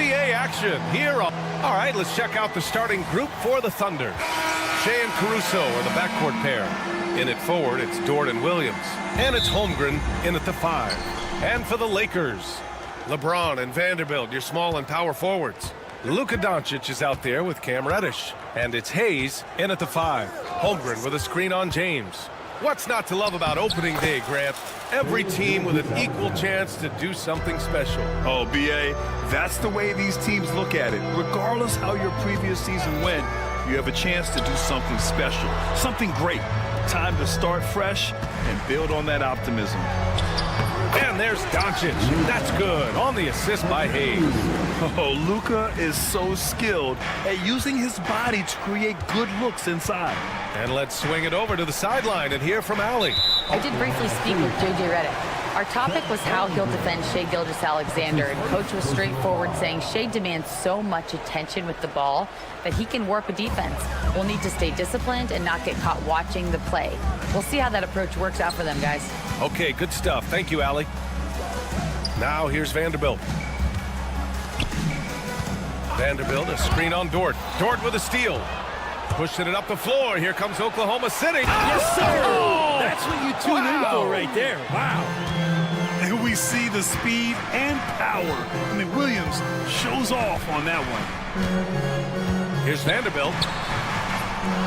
NBA action here. All right, let's check out the starting group for the Thunder. Shea and Caruso are the backcourt pair. In at forward, it's Dort and Williams. And it's Holmgren in at the 5. And for the Lakers, LeBron and Vanderbilt, your small and power forwards. Luka Doncic is out there with Cam Reddish. And it's Hayes in at the 5. Holmgren with a screen on James. What's not to love about opening day, Grant? Every team with an equal chance to do something special. Oh, B.A., that's the way these teams look at it. Regardless how your previous season went, you have a chance to do something special, something great. Time to start fresh and build on that optimism. And there's Doncic. That's good. On the assist by Hayes. Oh, Luka is so skilled at using his body to create good looks inside. And let's swing it over to the sideline and hear from Allie. I did briefly speak with J.J. Redick. Our topic was how he'll defend Shai Gilgeous-Alexander, and Coach was straightforward, saying Shai demands so much attention with the ball that he can warp a defense. We'll need to stay disciplined and not get caught watching the play. We'll see how that approach works out for them, guys. Okay, good stuff. Thank you, Allie. Now here's Vanderbilt. Vanderbilt, a screen on Dort. Dort with a steal. Pushing it up the floor. Here comes Oklahoma City. Yes, sir. Oh! That's what you tune in for right there. Wow. And we see the speed and power. I mean, Williams shows off on that one. Here's Vanderbilt.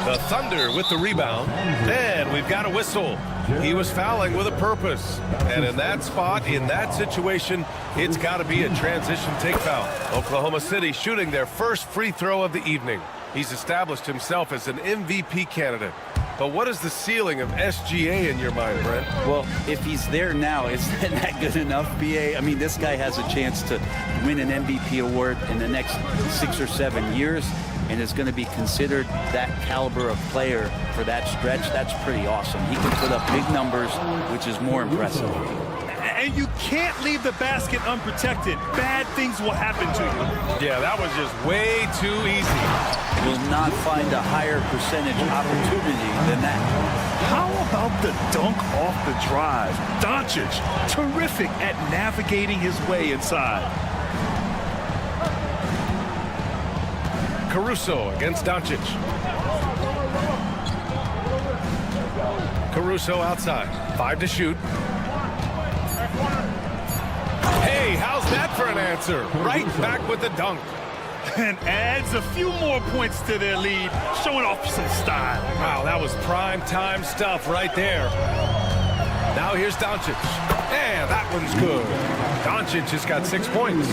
The Thunder with the rebound. And we've got a whistle. He was fouling with a purpose. And in that spot, in that situation, it's got to be a transition take foul. Oklahoma City shooting their first free throw of the evening. He's established himself as an MVP candidate. But what is the ceiling of SGA in your mind, Brent? Well, if he's there now, is that good enough, BA? I mean, this guy has a chance to win an MVP award in the next 6 or 7 years, and is going to be considered that caliber of player for that stretch. That's pretty awesome. He can put up big numbers, which is more impressive. And you can't leave the basket unprotected. Bad things will happen to you. Yeah, that was just way too easy. Will not find a higher percentage opportunity than that. How about the dunk off the drive? Doncic, terrific at navigating his way inside. Caruso against Doncic. Caruso outside. 5 to shoot. Hey, how's that for an answer? Right back with the dunk. And adds a few more points to their lead, showing off some style. Wow, that was prime time stuff right there. Now here's Doncic. And that one's good. Doncic just got 6 points.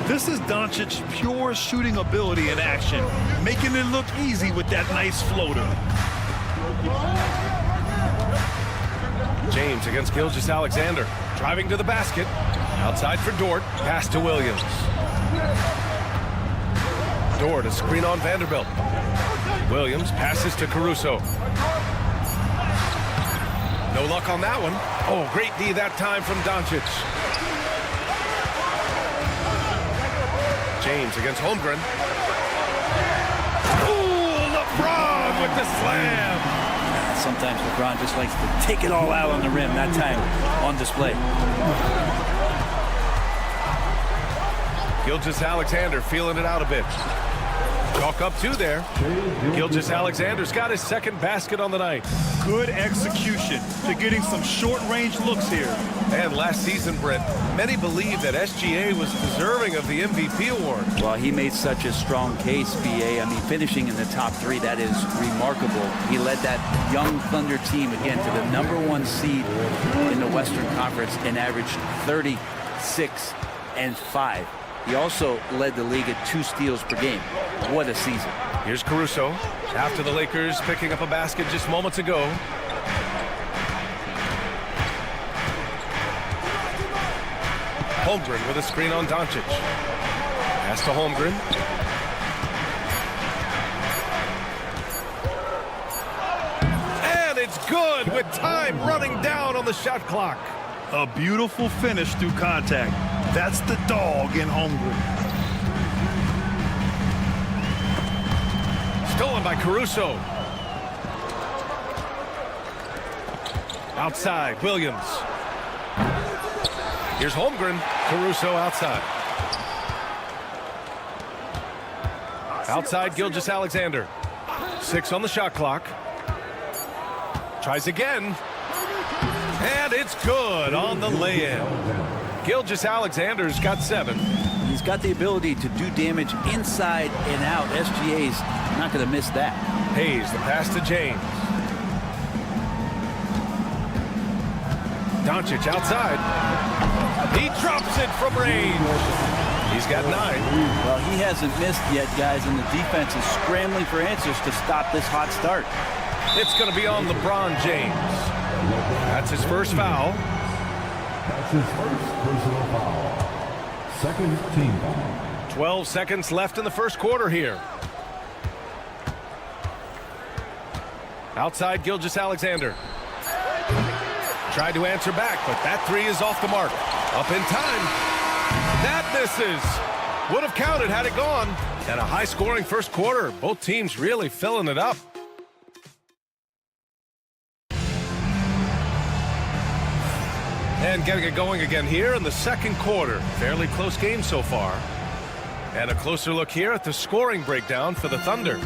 This is Doncic's pure shooting ability in action, making it look easy with that nice floater. James against Gilgeous-Alexander. Driving to the basket. Outside for Dort. Pass to Williams. Dort, a screen on Vanderbilt. Williams passes to Caruso. No luck on that one. Oh, great D that time from Doncic. James against Holmgren. Ooh, LeBron with the slam. Sometimes LeBron just likes to take it all out on the rim, that time on display. Gilgeous-Alexander feeling it out a bit. Chalk up 2 there. Gilgeous-Alexander's got his second basket on the night. Good execution. They're getting some short-range looks here. And last season, Brent, many believe that SGA was deserving of the MVP award. Well, he made such a strong case, BA. I mean, finishing in the top 3, that is remarkable. He led that young Thunder team, again, to the #1 seed in the Western Conference and averaged 36 and 5. He also led the league at 2 steals per game. What a season. Here's Caruso. After the Lakers picking up a basket just moments ago. Holmgren with a screen on Doncic. Pass to Holmgren. And it's good with time running down on the shot clock. A beautiful finish through contact. That's the dog in Holmgren. Stolen by Caruso. Outside, Williams. Here's Holmgren. Caruso outside. Outside, Gilgeous-Alexander. 6 on the shot clock. Tries again. And it's good on the lay-in. Gilgeous-Alexander's got 7. He's got the ability to do damage inside and out. SGA's not going to miss that. Hayes, the pass to James. Doncic outside. He drops it from range. He's got 9. Well, he hasn't missed yet, guys, and the defense is scrambling for answers to stop this hot start. It's going to be on LeBron James. That's his first foul. That's his first personal foul. Second team foul. 12 seconds left in the first quarter here. Outside, Gilgeous-Alexander. Tried to answer back, but that 3 is off the mark. Up in time. That misses. Would have counted had it gone. And a high-scoring first quarter. Both teams really filling it up. And getting it going again here in the second quarter. Fairly close game so far. And a closer look here at the scoring breakdown for the Thunder.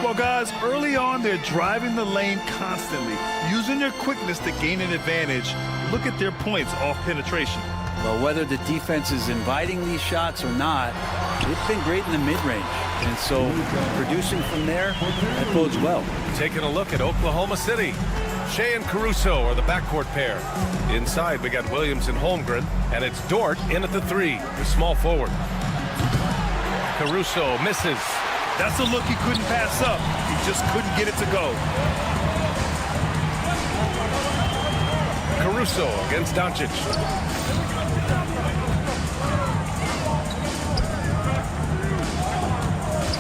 Well, guys, early on, they're driving the lane constantly, using their quickness to gain an advantage. Look at their points off penetration. Well, whether the defense is inviting these shots or not, it's been great in the mid-range. And so producing from there, that bodes well. Taking a look at Oklahoma City. Shea and Caruso are the backcourt pair. Inside, we got Williams and Holmgren, and it's Dort in at the 3, the small forward. Caruso misses. That's a look he couldn't pass up. He just couldn't get it to go. Caruso against Doncic.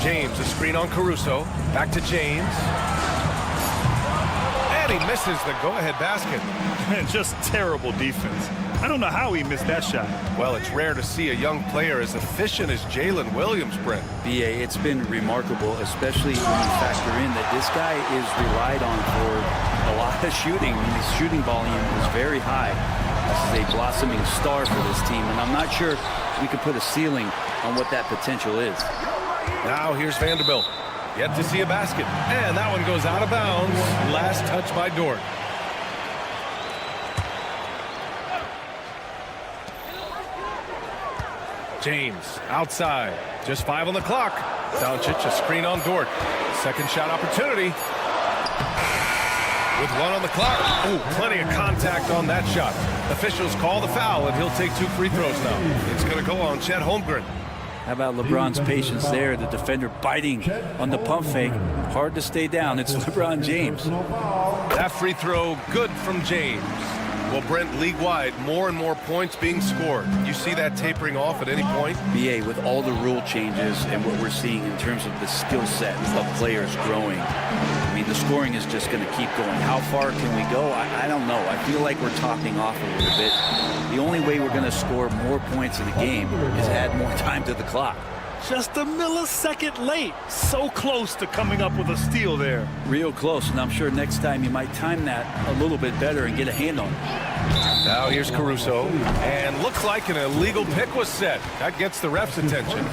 James, a screen on Caruso. Back to James. And he misses the go-ahead basket. Man, just terrible defense. I don't know how he missed that shot. Well, it's rare to see a young player as efficient as Jalen Williams, Brent. BA, it's been remarkable, especially when you factor in that this guy is relied on for a lot of shooting. I mean, his shooting volume is very high. This is a blossoming star for this team, and I'm not sure we could put a ceiling on what that potential is. Now here's Vanderbilt. Yet to see a basket. And that one goes out of bounds. Last touch by Dort. James outside. Just 5 on the clock. Doncic, a screen on Dort. Second shot opportunity. With 1 on the clock. Oh, plenty of contact on that shot. Officials call the foul, and he'll take 2 free throws now. It's going to go on Chet Holmgren. How about LeBron's patience there? The defender biting on the pump fake. Hard to stay down. It's LeBron James. That free throw good from James. Well, Brent, league-wide, more and more points being scored. You see that tapering off at any point? BA, with all the rule changes and what we're seeing in terms of the skill set of players growing, I mean, the scoring is just going to keep going. How far can we go? I don't know. I feel like we're topping off a little bit. The only way we're going to score more points in the game is add more time to the clock. Just a millisecond late. So close to coming up with a steal there. Real close, and I'm sure next time you might time that a little bit better and get a hand on it. Now here's Caruso, and looks like an illegal pick was set. That gets the ref's attention.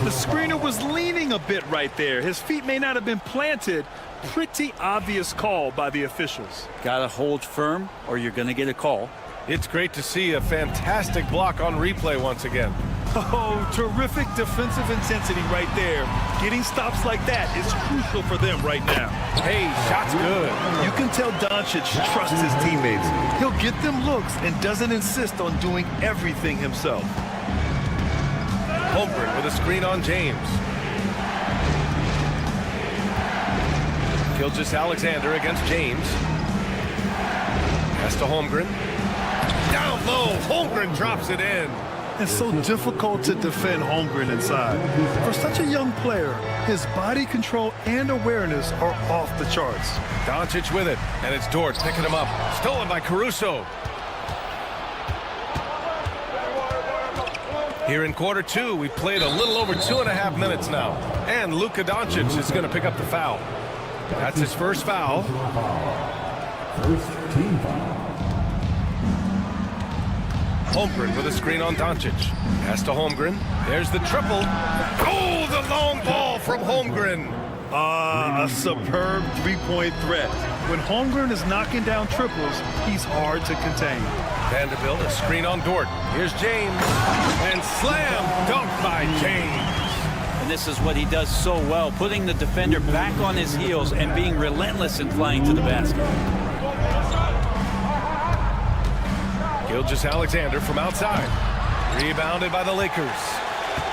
The screener was leaning a bit right there. His feet may not have been planted. Pretty obvious call by the officials. Gotta hold firm or you're gonna get a call. It's great to see a fantastic block on replay once again. Oh, terrific defensive intensity right there. Getting stops like that is crucial for them right now. Hey, shot's good. You can tell Doncic trusts his teammates. He'll get them looks and doesn't insist on doing everything himself. Holmgren with a screen on James. Gilgeous-Alexander against James. Pass to Holmgren. Down low, Holmgren drops it in. It's so difficult to defend Holmgren inside. For such a young player, his body control and awareness are off the charts. Doncic with it, and it's Dort picking him up. Stolen by Caruso. Here in quarter two, we've played a little over 2.5 minutes now. And Luka Doncic is going to pick up the foul. That's his first foul. First team foul. Holmgren with a screen on Doncic. Pass to Holmgren. There's the triple. Oh, the long ball from Holmgren. A superb three-point threat. When Holmgren is knocking down triples, he's hard to contain. Vanderbilt, a screen on Dort. Here's James. And slam dunk by James. And this is what he does so well, putting the defender back on his heels and being relentless in flying to the basket. Gilgeous-Alexander from outside. Rebounded by the Lakers.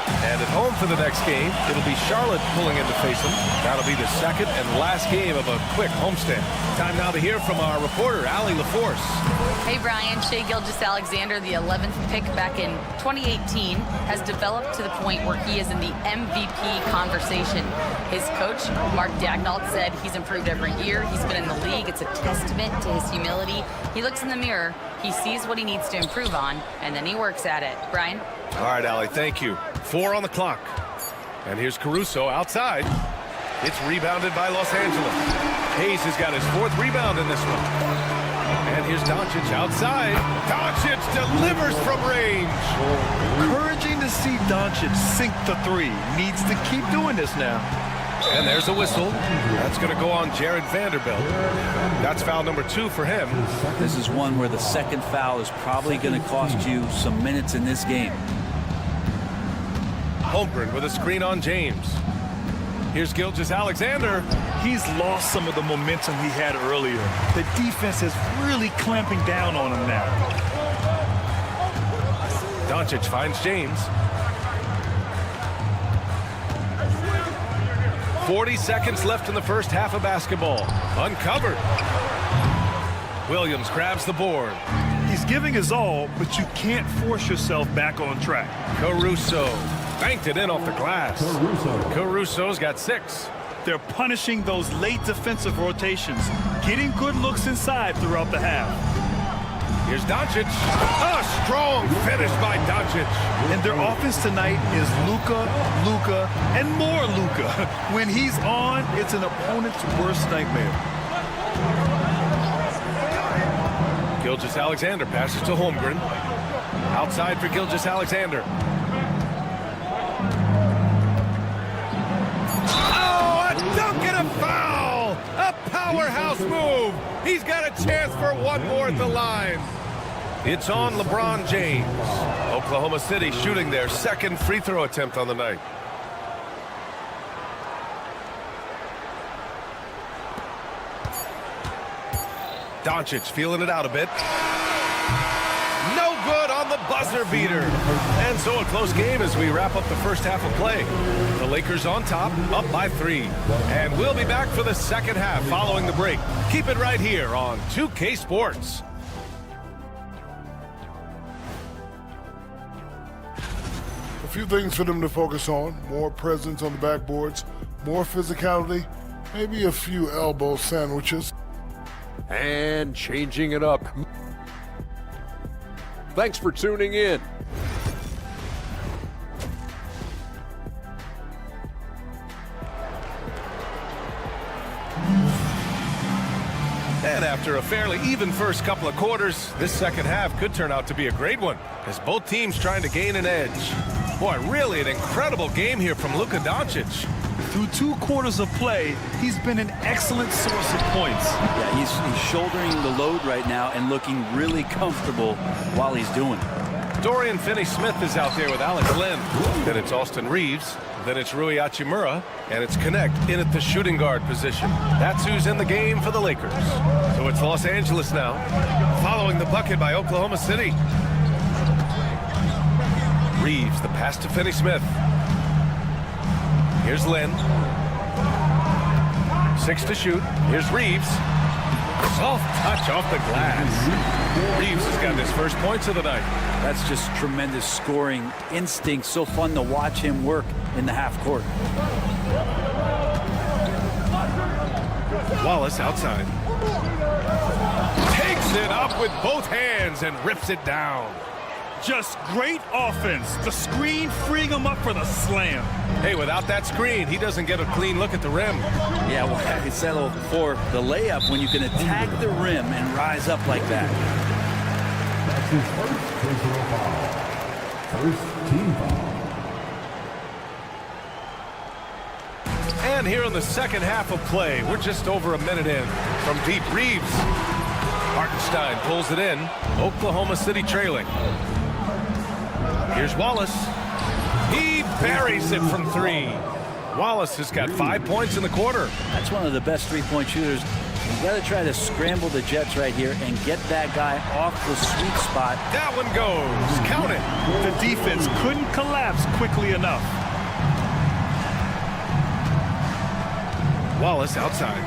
And at home for the next game, it'll be Charlotte pulling in to face them. That'll be the second and last game of a quick homestand. Time now to hear from our reporter, Allie LaForce. Hey, Brian. Shai Gilgeous-Alexander, the 11th pick back in 2018, has developed to the point where he is in the MVP conversation. His coach, Mark Daigneault, said he's improved every year. He's been in the league. It's a testament to his humility. He looks in the mirror, he sees what he needs to improve on, and then he works at it. Brian? All right, Allie, thank you. 4 on the clock. And here's Caruso outside. It's rebounded by Los Angeles. Hayes has got his 4th rebound in this one. And here's Doncic outside. Doncic delivers from range. Encouraging to see Doncic sink the three. Needs to keep doing this now. And there's a whistle. That's going to go on Jared Vanderbilt. That's foul number 2 for him. This is one where the second foul is probably going to cost you some minutes in this game. Holmgren with a screen on James. Here's Gilgeous-Alexander. He's lost some of the momentum he had earlier. The defense is really clamping down on him now. Doncic finds James. 40 seconds left in the first half of basketball. Uncovered. Williams grabs the board. He's giving his all, but you can't force yourself back on track. Caruso banked it in off the glass. Caruso's got 6. They're punishing those late defensive rotations, getting good looks inside throughout the half. Here's Doncic. A strong finish by Doncic. And their offense tonight is Luka, and more Luka. When he's on, it's an opponent's worst nightmare. Gilgeous-Alexander passes to Holmgren. Outside for Gilgeous-Alexander. Oh, a dunk and a foul! A powerhouse move! He's got a chance for one more at the line. It's on LeBron James. Oklahoma City shooting their second free throw attempt on the night. Doncic feeling it out a bit. No good on the buzzer beater. And so a close game as we wrap up the first half of play. The Lakers on top, up by 3. And we'll be back for the second half following the break. Keep it right here on 2K Sports. A few things for them to focus on. More presence on the backboards, more physicality, maybe a few elbow sandwiches. And changing it up. Thanks for tuning in. And after a fairly even first couple of quarters, this second half could turn out to be a great one as both teams trying to gain an edge. Boy, really an incredible game here from Luka Doncic. Through 2 quarters of play, he's been an excellent source of points. Yeah, he's shouldering the load right now and looking really comfortable while he's doing it. Dorian Finney-Smith is out there with Alex Len. Then it's Austin Reeves. Then it's Rui Hachimura. And it's Connect in at the shooting guard position. That's who's in the game for the Lakers. So it's Los Angeles now, following the bucket by Oklahoma City. Reeves, the pass to Finney Smith. Here's Lynn. 6 to shoot. Here's Reeves. Soft touch off the glass. Reeves has got his first points of the night. That's just tremendous scoring instinct. So fun to watch him work in the half court. Wallace outside. Takes it up with both hands and rips it down. Just great offense. The screen freeing him up for the slam. Hey, without that screen, he doesn't get a clean look at the rim. Yeah, well, I settle for the layup when you can attack the rim and rise up like that. That's his first personal foul. First team foul. And here in the second half of play, we're just over a minute in. From deep, Reeves. Hartenstein pulls it in. Oklahoma City trailing. Here's Wallace. He buries it from 3. Wallace has got 5 points in the quarter. That's one of the best three-point shooters. You got to try to scramble the Jets right here and get that guy off the sweet spot. That one goes. Count it. The defense couldn't collapse quickly enough. Wallace outside.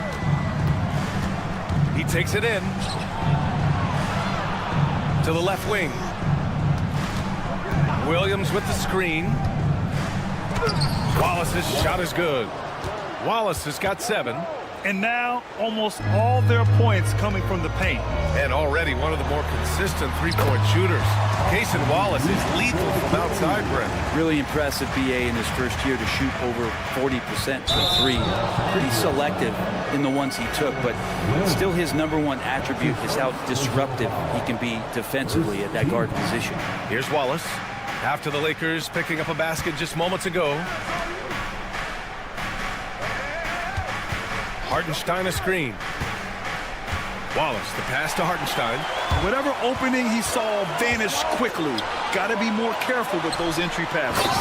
He takes it in. To the left wing. Williams with the screen. Wallace's shot is good. Wallace has got 7. And now almost all their points coming from the paint. And already one of the more consistent three-point shooters. Cason Wallace is lethal from outside rim. Really impressive BA in his first year to shoot over 40% from 3. Pretty selective in the ones he took, but still his #1 attribute is how disruptive he can be defensively at that guard position. Here's Wallace. After the Lakers picking up a basket just moments ago. Hartenstein a screen. Wallace, the pass to Hartenstein. Whatever opening he saw vanished quickly. Got to be more careful with those entry passes.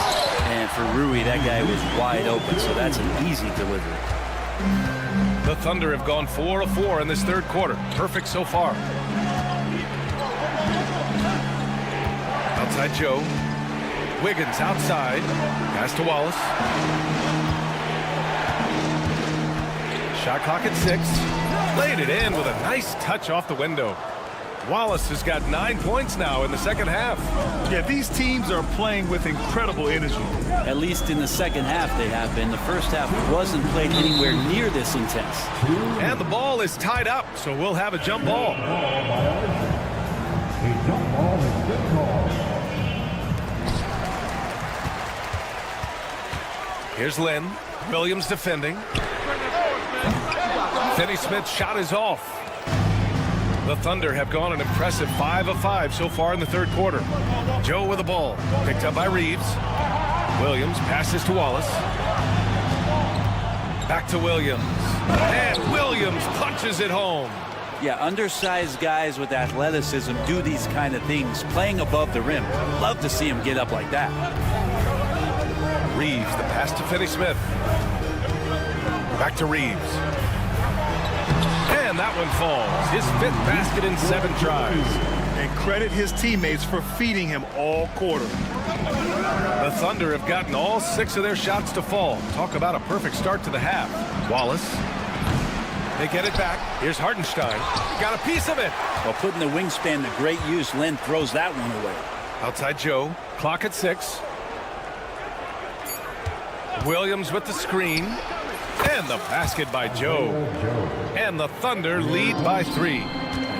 And for Rui, that guy was wide open, so that's an easy delivery. The Thunder have gone 4 of 4 in this third quarter. Perfect so far. Outside Joe. Wiggins outside. Pass to Wallace. Shot clock at 6. Laid it in with a nice touch off the window. Wallace has got 9 points now in the second half. Yeah, these teams are playing with incredible energy. At least in the second half they have been. The first half wasn't played anywhere near this intense. And the ball is tied up, so we'll have a jump ball. A jump ball is good call. Here's Lynn. Williams defending. Finney Smith's shot is off. The Thunder have gone an impressive 5 of 5 so far in the third quarter. Joe with the ball. Picked up by Reeves. Williams passes to Wallace. Back to Williams. And Williams punches it home. Yeah, undersized guys with athleticism do these kind of things, playing above the rim. Love to see him get up like that. Reeves, the pass to Finney Smith. Back to Reeves. And that one falls. His 5th basket in 7 tries. And credit his teammates for feeding him all quarter. The Thunder have gotten all 6 of their shots to fall. Talk about a perfect start to the half. Wallace. They get it back. Here's Hartenstein. Got a piece of it. While putting the wingspan to great use, Len throws that one away. Outside Joe. Clock at 6. Williams with the screen. And the basket by Joe. And the Thunder lead by 3.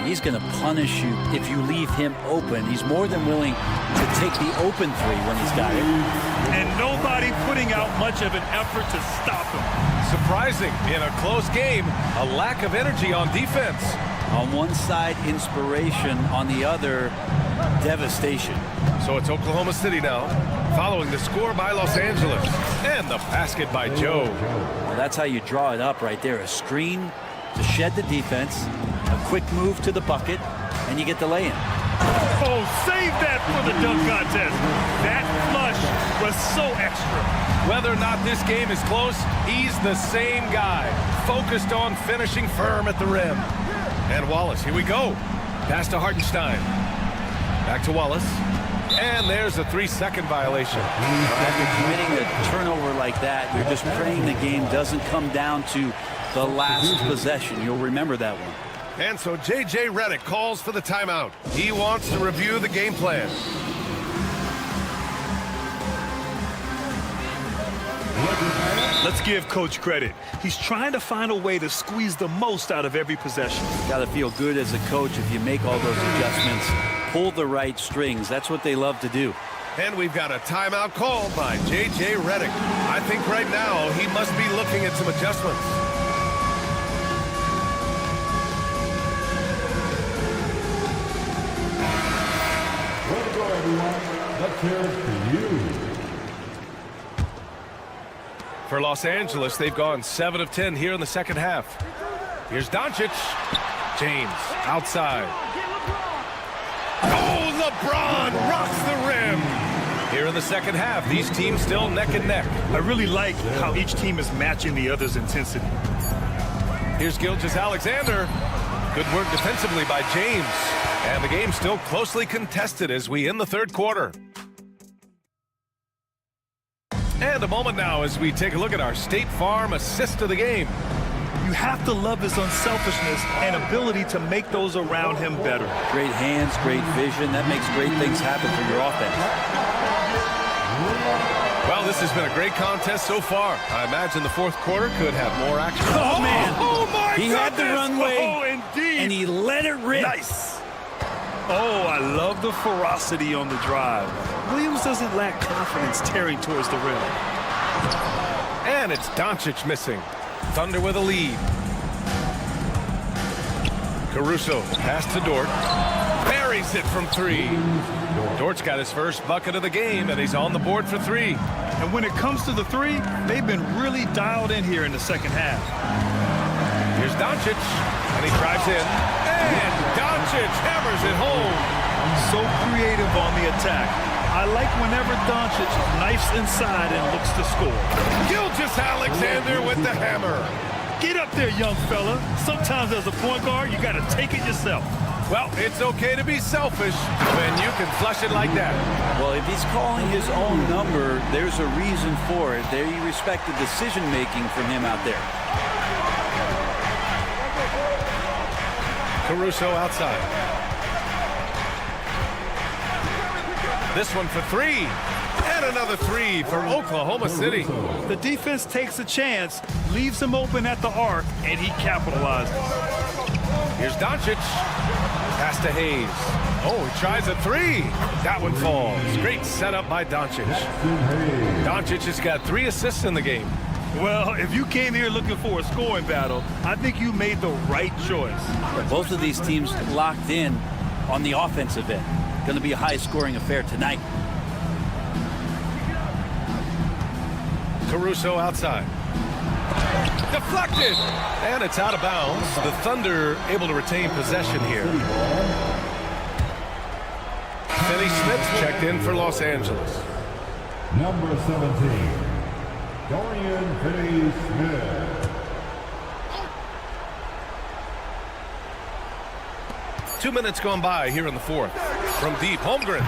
He's going to punish you if you leave him open. He's more than willing to take the open 3 when he's got it. And nobody putting out much of an effort to stop him. Surprising in a close game, a lack of energy on defense. On one side, inspiration. On the other, devastation. So it's Oklahoma City now, following the score by Los Angeles. And the basket by Joe. Well, that's how you draw it up right there. A screen to shed the defense, a quick move to the bucket, and you get the lay-in. Oh, save that for the dunk contest. That flush was so extra. Whether or not this game is close, he's the same guy, focused on finishing firm at the rim. And Wallace, here we go. Pass to Hartenstein. Back to Wallace. And there's a 3-second violation. After committing a turnover like that, you're just praying the game doesn't come down to the last possession. You'll remember that one. And so J.J. Redick calls for the timeout. He wants to review the game plan. Let's give Coach credit. He's trying to find a way to squeeze the most out of every possession. Got to feel good as a coach if you make all those adjustments, pull the right strings. That's what they love to do. And we've got a timeout called by J.J. Redick. I think right now he must be looking at some adjustments. Let's go, everyone. Let's hear it for you. For Los Angeles, they've gone 7 of 10 here in the second half. Here's Doncic. James outside. Oh, LeBron rocks the rim. Here in the second half, these teams still neck and neck. I really like how each team is matching the other's intensity. Here's Gilgeous-Alexander. Good work defensively by James. And the game's still closely contested as we end the third quarter. And a moment now as we take a look at our State Farm assist of the game. You have to love his unselfishness and ability to make those around him better. Great hands, great vision. That makes great things happen for your offense. Well, this has been a great contest so far. I imagine the fourth quarter could have more action. Oh, man. Oh, my He had the runway, Oh, indeed. and he let it rip. Nice. Oh, I love the ferocity on the drive. Williams doesn't lack confidence tearing towards the rim. And it's Doncic missing. Thunder with a lead. Caruso pass to Dort. Buries it from 3. Dort's got his first bucket of the game, and he's on the board for 3. And when it comes to the 3, they've been really dialed in here in the second half. Here's Doncic, and he drives in. And Doncic hammers it home. So creative on the attack. I like whenever Doncic knifes inside and looks to score. Gilgeous-Alexander with the hammer. Get up there, young fella. Sometimes as a point guard, you got to take it yourself. Well, it's okay to be selfish when you can flush it like that. Well, if he's calling his own number, there's a reason for it. They respect the decision-making from him out there. Caruso outside. This one for 3. And another 3 for Oklahoma City. The defense takes a chance, leaves him open at the arc, and he capitalizes. Here's Doncic. Pass to Hayes. Oh, he tries a 3. That one falls. Great setup by Doncic. Doncic has got 3 assists in the game. Well, if you came here looking for a scoring battle, I think you made the right choice. Both of these teams locked in on the offensive end. Going to be a high-scoring affair tonight. Caruso outside. Deflected! And it's out of bounds. The Thunder able to retain possession here. Finney Smith checked in for Los Angeles. Number 17, Dorian Finney-Smith. 2 minutes gone by here in the fourth. From deep, Holmgren.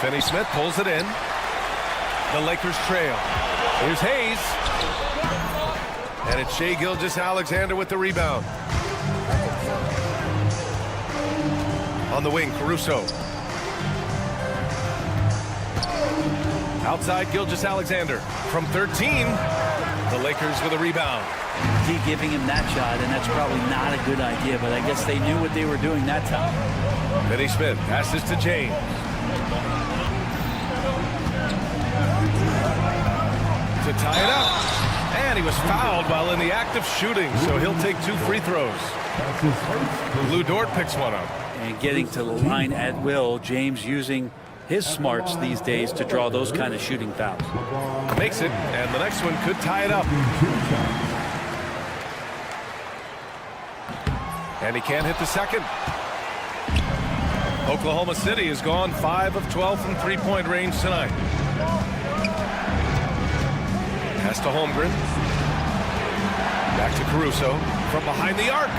Finney Smith pulls it in. The Lakers trail. Here's Hayes. And it's Shai Gilgeous-Alexander with the rebound. On the wing, Caruso. Outside, Gilgeous-Alexander. From 13, the Lakers with a rebound. Keep giving him that shot, and that's probably not a good idea, but I guess they knew what they were doing that time. Finney Smith passes to James. To tie it up. And he was fouled while in the act of shooting, so he'll take 2 free throws. Lou Dort picks one up. And getting to the line at will, James using his smarts these days to draw those kind of shooting fouls. Makes it, and the next one could tie it up. And he can't hit the second. Oklahoma City has gone 5 of 12 from three-point range tonight. Pass to Holmgren. Back to Caruso. from behind the arc.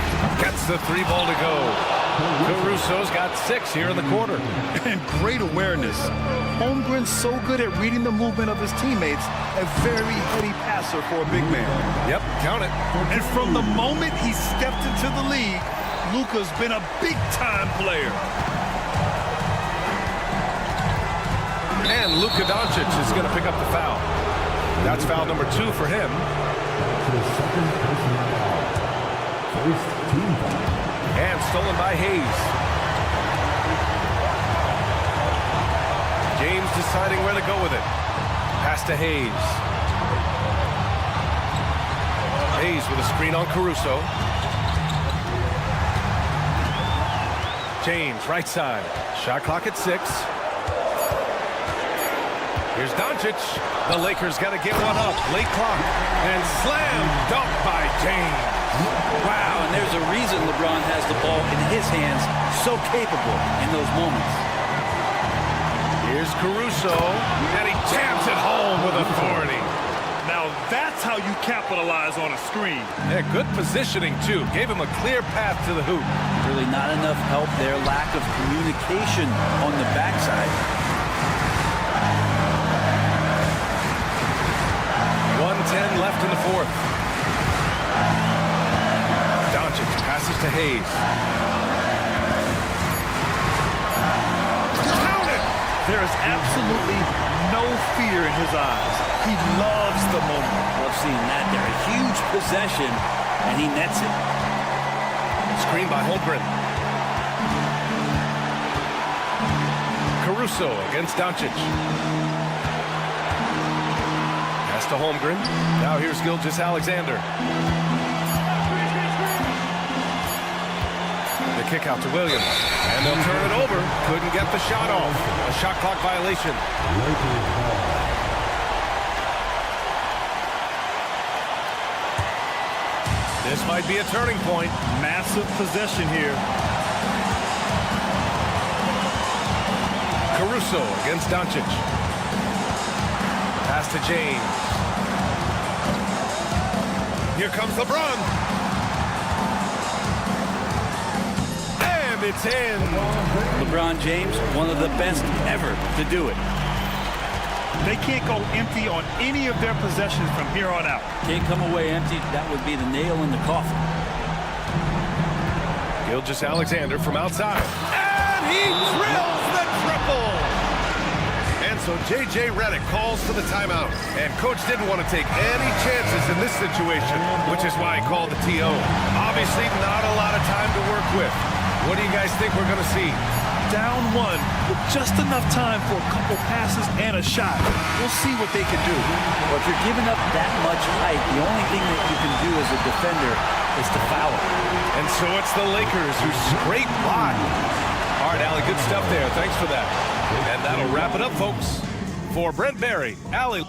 Gets the 3 ball to go. Caruso's got 6 here in the quarter. And great awareness. Holmgren's so good at reading the movement of his teammates. A very heady passer for a big man. Yep, count it. And from the moment he stepped into the league, Luka's been a big-time player. And Luka Doncic is going to pick up the foul. That's foul number 2 for him. The second personal foul. First team foul. And stolen by Hayes. James deciding where to go with it. Pass to Hayes. Hayes with a screen on Caruso. James, right side. Shot clock at 6. Here's Doncic. The Lakers got to get one up. Late clock. And slam dunk by James. Wow, and there's a reason LeBron has the ball in his hands, so capable in those moments. Here's Caruso, and he jams it home with authority. Now that's how you capitalize on a screen. Yeah, good positioning, too. Gave him a clear path to the hoop. Really not enough help there, lack of communication on the backside. 1:10 left in the fourth. Doncic passes to Hayes. Counted! There is absolutely no fear in his eyes. He loves the moment. Love seeing that there. A huge possession, and he nets it. Screen by Holmgren. Caruso against Doncic. Pass to Holmgren. Now here's Gilgeous-Alexander. The kick out to Williams. And they'll turn it over. Couldn't get the shot off. A shot clock violation. This might be a turning point. Massive possession here. Caruso against Doncic. Pass to James. Here comes LeBron. And it's in. LeBron James, one of the best ever to do it. They can't go empty on any of their possessions from here on out. Can't come away empty. That would be the nail in the coffin. Gilgeous-Alexander from outside. And he drills the triple. And so J.J. Redick calls for the timeout. And coach didn't want to take any chances in this situation, which is why he called the TO. Obviously not a lot of time to work with. What do you guys think we're going to see? Down one with just enough time for a couple passes and a shot. We'll see what they can do. Well, if you're giving up that much height, the only thing that you can do as a defender is to foul it. And so it's the Lakers who scrape by. All right, Allie, good stuff there. Thanks for that. And that'll wrap it up, folks. For Brent Barry, Allie.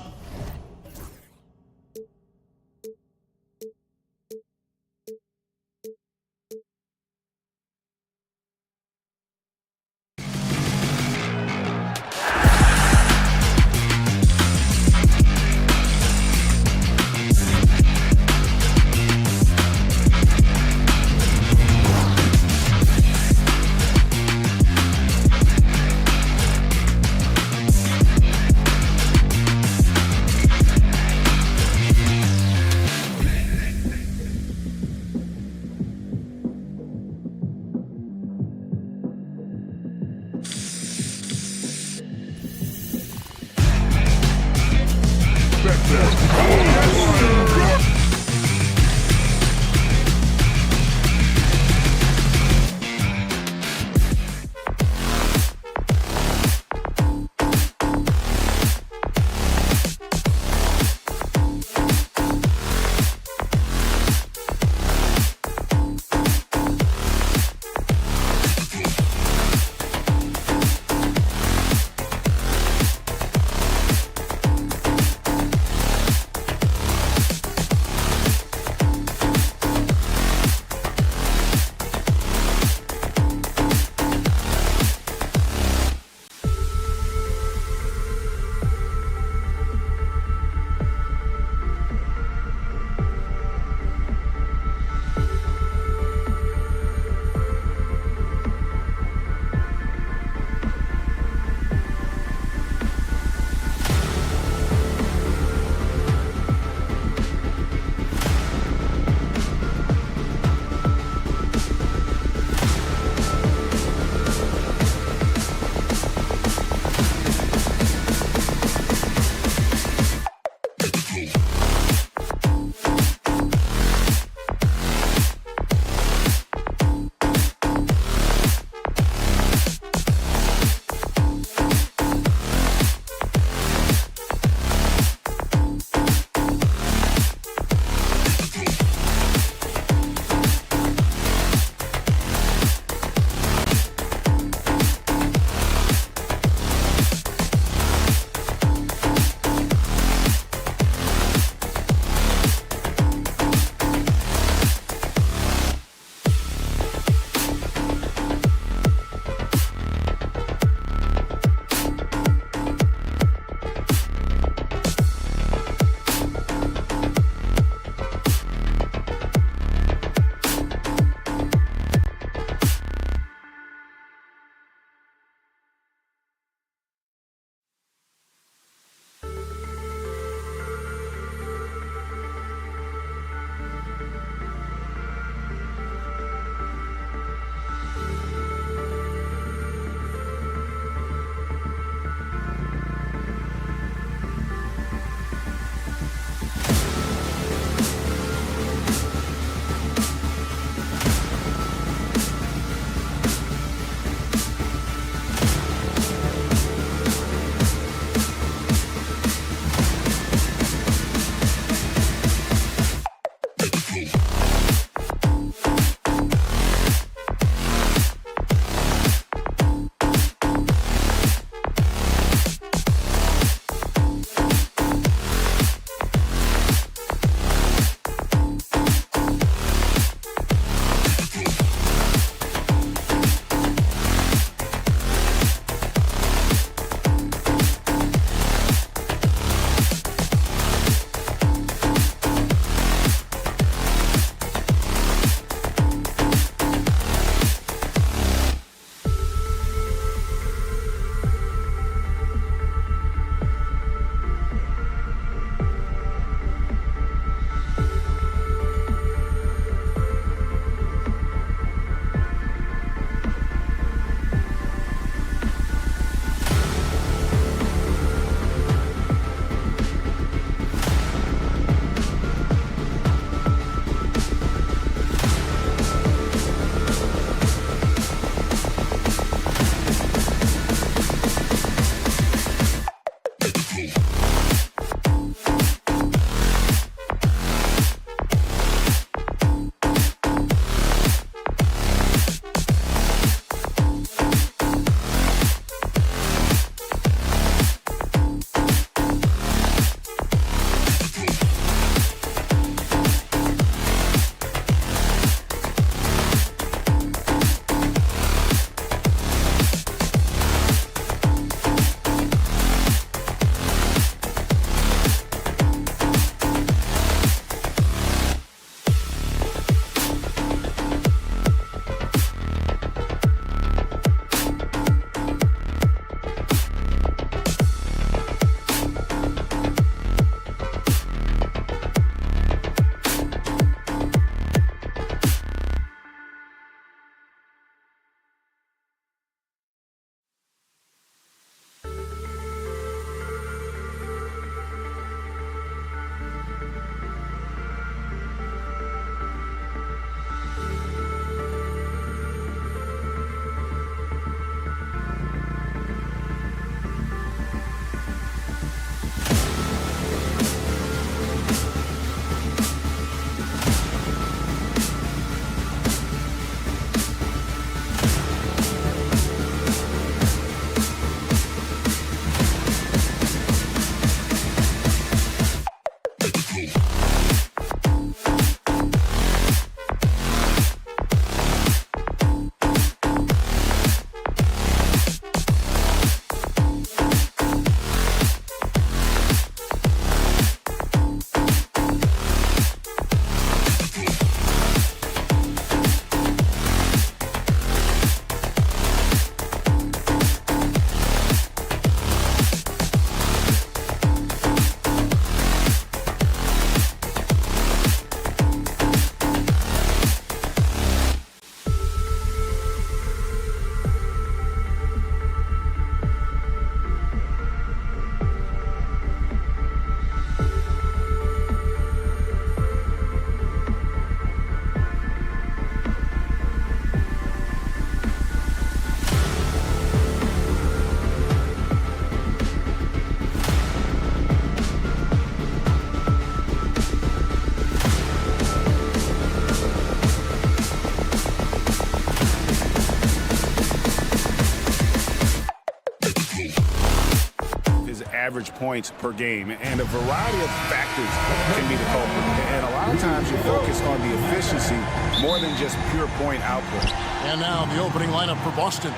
average points per game, and a variety of factors can be the culprit. And a lot of times you focus on the efficiency more than just pure point output. And now the opening lineup for Boston.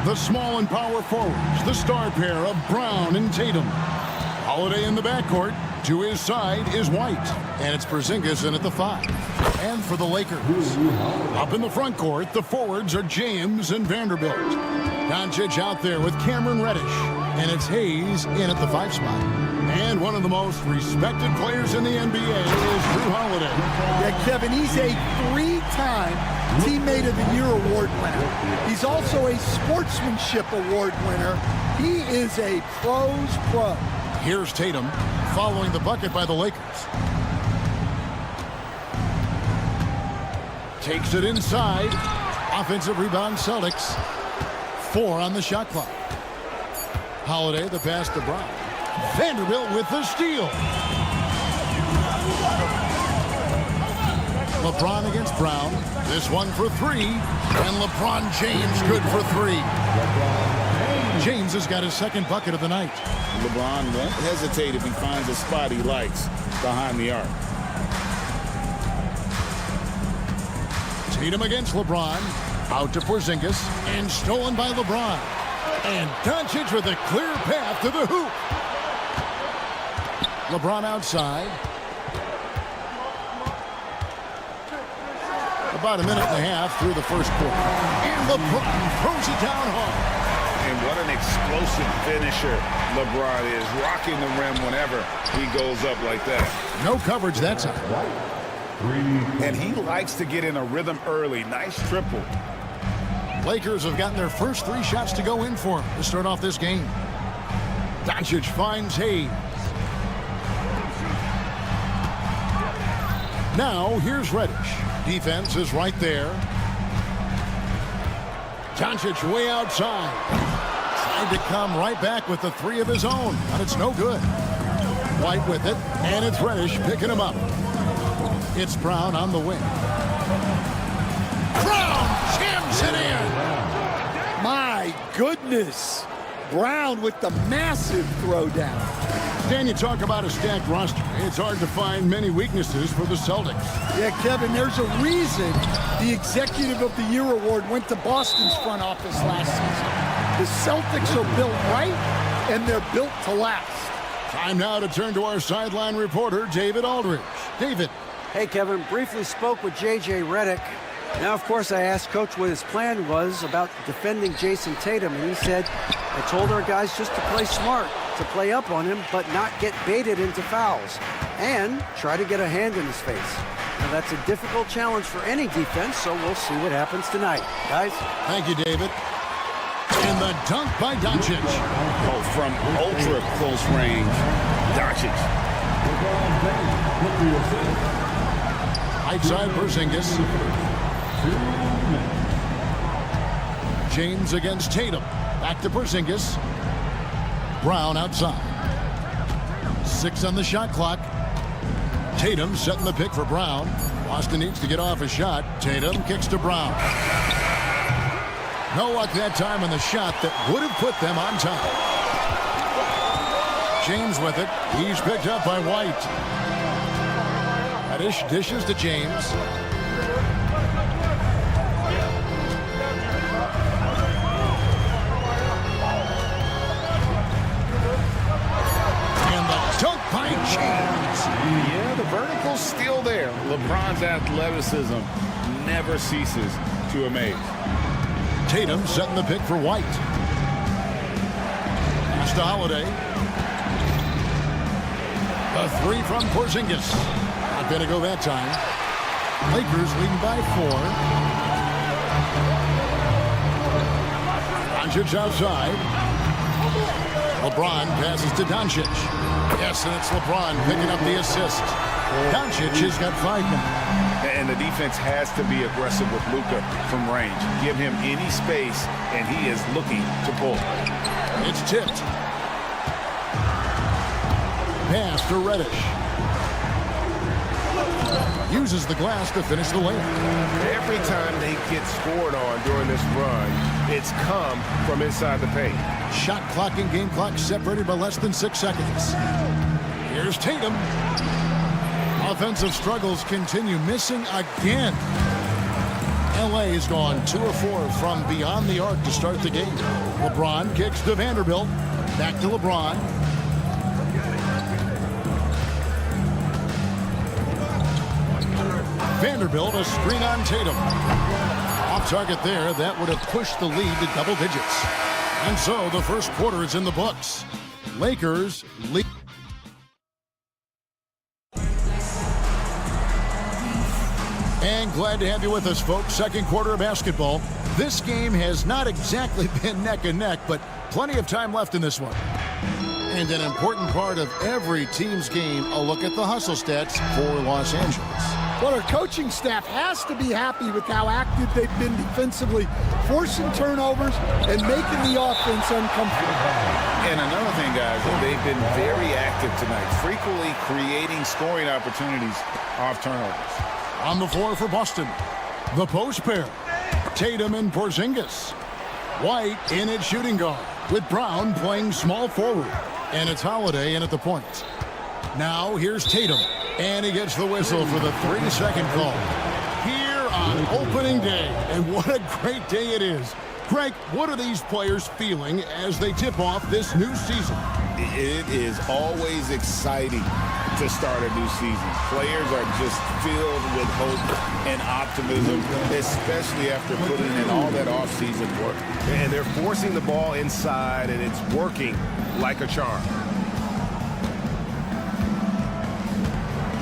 The small and power forwards, the star pair of Brown and Tatum. Holiday in the backcourt. To his side is White, and it's Porzingis in at the 5. And for the Lakers, up in the front court, the forwards are James and Vanderbilt. Doncic out there with Cameron Reddish, and it's Hayes in at the 5 spot. And one of the most respected players in the NBA is Drew Holiday. Yeah, Kevin, he's a 3-time Teammate of the Year award winner. He's also a Sportsmanship Award winner. He is a pro's pro. Here's Tatum following the bucket by the Lakers. Takes it inside. Offensive rebound, Celtics. 4 on the shot clock. Holiday, the pass to Brown. Vanderbilt with the steal. LeBron against Brown. This one for 3. And LeBron James good for 3. James has got his second bucket of the night. LeBron won't hesitate if he finds a spot he likes behind the arc. Tatum against LeBron. Out to Porzingis. And stolen by LeBron. And Doncic with a clear path to the hoop. LeBron outside. About a minute and a half through the first quarter. And LeBron throws it down hard. And what an explosive finisher LeBron is, rocking the rim whenever he goes up like that. No coverage that time. And he likes to get in a rhythm early. Nice triple. Lakers have gotten their first 3 shots to go in for him to start off this game. Doncic finds Hayes. Now here's Reddish. Defense is right there. Doncic way outside. Tried to come right back with the 3 of his own, but it's no good. White with it, and it's Reddish picking him up. It's Brown on the wing. Brown jams it in. My goodness. Brown with the massive throwdown. Dan, you talk about a stacked roster. It's hard to find many weaknesses for the Celtics. Yeah, Kevin, there's a reason the Executive of the Year award went to Boston's front office last season. The Celtics are built right, and they're built to last. Time now to turn to our sideline reporter, David Aldridge. David. Hey, Kevin, briefly spoke with J.J. Redick. Now, of course, I asked Coach what his plan was about defending Jason Tatum, and he said, I told our guys just to play smart, to play up on him, but not get baited into fouls, and try to get a hand in his face. Now, that's a difficult challenge for any defense, so we'll see what happens tonight. Guys? Thank you, David. And the dunk by Doncic. Oh, from ultra close range, Doncic. Right side, Porzingis. James against Tatum. Back to Porzingis. Brown outside. 6 on the shot clock. Tatum setting the pick for Brown. Boston needs to get off a shot. Tatum kicks to Brown. No luck that time on the shot that would have put them on top. James with it. He's picked up by White. Reddish dishes to James. Dunk by James. Yeah, the vertical's still there. LeBron's athleticism never ceases to amaze. Tatum setting the pick for White. Pass to Holiday. A 3 from Porzingis. Not going to go that time. Lakers leading by 4. Doncic outside. LeBron passes to Doncic. Yes, and it's LeBron picking up the assist. Doncic has got 5 now. And the defense has to be aggressive with Luka from range. Give him any space, and he is looking to pull. It's tipped. Pass to Reddish. Uses the glass to finish the layup. Every time they get scored on during this run, it's come from inside the paint. Shot clock and game clock separated by less than 6 seconds. Here's Tatum. Offensive struggles continue, missing again. LA has gone 2 of 4 from beyond the arc to start the game. LeBron kicks to Vanderbilt. Back to LeBron. Vanderbilt, a screen on Tatum. Off target there. That would have pushed the lead to double digits. And so the first quarter is in the books. Lakers lead. And glad to have you with us, folks. Second quarter of basketball. This game has not exactly been neck and neck, but plenty of time left in this one. And an important part of every team's game, a look at the hustle stats for Los Angeles. Well, our coaching staff has to be happy with how active they've been defensively, forcing turnovers and making the offense uncomfortable. And another thing, guys, they've been very active tonight, frequently creating scoring opportunities off turnovers. On the floor for Boston, the post pair, Tatum and Porzingis. White in at shooting guard, with Brown playing small forward. And it's Holiday in at the point. Now here's Tatum, and he gets the whistle for the 3-second call. Here on opening day, and what a great day it is. Greg, what are these players feeling as they tip off this new season? It is always exciting to start a new season. Players are just filled with hope and optimism, especially after putting in all that offseason work. And they're forcing the ball inside, and it's working like a charm.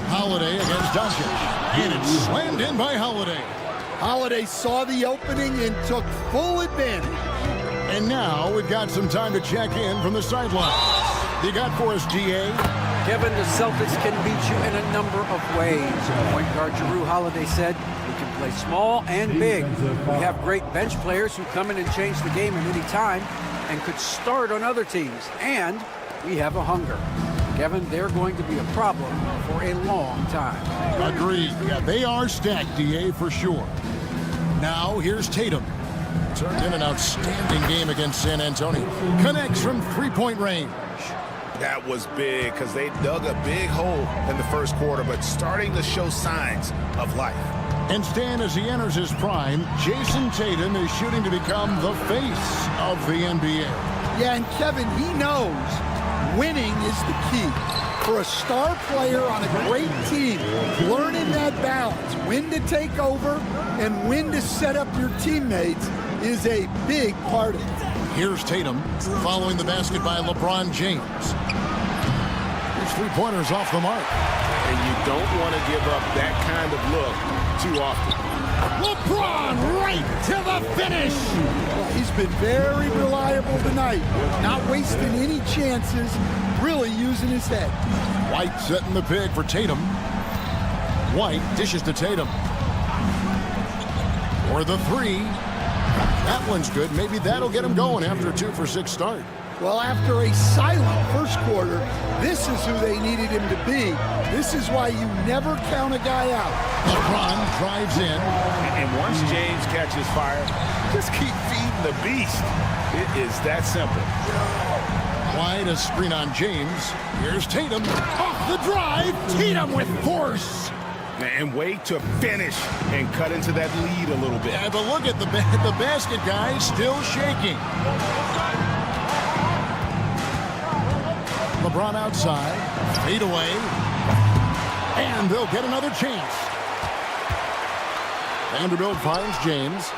Holiday against Doncic, and it's slammed in by Holiday. Holiday saw the opening and took full advantage. And now we've got some time to check in from the sidelines. You got for us, GA? Kevin, the Celtics can beat you in a number of ways. Point guard Jrue Holiday said, we can play small and big. We have great bench players who come in and change the game at any time and could start on other teams. And we have a hunger. Kevin, they're going to be a problem for a long time. Agreed. Yeah, they are stacked, DA, for sure. Now, here's Tatum. Turned in an outstanding game against San Antonio. Connects from three-point range. That was big because they dug a big hole in the first quarter, but starting to show signs of life. And Stan, as he enters his prime, Jason Tatum is shooting to become the face of the NBA. Yeah, and Kevin, he knows winning is the key. For a star player on a great team, learning that balance, when to take over and when to set up your teammates is a big part of it. Here's Tatum following the basket by LeBron James. His three-pointer's off the mark. And you don't want to give up that kind of look too often. LeBron right to the finish. Well, he's been very reliable tonight, not wasting any chances, really using his head. White setting the pick for Tatum. White dishes to Tatum. For the three. That one's good. Maybe that'll get him going after a 2-for-6 start. Well, after a silent first quarter, this is who they needed him to be. This is why you never count a guy out. LeBron drives in. And once James catches fire, just keep feeding the beast. It is that simple. Wide, a screen on James. Here's Tatum. Off the drive. Tatum with force. And wait to finish and cut into that lead a little bit. Yeah, but look at the basket guy still shaking. LeBron outside. Fade away. And they'll get another chance. Vanderbilt finds James.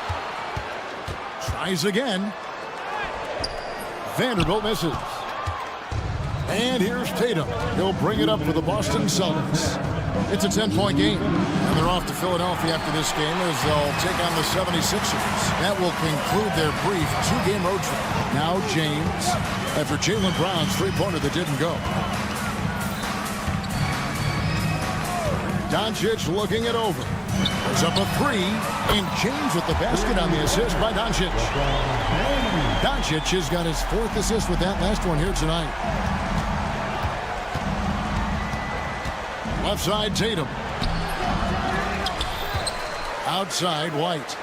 Tries again. Vanderbilt misses. And here's Tatum. He'll bring it up for the Boston Celtics. It's a 10-point game. And they're off to Philadelphia after this game as they'll take on the 76ers. That will conclude their brief two-game road trip. Now James, after Jaylen Brown's three-pointer that didn't go. Doncic looking it over. Goes up a three, and James with the basket on the assist by Doncic. Doncic has got his fourth assist with that last one here tonight. Left side, Tatum. Outside, White.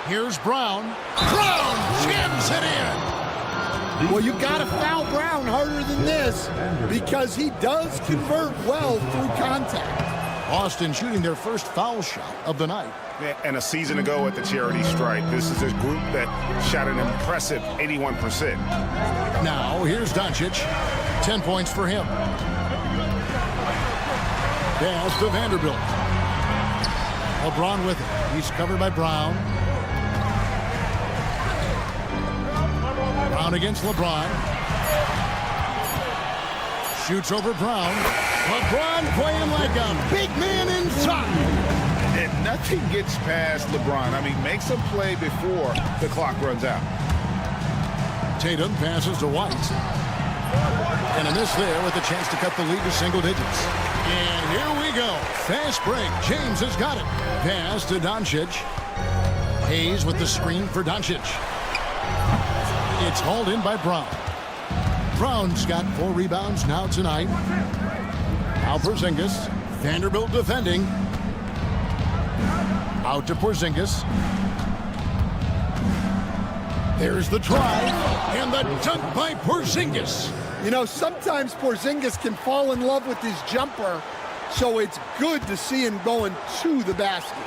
Here's Brown. Brown jams it in. Well, you got to foul Brown harder than this because he does convert well through contact. Boston shooting their first foul shot of the night. And a season ago at the charity stripe, this is a group that shot an impressive 81%. Now, here's Doncic. 10 points for him. Pass to Vanderbilt. LeBron with it. He's covered by Brown. Brown against LeBron. Shoots over Brown. LeBron playing like a big man inside. And nothing gets past LeBron. I mean, makes a play before the clock runs out. Tatum passes to White. And a miss there with a chance to cut the lead to single digits. And here we go. Fast break. James has got it. Pass to Doncic. Hayes with the screen for Doncic. It's hauled in by Brown. Brown's got 4 rebounds now tonight. Now Porzingis. Vanderbilt defending. Out to Porzingis. There's the drive. And the dunk by Porzingis. You know, sometimes Porzingis can fall in love with his jumper, so it's good to see him going to the basket.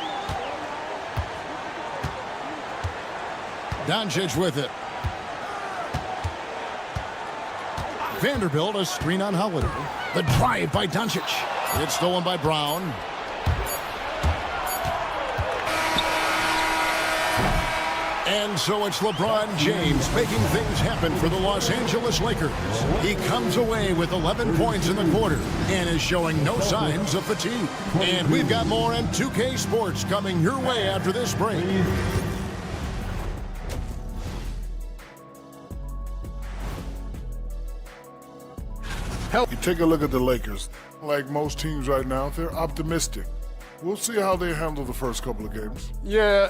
Doncic with it. Vanderbilt, a screen on Holiday. The drive by Doncic. It's stolen by Brown. And so it's LeBron James making things happen for the Los Angeles Lakers. He comes away with 11 points in the quarter and is showing no signs of fatigue. And we've got more M2K Sports coming your way after this break. You take a look at the Lakers. Like most teams right now, they're optimistic. We'll see how they handle the first couple of games. Yeah,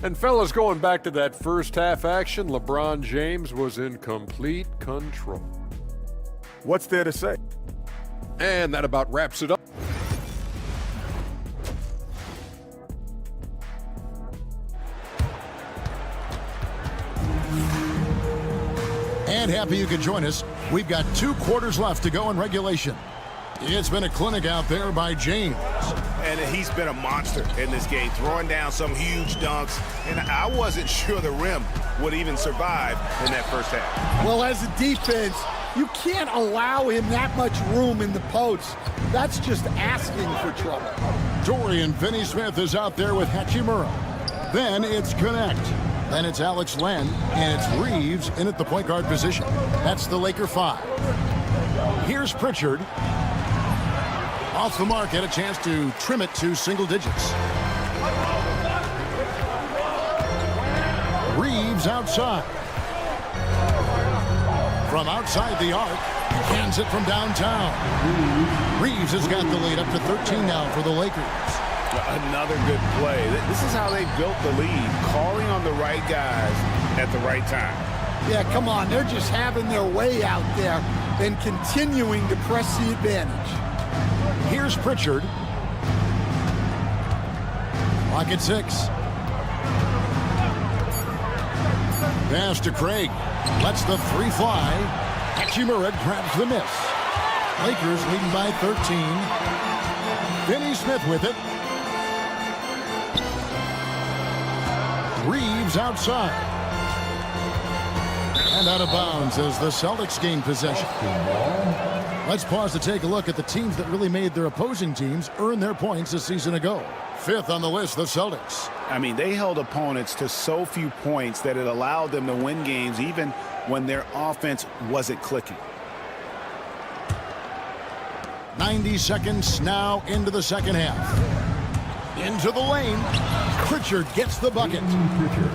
And fellas, going back to that first half action, LeBron James was in complete control. What's there to say? And that about wraps it up. And happy you could join us. We've got 2 quarters left to go in regulation. It's been a clinic out there by James. And he's been a monster in this game, throwing down some huge dunks. And I wasn't sure the rim would even survive in that first half. Well, as a defense, you can't allow him that much room in the post. That's just asking for trouble. Dorian Finney-Smith is out there with Hachimura. Then it's Connect. Then it's Alex Len, and it's Reeves in at the point guard position. That's the Laker 5. Here's Pritchard. Off the mark, had a chance to trim it to single digits. Reeves outside. From outside the arc, cans it from downtown. Reeves has got the lead up to 13 now for the Lakers. Another good play. This is how they built the lead, calling on the right guys at the right time. Yeah, come on. They're just having their way out there and continuing to press the advantage. Here's Pritchard. Lock at 6. Pass to Craig. Lets the 3 fly. Hachimura grabs the miss. Lakers leading by 13. Finney-Smith with it. Reeves outside. And out of bounds as the Celtics gain possession. Let's pause to take a look at the teams that really made their opposing teams earn their points a season ago. 5th on the list, the Celtics. I mean, they held opponents to so few points that it allowed them to win games even when their offense wasn't clicking. 90 seconds now into the second half. Into the lane. Pritchard gets the bucket.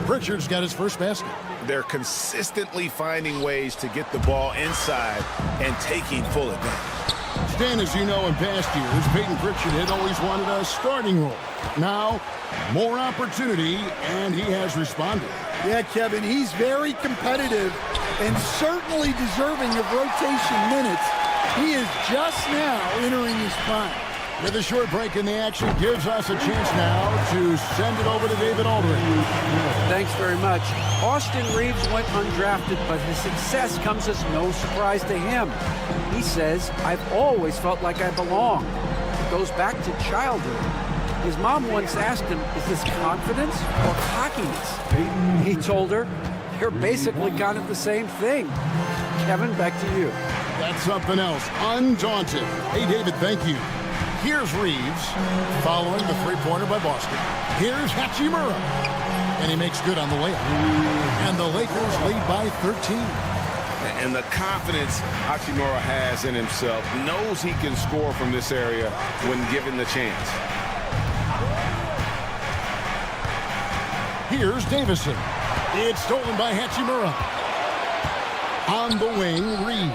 Pritchard's got his first basket. They're consistently finding ways to get the ball inside and taking full advantage. Stan, as you know, in past years, Peyton Pritchard had always wanted a starting role. Now, more opportunity, and he has responded. Yeah, Kevin, he's very competitive and certainly deserving of rotation minutes. He is just now entering his prime. With a short break in the action, gives us a chance now to send it over to David Aldridge. Thanks very much. Austin Reeves went undrafted, but his success comes as no surprise to him. He says, "I've always felt like I belong." It goes back to childhood. His mom once asked him, "Is this confidence or cockiness?" He told her, "You're basically kind of the same thing." Kevin, back to you. That's something else. Undaunted. Hey, David, thank you. Here's Reeves, following the three-pointer by Boston. Here's Hachimura, and he makes good on the layup. And the Lakers lead by 13. And the confidence Hachimura has in himself, knows he can score from this area when given the chance. Here's Davison. It's stolen by Hachimura. On the wing, Reeves.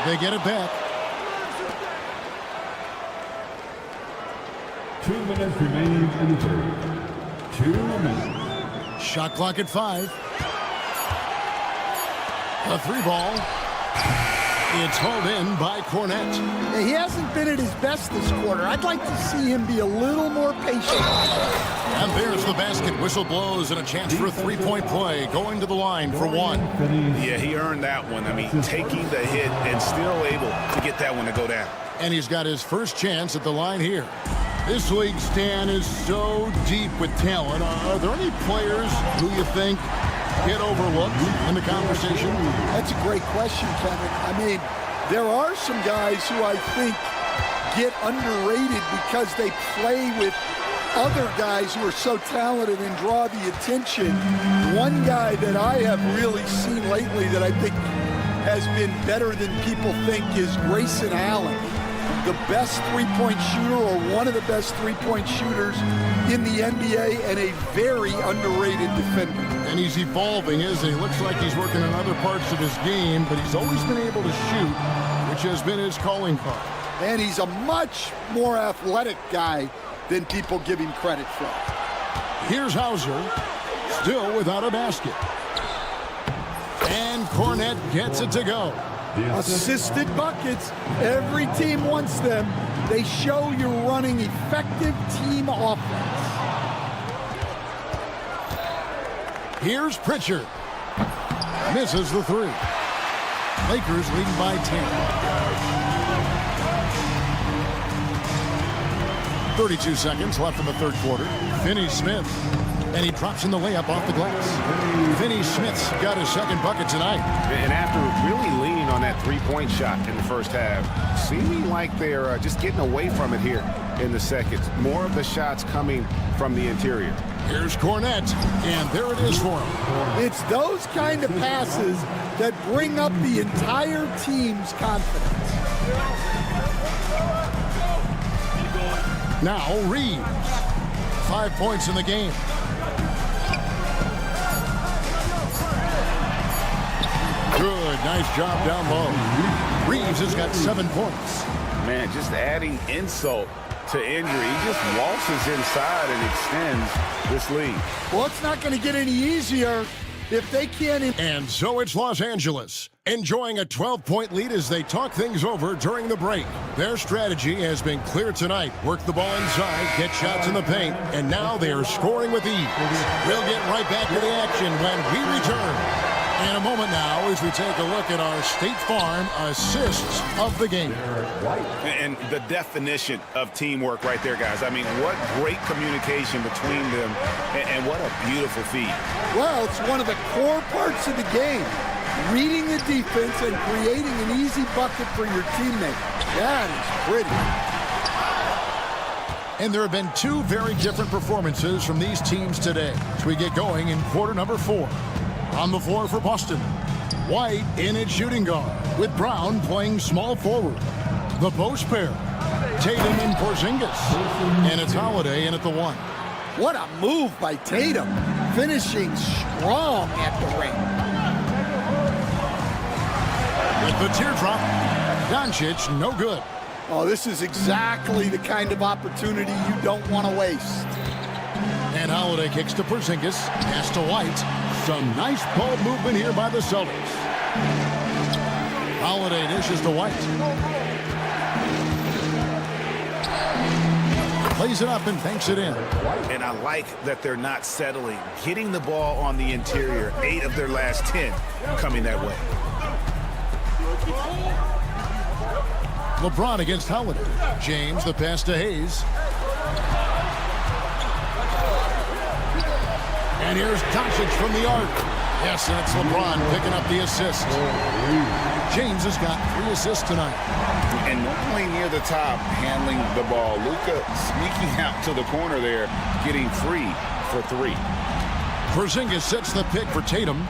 They get it back. 2 minutes remaining in the third. 2 minutes. Shot clock at 5. A 3-ball. It's hauled in by Cornette. He hasn't been at his best this quarter. I'd like to see him be a little more patient. And there's the basket. Whistle blows and a chance for a three-point play. Going to the line for one. Yeah, he earned that one. I mean, taking the hit and still able to get that one to go down. And he's got his first chance at the line here. This league, Stan, is so deep with talent. Are there any players who you think get overlooked in the conversation? That's a great question, Kevin. I mean, there are some guys who I think get underrated because they play with other guys who are so talented and draw the attention. One guy that I have really seen lately that I think has been better than people think is Grayson Allen, the best three-point shooter or one of the best three-point shooters in the NBA and a very underrated defender. And he's evolving, isn't he? Looks like he's working on other parts of his game, but he's always been able to shoot, which has been his calling card. And he's a much more athletic guy than people give him credit for. Here's Hauser, still without a basket. And Cornette gets it to go. Assisted buckets. Every team wants them. They show you're running effective team offense. Here's Pritchard. Misses the three. Lakers leading by 10. 32 seconds left in the third quarter. Finney-Smith. And he drops in the layup off the glass. Finney-Smith's got his second bucket tonight. And after really leaning on that three-point shot in the first half, seeming like they're just getting away from it here in the second. More of the shots coming from the interior. Here's Cornette, and there it is for him. It's those kind of passes that bring up the entire team's confidence. Now Reeves. 5 points in the game. Good, nice job down low. Reeves has got 7 points. Man, just adding insult to injury. He just waltzes inside and extends this lead. Well, it's not going to get any easier if they can't. And so it's Los Angeles, enjoying a 12-point lead as they talk things over during the break. Their strategy has been clear tonight. Work the ball inside, get shots in the paint, and now they are scoring with ease. We'll get right back to the action when we return. In a moment now as we take a look at our State Farm assists of the game. And the definition of teamwork right there, guys. I mean, what great communication between them, and what a beautiful feed. Well, it's one of the core parts of the game. Reading the defense and creating an easy bucket for your teammate. That is pretty. And there have been two very different performances from these teams today as we get going in quarter number 4. On the floor for Boston, White in at shooting guard, with Brown playing small forward. The post pair, Tatum and Porzingis, and it's Holiday in at the 1. What a move by Tatum, finishing strong at the ring. With the teardrop, Doncic no good. Oh, this is exactly the kind of opportunity you don't want to waste. And Holiday kicks to Porzingis, pass to White. Some nice ball movement here by the Celtics. Holiday dishes to White. Lays it up and banks it in. And I like that they're not settling. Getting the ball on the interior, 8 of their last 10 coming that way. LeBron against Holiday. James, the pass to Hayes. And here's Doncic from the arc. Yes, that's LeBron picking up the assist. James has got 3 assists tonight. And normally near the top, handling the ball. Luka sneaking out to the corner there, getting free for 3. Porzingis sets the pick for Tatum.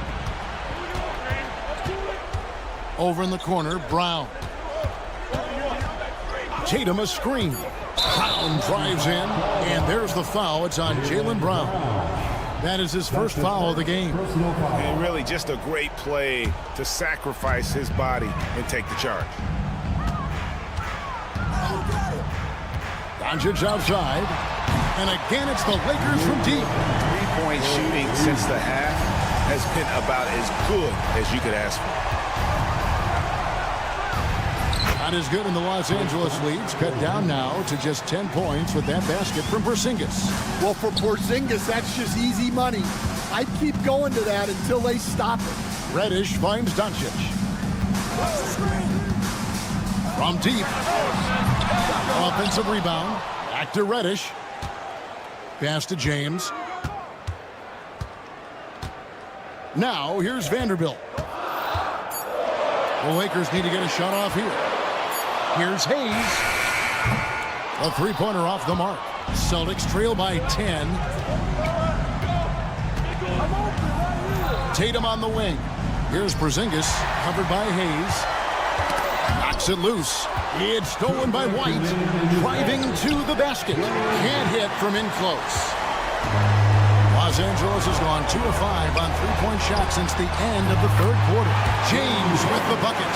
Over in the corner, Brown. Tatum a screen. Brown drives in, and there's the foul. It's on Jaylen Brown. That is his first foul of the game. And really just a great play to sacrifice his body and take the charge. Doncic outside. And again, it's the Lakers from deep. 3-point shooting since the half has been about as good as you could ask for. Not as good in the Los Angeles leads. Cut down now to just 10 points with that basket from Porzingis. Well, for Porzingis, that's just easy money. I'd keep going to that until they stop it. Reddish finds Doncic. From deep. Offensive rebound. Back to Reddish. Pass to James. Now, here's Vanderbilt. The Lakers need to get a shot off here. Here's Hayes. A three-pointer off the mark. Celtics trail by 10. Tatum on the wing. Here's Porzingis, covered by Hayes. Knocks it loose. It's stolen by White. Driving to the basket. Can't hit from in close. Los Angeles has gone 2 of 5 on three-point shots since the end of the third quarter. James with the bucket.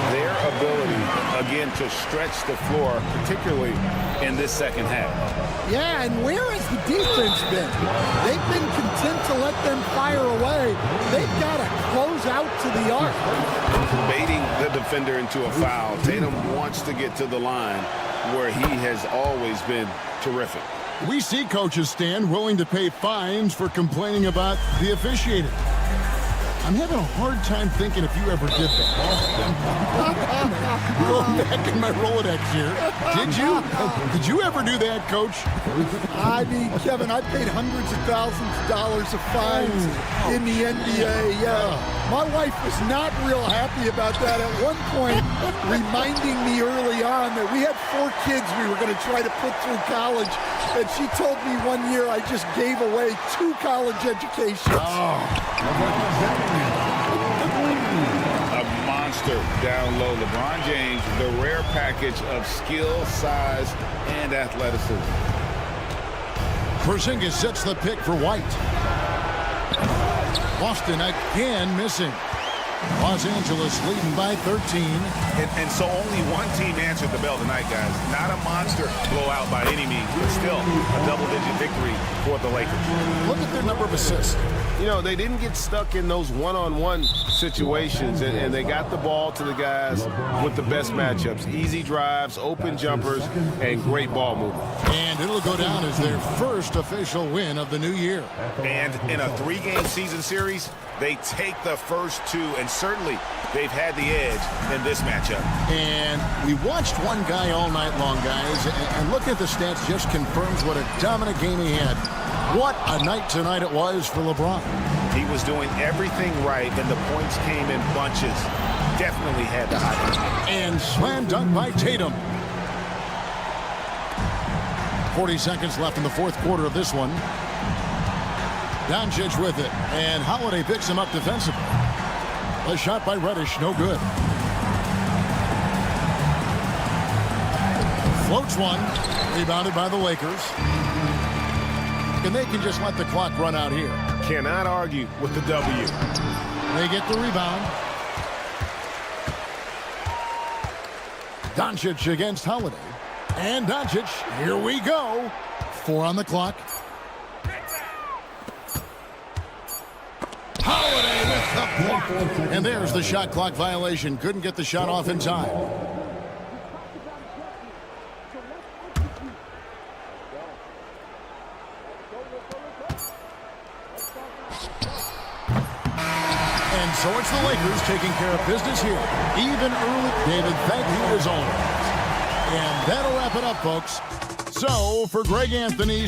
Their ability, again, to stretch the floor, particularly in this second half. Yeah, and where has the defense been? They've been content to let them fire away. They've got to close out to the arc. Baiting the defender into a foul. Tatum wants to get to the line where he has always been terrific. We see coaches stand willing to pay fines for complaining about the officiating. I'm having a hard time thinking if you ever did that. Going back in my Rolodex here. Did you ever do that, Coach? I mean, Kevin, I paid hundreds of thousands of dollars of fines in the NBA. My wife was not real happy about that at one point, reminding me early on that we had 4 kids we were going to try to put through college. And she told me one year I just gave away 2 college educations. A monster down low. LeBron James, the rare package of skill, size, and athleticism. Porzingis sets the pick for White. Boston again missing. Los Angeles leading by 13. And so only one team answered the bell tonight, guys. Not a monster blowout by any means, but still a double-digit victory for the Lakers. Look at their number of assists. You know, they didn't get stuck in those one-on-one situations, and they got the ball to the guys with the best matchups. Easy drives, open jumpers, and great ball movement. And it'll go down as their first official win of the new year. And in a 3-game season series, they take the first 2, and certainly they've had the edge in this matchup. And we watched one guy all night long, guys, and looking at the stats just confirms what a dominant game he had. What a night tonight it was for LeBron. He was doing everything right, and the points came in bunches. Definitely had the hot hand. And slam dunk by Tatum. 40 seconds left in the fourth quarter of this one. Doncic with it, and Holiday picks him up defensively. A shot by Reddish, no good. Floats one, rebounded by the Lakers. And they can just let the clock run out here. Cannot argue with the W. They get the rebound. Doncic against Holiday. And Doncic, here we go. 4 on the clock. Holiday with the block. And there's the shot clock violation. Couldn't get the shot off in time. So it's the Lakers taking care of business here. Even early. David, thank you as always. And that'll wrap it up, folks. So for Greg Anthony,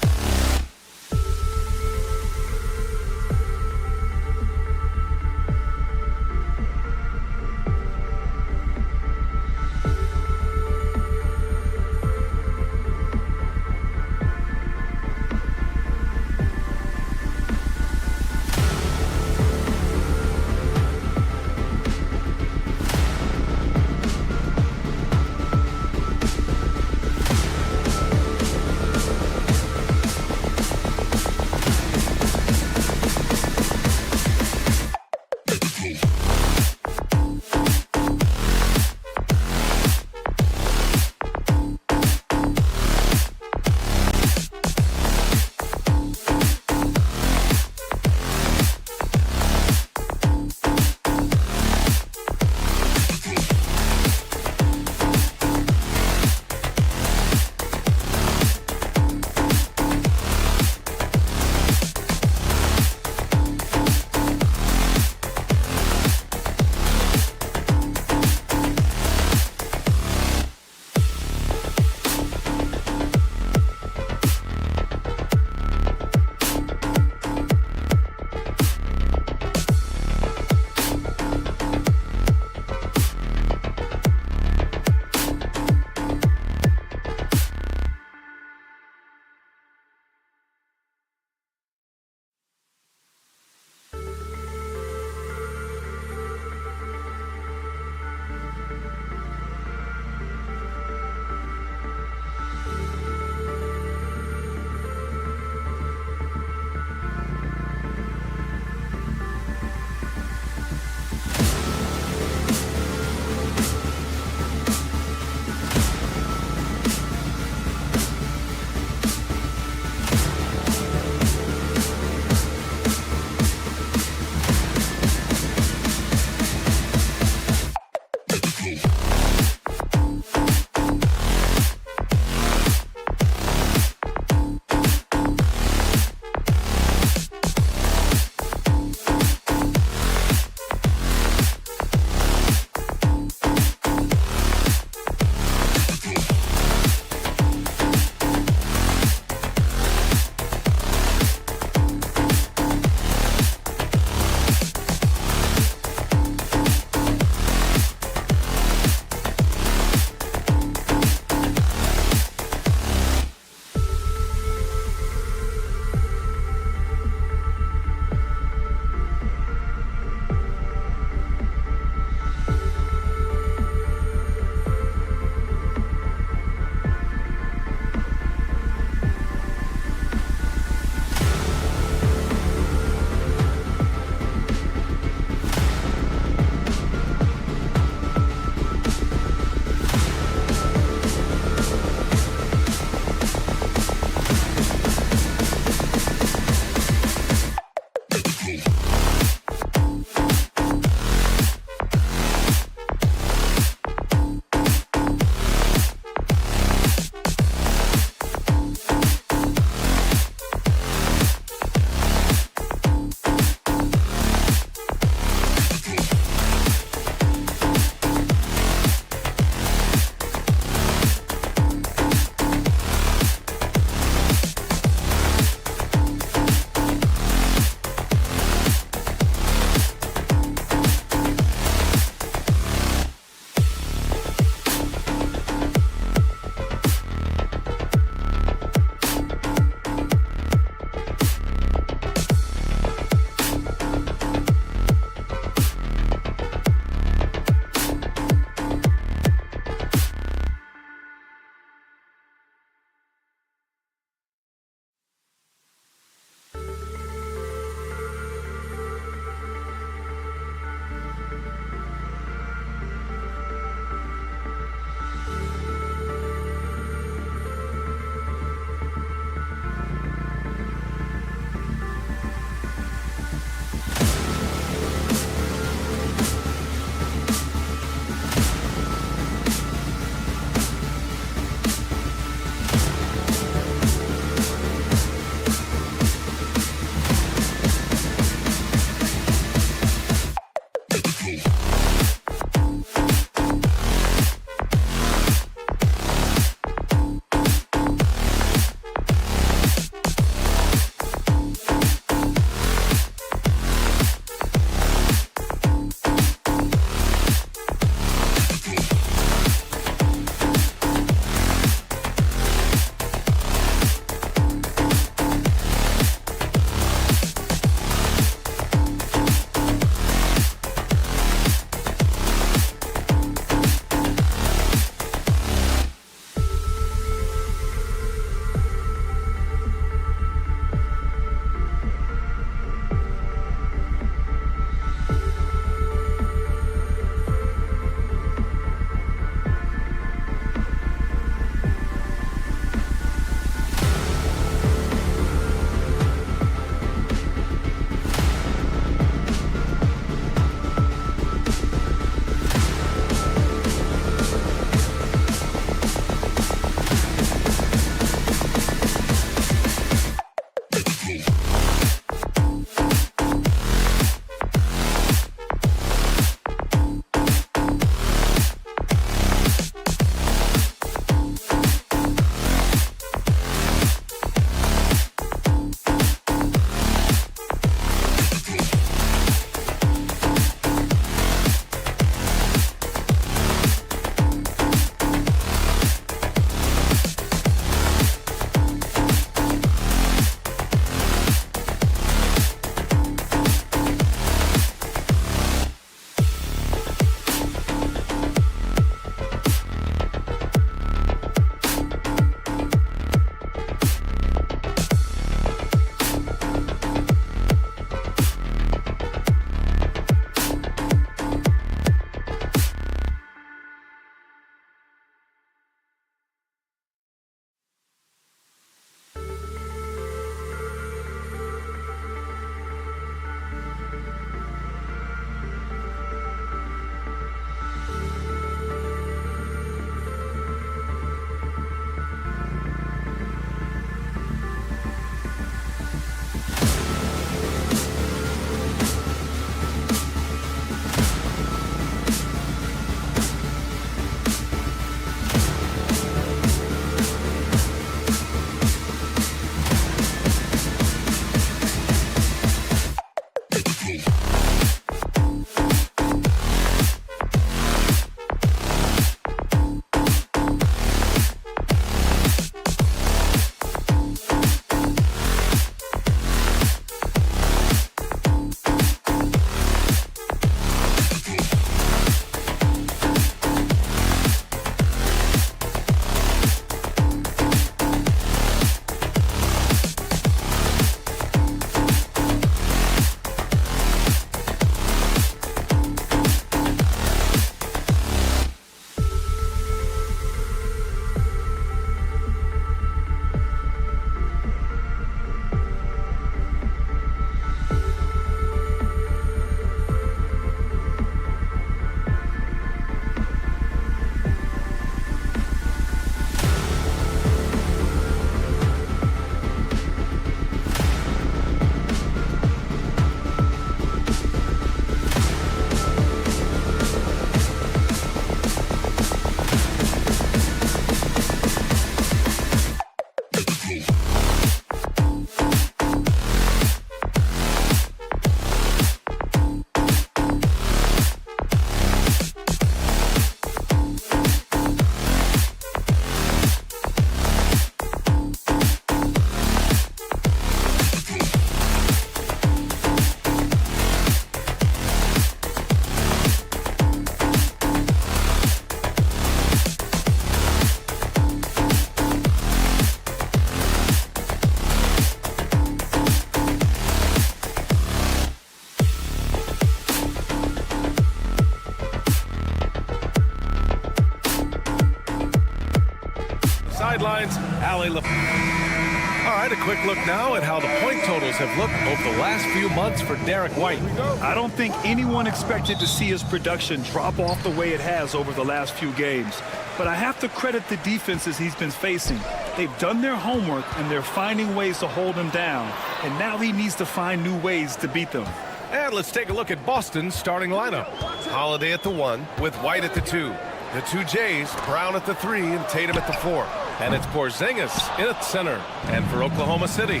sidelines, Allie All right, a quick look now at how the point totals have looked over the last few months for Derek White. I don't think anyone expected to see his production drop off the way it has over the last few games. But I have to credit the defenses he's been facing. They've done their homework, and they're finding ways to hold him down. And now he needs to find new ways to beat them. And let's take a look at Boston's starting lineup. Holiday at the 1 with White at the 2. The 2 Jays, Brown at the 3 and Tatum at the 4. And it's Porzingis in at center. And for Oklahoma City,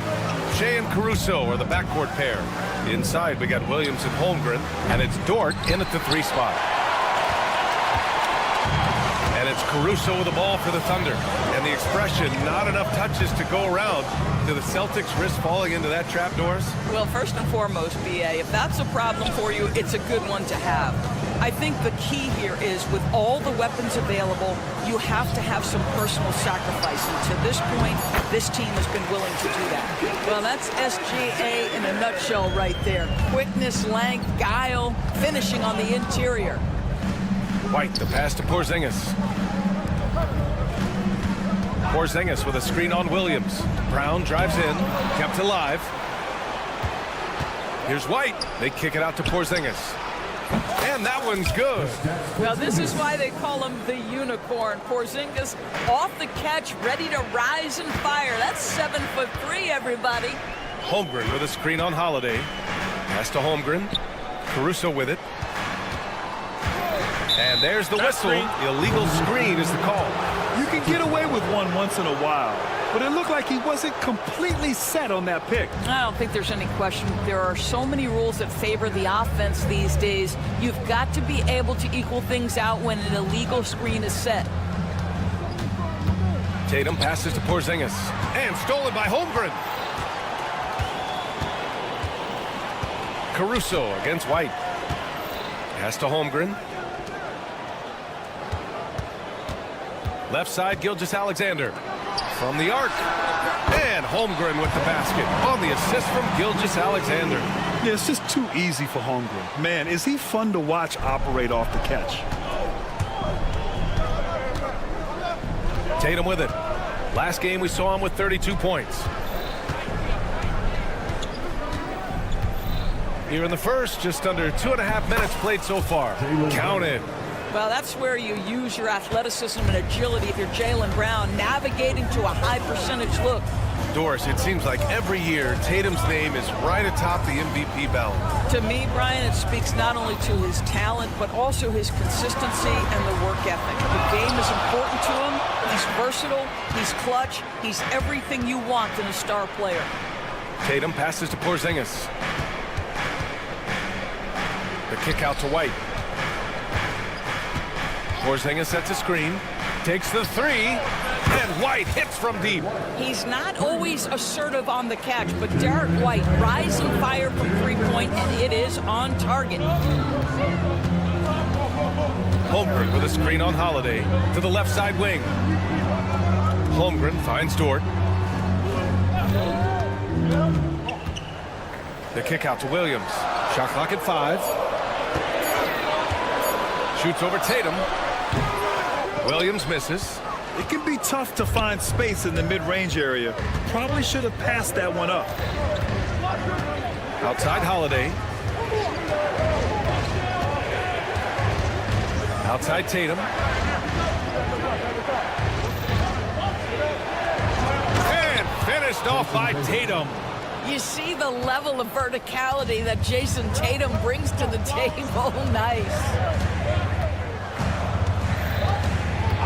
Shea and Caruso are the backcourt pair. Inside, we got Williams and Holmgren. And it's Dort in at the 3 spot. And it's Caruso with the ball for the Thunder. And the expression, not enough touches to go around. Do the Celtics risk falling into that trap, Doris? Well, first and foremost, B.A., if that's a problem for you, it's a good one to have. I think the key here is with all the weapons available, you have to have some personal sacrifice. And to this point, this team has been willing to do that. Well, that's SGA in a nutshell right there. Quickness, length, guile, finishing on the interior. White, the pass to Porzingis. Porzingis with a screen on Williams. Brown drives in, kept alive. Here's White. They kick it out to Porzingis. And that one's good. Well, this is why they call him the unicorn. Porzingis off the catch, ready to rise and fire. That's 7'3", everybody. Holmgren with a screen on Holiday. Pass to Holmgren. Caruso with it. And there's the whistle. The illegal screen is the call. You can get away with one once in a while, but it looked like he wasn't completely set on that pick. I don't think there's any question. There are so many rules that favor the offense these days. You've got to be able to equal things out when an illegal screen is set. Tatum passes to Porzingis. And stolen by Holmgren. Caruso against White. Pass to Holmgren. Left side, Gilgeous-Alexander. From the arc. And Holmgren with the basket on the assist from Gilgeous-Alexander. Yeah, it's just too easy for Holmgren. Man, is he fun to watch operate off the catch. Tatum with it. Last game we saw him with 32 points. Here in the first, just under 2.5 minutes played so far. Counted. Well, that's where you use your athleticism and agility if you're Jaylen Brown, navigating to a high percentage look. Doris, it seems like every year Tatum's name is right atop the MVP ballot. To me, Brian, it speaks not only to his talent, but also his consistency and the work ethic. The game is important to him. He's versatile. He's clutch. He's everything you want in a star player. Tatum passes to Porzingis. The kick out to White. Porzingis sets a screen, takes the 3, and White hits from deep. He's not always assertive on the catch, but Derek White rise and fire from three-point, and it is on target. Holmgren with a screen on Holiday to the left side wing. Holmgren finds Dort. The kick out to Williams. Shot clock at 5. Shoots over Tatum. Williams misses. It can be tough to find space in the mid-range area. Probably should have passed that one up. Outside Holiday. Outside Tatum. And finished off by Tatum. You see the level of verticality that Jason Tatum brings to the table. Nice.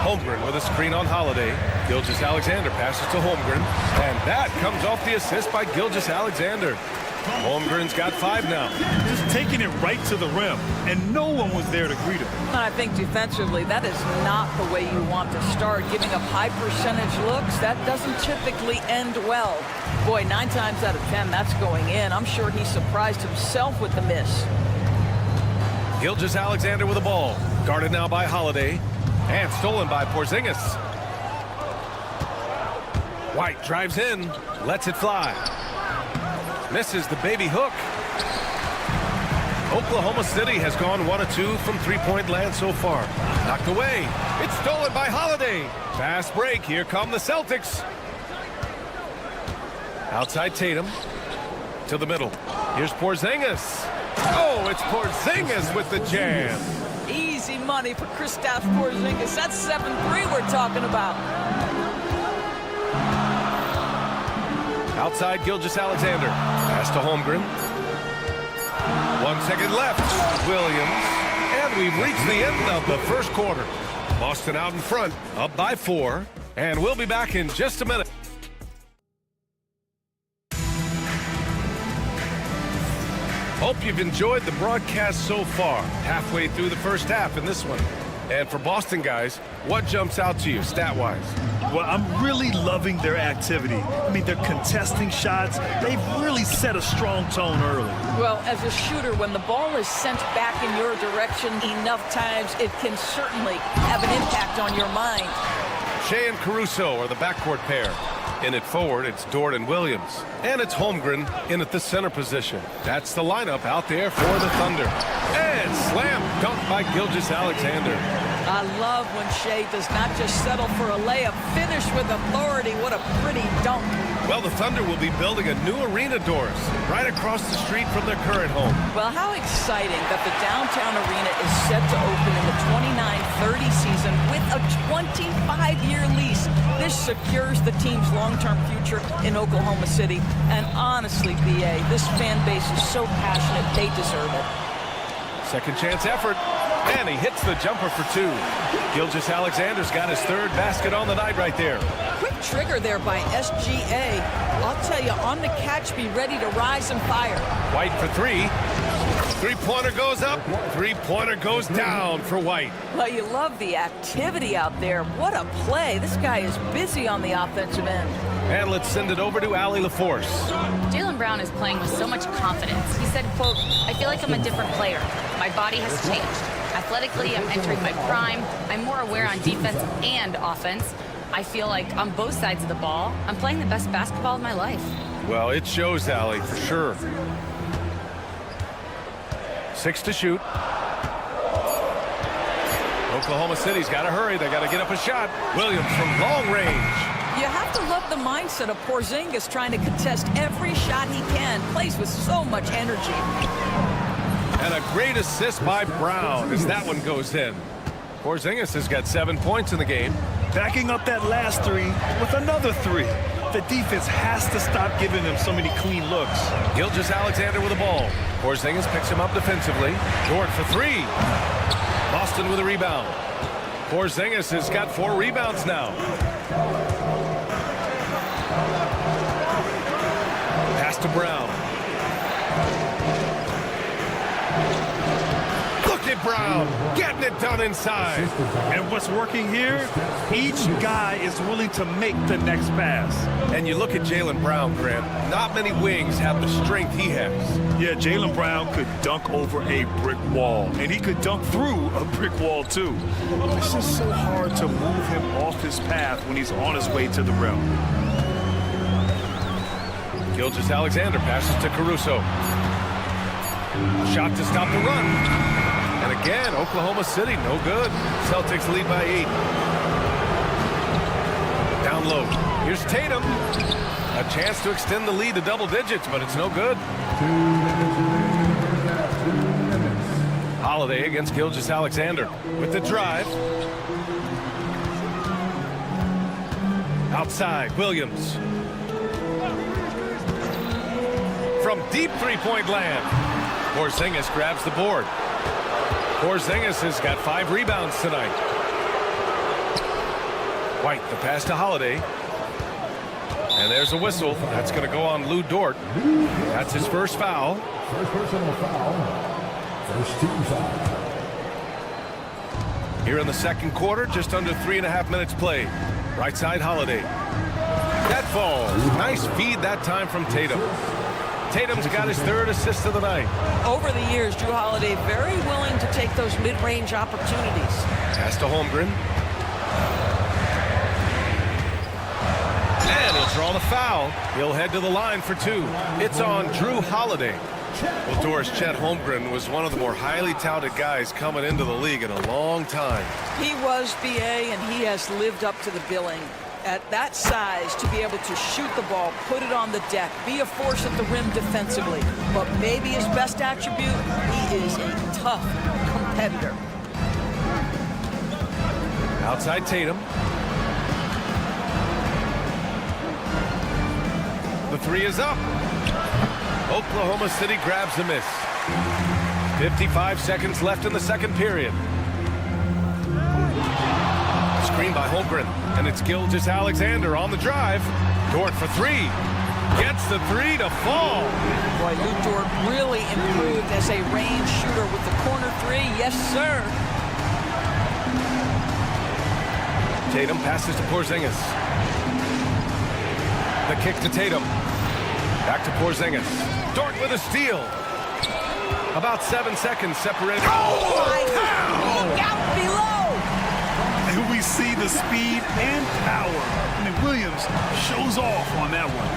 Holmgren with a screen on Holiday. Gilgeous-Alexander passes to Holmgren. And that comes off the assist by Gilgeous-Alexander. Holmgren's got 5 now. Just taking it right to the rim, and no one was there to greet him. And I think defensively, that is not the way you want to start. Giving up high percentage looks, that doesn't typically end well. Boy, 9 times out of 10, that's going in. I'm sure he surprised himself with the miss. Gilgeous-Alexander with the ball. Guarded now by Holiday. And stolen by Porzingis. White drives in, lets it fly. Misses the baby hook. Oklahoma City has gone 1 of 2 from three-point land so far. Knocked away. It's stolen by Holiday. Fast break. Here come the Celtics. Outside Tatum. To the middle. Here's Porzingis. Oh, it's Porzingis with the jam. Easy money for Kristaps Porzingis. That's 7-3 we're talking about. Outside Gilgeous-Alexander. Pass to Holmgren. 1 second left. Williams. And we've reached the end of the first quarter. Boston out in front, up by 4. And we'll be back in just a minute. Hope you've enjoyed the broadcast so far. Halfway through the first half in this one. And for Boston guys, what jumps out to you stat-wise? Well, I'm really loving their activity. I mean, they're contesting shots. They've really set a strong tone early. Well, as a shooter, when the ball is sent back in your direction enough times, it can certainly have an impact on your mind. Shea and Caruso are the backcourt pair. In at forward, it's Dort and Williams. And it's Holmgren in at the center position. That's the lineup out there for the Thunder. And slam dunk by Gilgeous-Alexander. I love when Shea does not just settle for a layup, finish with authority. What a pretty dunk. Well, the Thunder will be building a new arena, Doris, right across the street from their current home. Well, how exciting that the downtown arena is set to open in the 29-30 season with a 25-year lease. This secures the team's long-term future in Oklahoma City. And honestly, BA, this fan base is so passionate, they deserve it. Second chance effort. And he hits the jumper for 2. Gilgeous-Alexander's got his 3rd basket on the night right there. Quick trigger there by SGA. I'll tell you, on the catch, be ready to rise and fire. White for 3. Three-pointer goes up. Three-pointer goes down for White. Well, you love the activity out there. What a play. This guy is busy on the offensive end. And let's send it over to Allie LaForce. Jaylen Brown is playing with so much confidence. He said, quote, "I feel like I'm a different player. My body has changed. Athletically, I'm entering my prime. I'm more aware on defense and offense. I feel like on both sides of the ball, I'm playing the best basketball of my life." Well, it shows, Allie, for sure. 6 to shoot. Oklahoma City's got to hurry. They got to get up a shot. Williams from long range. You have to love the mindset of Porzingis trying to contest every shot he can. Plays with so much energy. And a great assist by Brown as that one goes in. Porzingis has got 7 points in the game. Backing up that last 3 with another 3. The defense has to stop giving them so many clean looks. Gilgeous-Alexander with the ball. Porzingis picks him up defensively. Dort for 3. Boston with a rebound. Porzingis has got 4 rebounds now. Pass to Brown. Look at Brown getting it done inside. And what's working here? Each guy is willing to make the next pass. And you look at Jaylen Brown, Grant. Not many wings have the strength he has. Yeah, Jaylen Brown could dunk over a brick wall. And he could dunk through a brick wall, too. It's just so hard to move him off his path when he's on his way to the rim. Gilgeous-Alexander passes to Caruso. A shot to stop the run. And again, Oklahoma City, no good. Celtics lead by 8. Down low. Here's Tatum. A chance to extend the lead to double digits, but it's no good. 2 minutes remaining in the first half. 2 minutes. Holiday against Gilgeous-Alexander with the drive. Outside, Williams. From deep three-point land. Porzingis grabs the board. Porzingis has got 5 rebounds tonight. White, the pass to Holiday. And there's a whistle. That's going to go on Lou Dort. That's his first foul. First personal foul. First team foul. Here in the second quarter, just under 3.5 minutes played. Right side, Holiday. That falls. Nice feed that time from Tatum. Tatum's got his 3rd assist of the night. Over the years, Drew Holiday very willing to take those mid-range opportunities. Pass to Holmgren. And he'll draw the foul. He'll head to the line for 2. It's on Drew Holiday. Well, Doris, Chet Holmgren was one of the more highly touted guys coming into the league in a long time. He was, BA, and he has lived up to the billing. At that size, to be able to shoot the ball, put it on the deck, be a force at the rim defensively. But maybe his best attribute, he is a tough competitor. Outside Tatum. The three is up. Oklahoma City grabs the miss. 55 seconds left in the second period. Screen by Holmgren, and it's Gilgeous-Alexander on the drive. Dort for three. Gets the three to fall. Boy, Luke Dort really improved as a range shooter with the corner three. Yes, sir. Tatum passes to Porzingis. The kick to Tatum. Back to Porzingis. Dort with a steal. About 7 seconds separated. Oh, my God. Look out below. And we see the speed and power. I mean, Williams shows off on that one.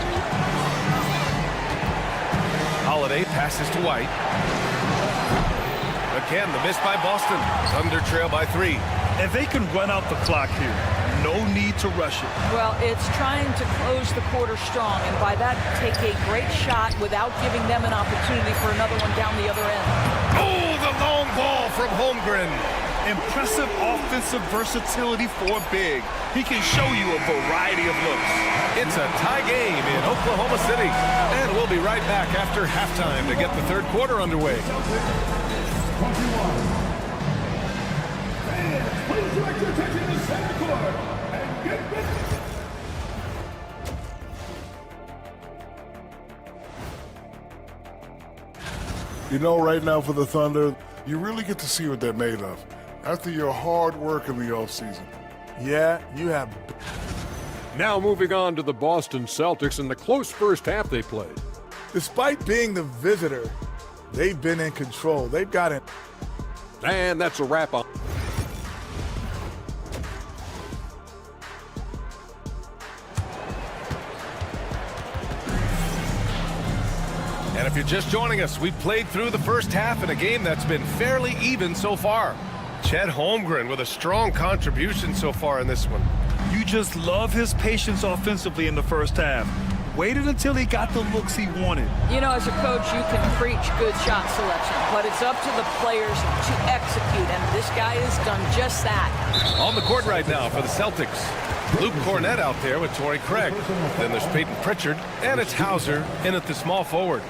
Holiday passes to White. Again, the miss by Boston. Thunder trail by 3. And they can run out the clock here. No need to rush it. Well, it's trying to close the quarter strong, and by that, take a great shot without giving them an opportunity for another one down the other end. Oh, the long ball from Holmgren. Impressive offensive versatility for big. He can show you a variety of looks. It's a tie game in Oklahoma City. And we'll be right back after halftime to get the third quarter underway. Please direct your attention to center court and get ready. You know, right now for the Thunder, you really get to see what they're made of. After your hard work in the offseason. Yeah, you have. Now moving on to the Boston Celtics and the close first half they played. Despite being the visitor, they've been in control. They've got it. And that's a wrap up. And if you're just joining us, we've played through the first half in a game that's been fairly even so far. Chet Holmgren with a strong contribution so far in this one. You just love his patience offensively in the first half. Waited until he got the looks he wanted. You know, as a coach, you can preach good shot selection, but it's up to the players to execute, and this guy has done just that. On the court right now for the Celtics. Luke Cornett out there with Torrey Craig. Then there's Peyton Pritchard, and it's Hauser in at the small forward.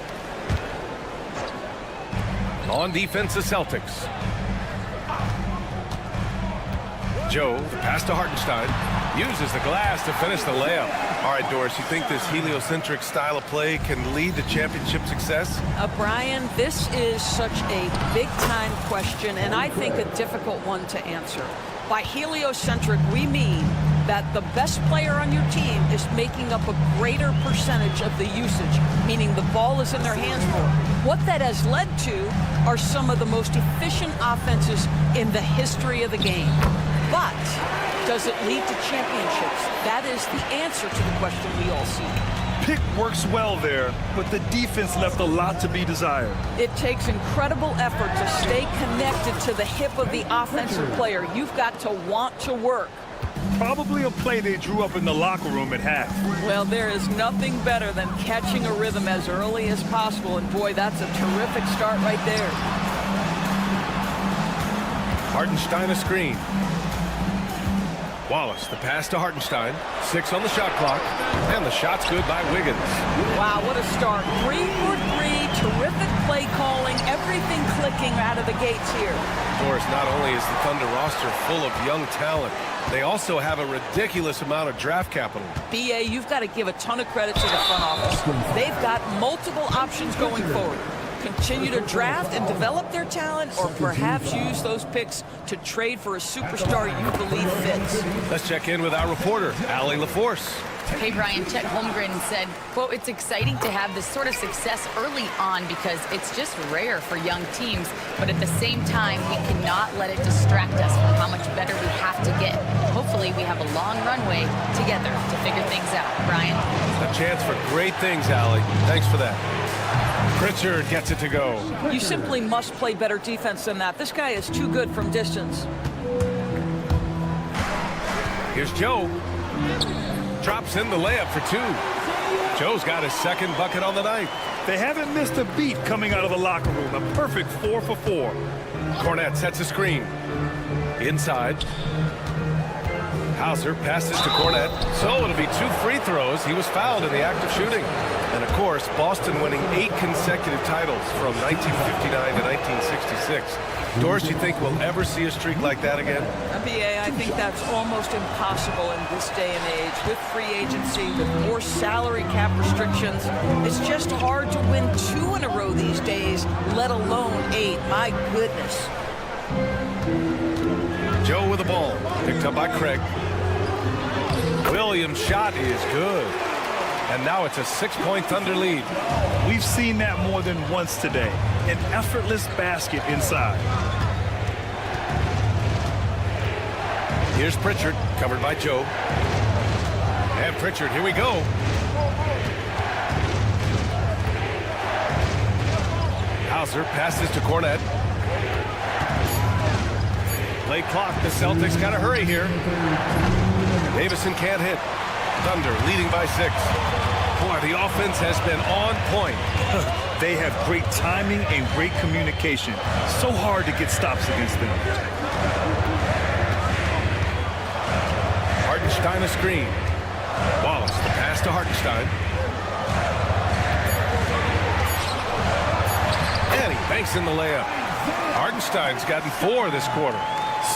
On defense, the Celtics. Joe, the pass to Hartenstein, uses the glass to finish the layup. All right, Doris, you think this heliocentric style of play can lead to championship success? Brian, this is such a big-time question, and I think a difficult one to answer. By heliocentric, we mean that the best player on your team is making up a greater percentage of the usage, meaning the ball is in their hands more. What that has led to are some of the most efficient offenses in the history of the game. But does it lead to championships? That is the answer to the question we all see. Pick works well there, but the defense left a lot to be desired. It takes incredible effort to stay connected to the hip of the offensive player. You've got to want to work. Probably a play they drew up in the locker room at half. Well, there is nothing better than catching a rhythm as early as possible, and boy, that's a terrific start right there. Hartenstein a screen. Wallace, the pass to Hartenstein. 6 on the shot clock, and the shot's good by Wiggins. Wow, what a start. 3 for 3, terrific play calling, everything clicking out of the gates here. Doris, not only is the Thunder roster full of young talent, they also have a ridiculous amount of draft capital. BA, you've got to give a ton of credit to the front office. They've got multiple options going forward. Continue to draft and develop their talent, or perhaps use those picks to trade for a superstar you believe fits. Let's check in with our reporter, Allie LaForce. Hey, Brian, Chet Holmgren said, quote, "It's exciting to have this sort of success early on because it's just rare for young teams. But at the same time, we cannot let it distract us from how much better we have to get. Hopefully, we have a long runway together to figure things out." Brian? A chance for great things, Allie. Thanks for that. Pritchard gets it to go. You simply must play better defense than that. This guy is too good from distance. Here's Joe. Drops in the layup for two. Joe's got his second bucket on the night. They haven't missed a beat coming out of the locker room. A perfect 4 for 4. Cornette sets a screen. Inside. Hauser passes to Cornette. So it'll be 2 free throws. He was fouled in the act of shooting. And of course, Boston winning 8 consecutive titles from 1959 to 1966. Doris, you think we'll ever see a streak like that again? BA, I think that's almost impossible in this day and age. With free agency, with more salary cap restrictions, it's just hard to win 2 in a row these days, let alone 8. My goodness. Joe with the ball. Picked up by Craig. Williams' shot is good. And now it's a 6-point Thunder lead. We've seen that more than once today. An effortless basket inside. Here's Pritchard, covered by Joe. And Pritchard, here we go. Hauser passes to Cornette. Play clock. The Celtics got to hurry here. Davison can't hit. Thunder leading by 6. Boy, the offense has been on point. They have great timing and great communication. So hard to get stops against them. Hartenstein a screen. Wallace, the pass to Hartenstein. And he banks in the layup. Hartenstein's gotten 4 this quarter.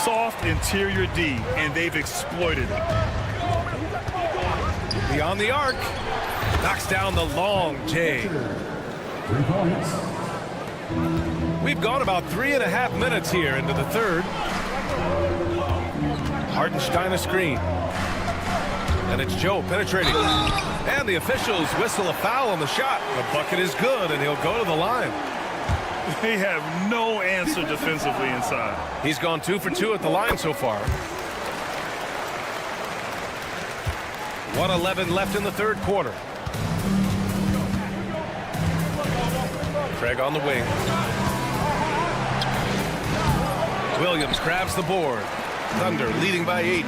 Soft interior D, and they've exploited it. Beyond the arc. Knocks down the long J. 3 points. We've gone about 3.5 minutes here into the third. Hartenstein a screen. And it's Joe penetrating. And the officials whistle a foul on the shot. The bucket is good, and he'll go to the line. They have no answer defensively inside. He's gone 2 for 2 at the line so far. 1:11 left in the third quarter. Craig on the wing. Williams grabs the board. Thunder leading by 8.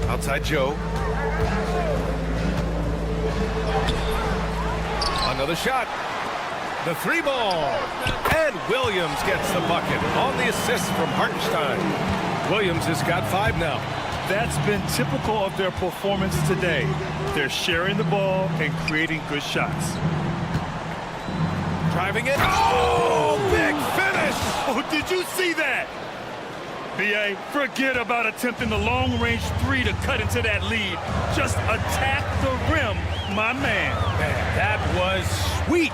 Outside Joe. Another shot. The 3 ball. And Williams gets the bucket on the assist from Hartenstein. Williams has got 5 now. That's been typical of their performance today. They're sharing the ball and creating good shots. Driving it. Oh, big finish. Oh, did you see that? BA, forget about attempting the long-range 3 to cut into that lead. Just attack the rim, my man. That was sweet.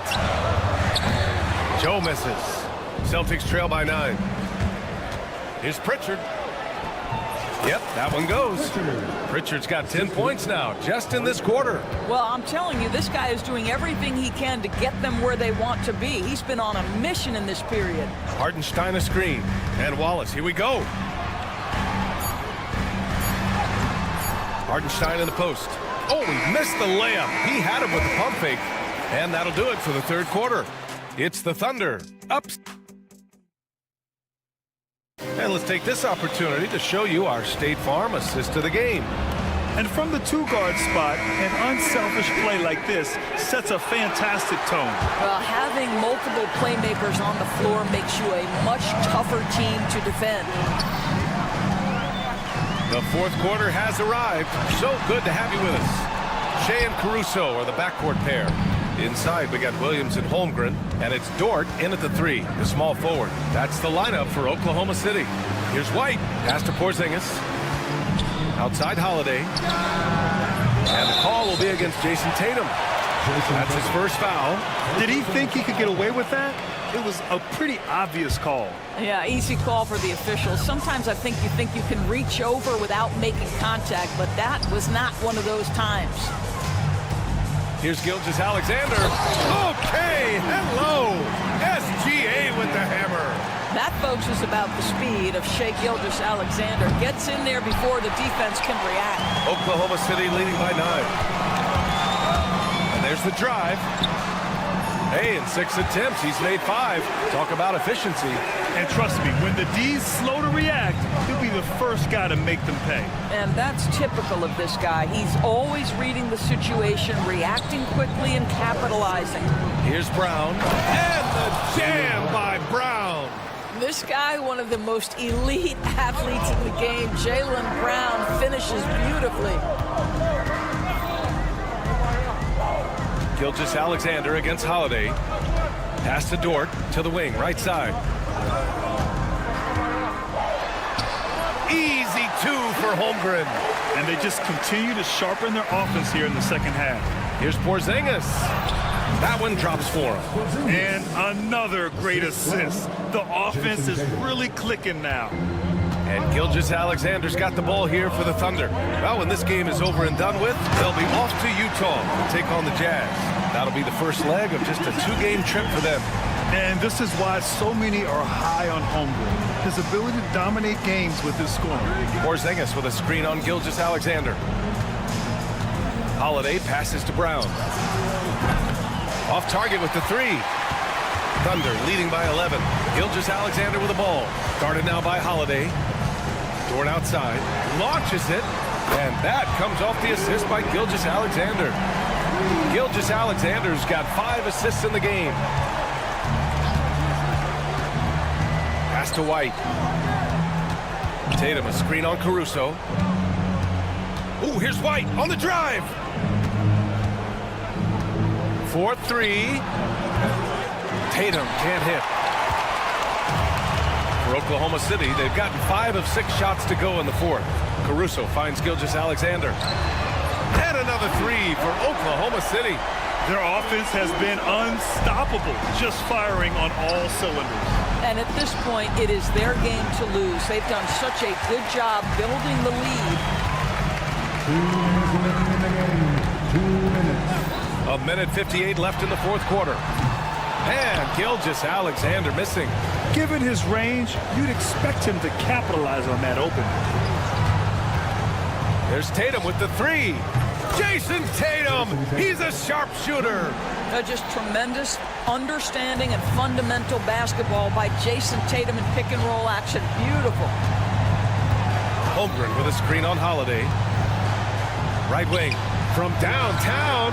Joe misses. Celtics trail by 9. Here's Pritchard. Yep, that one goes. Pritchard's got 10 points now, just in this quarter. Well, I'm telling you, this guy is doing everything he can to get them where they want to be. He's been on a mission in this period. Hartenstein a screen. And Wallace, here we go. Hartenstein in the post. Oh, he missed the layup. He had him with the pump fake. And that'll do it for the third quarter. It's the Thunder up. And let's take this opportunity to show you our State Farm assist of the game. And from the 2-guard spot, an unselfish play like this sets a fantastic tone. Well, having multiple playmakers on the floor makes you a much tougher team to defend. The fourth quarter has arrived. So good to have you with us. Shea and Caruso are the backcourt pair. Inside, we got Williams and Holmgren, and it's Dort in at the 3, the small forward. That's the lineup for Oklahoma City. Here's White, pass to Porzingis. Outside Holiday. And the call will be against Jason Tatum. That's his first foul. Did he think he could get away with that? It was a pretty obvious call. Yeah, easy call for the officials. Sometimes I think you can reach over without making contact, but that was not one of those times. Here's Gilgeous-Alexander. Okay, hello. SGA with the hammer. That, folks, is about the speed of Shai Gilgeous-Alexander. Gets in there before the defense can react. Oklahoma City leading by 9. And there's the drive. Hey, in 6 attempts, he's made 5. Talk about efficiency. And trust me, when the D's slow to react, he'll be the first guy to make them pay. And that's typical of this guy. He's always reading the situation, reacting quickly, and capitalizing. Here's Brown. And the jam by Brown. This guy, one of the most elite athletes in the game, Jaylen Brown, finishes beautifully. Gilgeous-Alexander against Holiday. Pass to Dort to the wing, right side. Easy 2 for Holmgren. And they just continue to sharpen their offense here in the second half. Here's Porzingis. That one drops for him. And another great assist. The offense is really clicking now. And Gilgeous-Alexander's got the ball here for the Thunder. Well, when this game is over and done with, they'll be off to Utah to take on the Jazz. That'll be the first leg of just a 2-game trip for them. And this is why so many are high on Holmgren. His ability to dominate games with his scoring. Porzingis with a screen on Gilgeous-Alexander. Holiday passes to Brown. Off target with the 3. Thunder leading by 11. Gilgeous-Alexander with the ball. Guarded now by Holiday. Dort outside. Launches it. And that comes off the assist by Gilgeous-Alexander. Gilgeous-Alexander's got 5 assists in the game. Pass to White. Tatum a screen on Caruso. Ooh, here's White on the drive. 4-3. Tatum can't hit. For Oklahoma City, they've gotten 5 of 6 shots to go in the 4th. Caruso finds Gilgeous-Alexander. And another 3 for Oklahoma City. Their offense has been unstoppable, just firing on all cylinders. And at this point, it is their game to lose. They've done such a good job building the lead. 2 minutes. 1:58 left in the 4th quarter. And Gilgeous-Alexander missing. Given his range, you'd expect him to capitalize on that opening. There's Tatum with the 3. Jason Tatum, he's a sharpshooter. Just tremendous understanding and fundamental basketball by Jason Tatum in pick-and-roll action. Beautiful. Holmgren with a screen on Holiday. Right wing from downtown.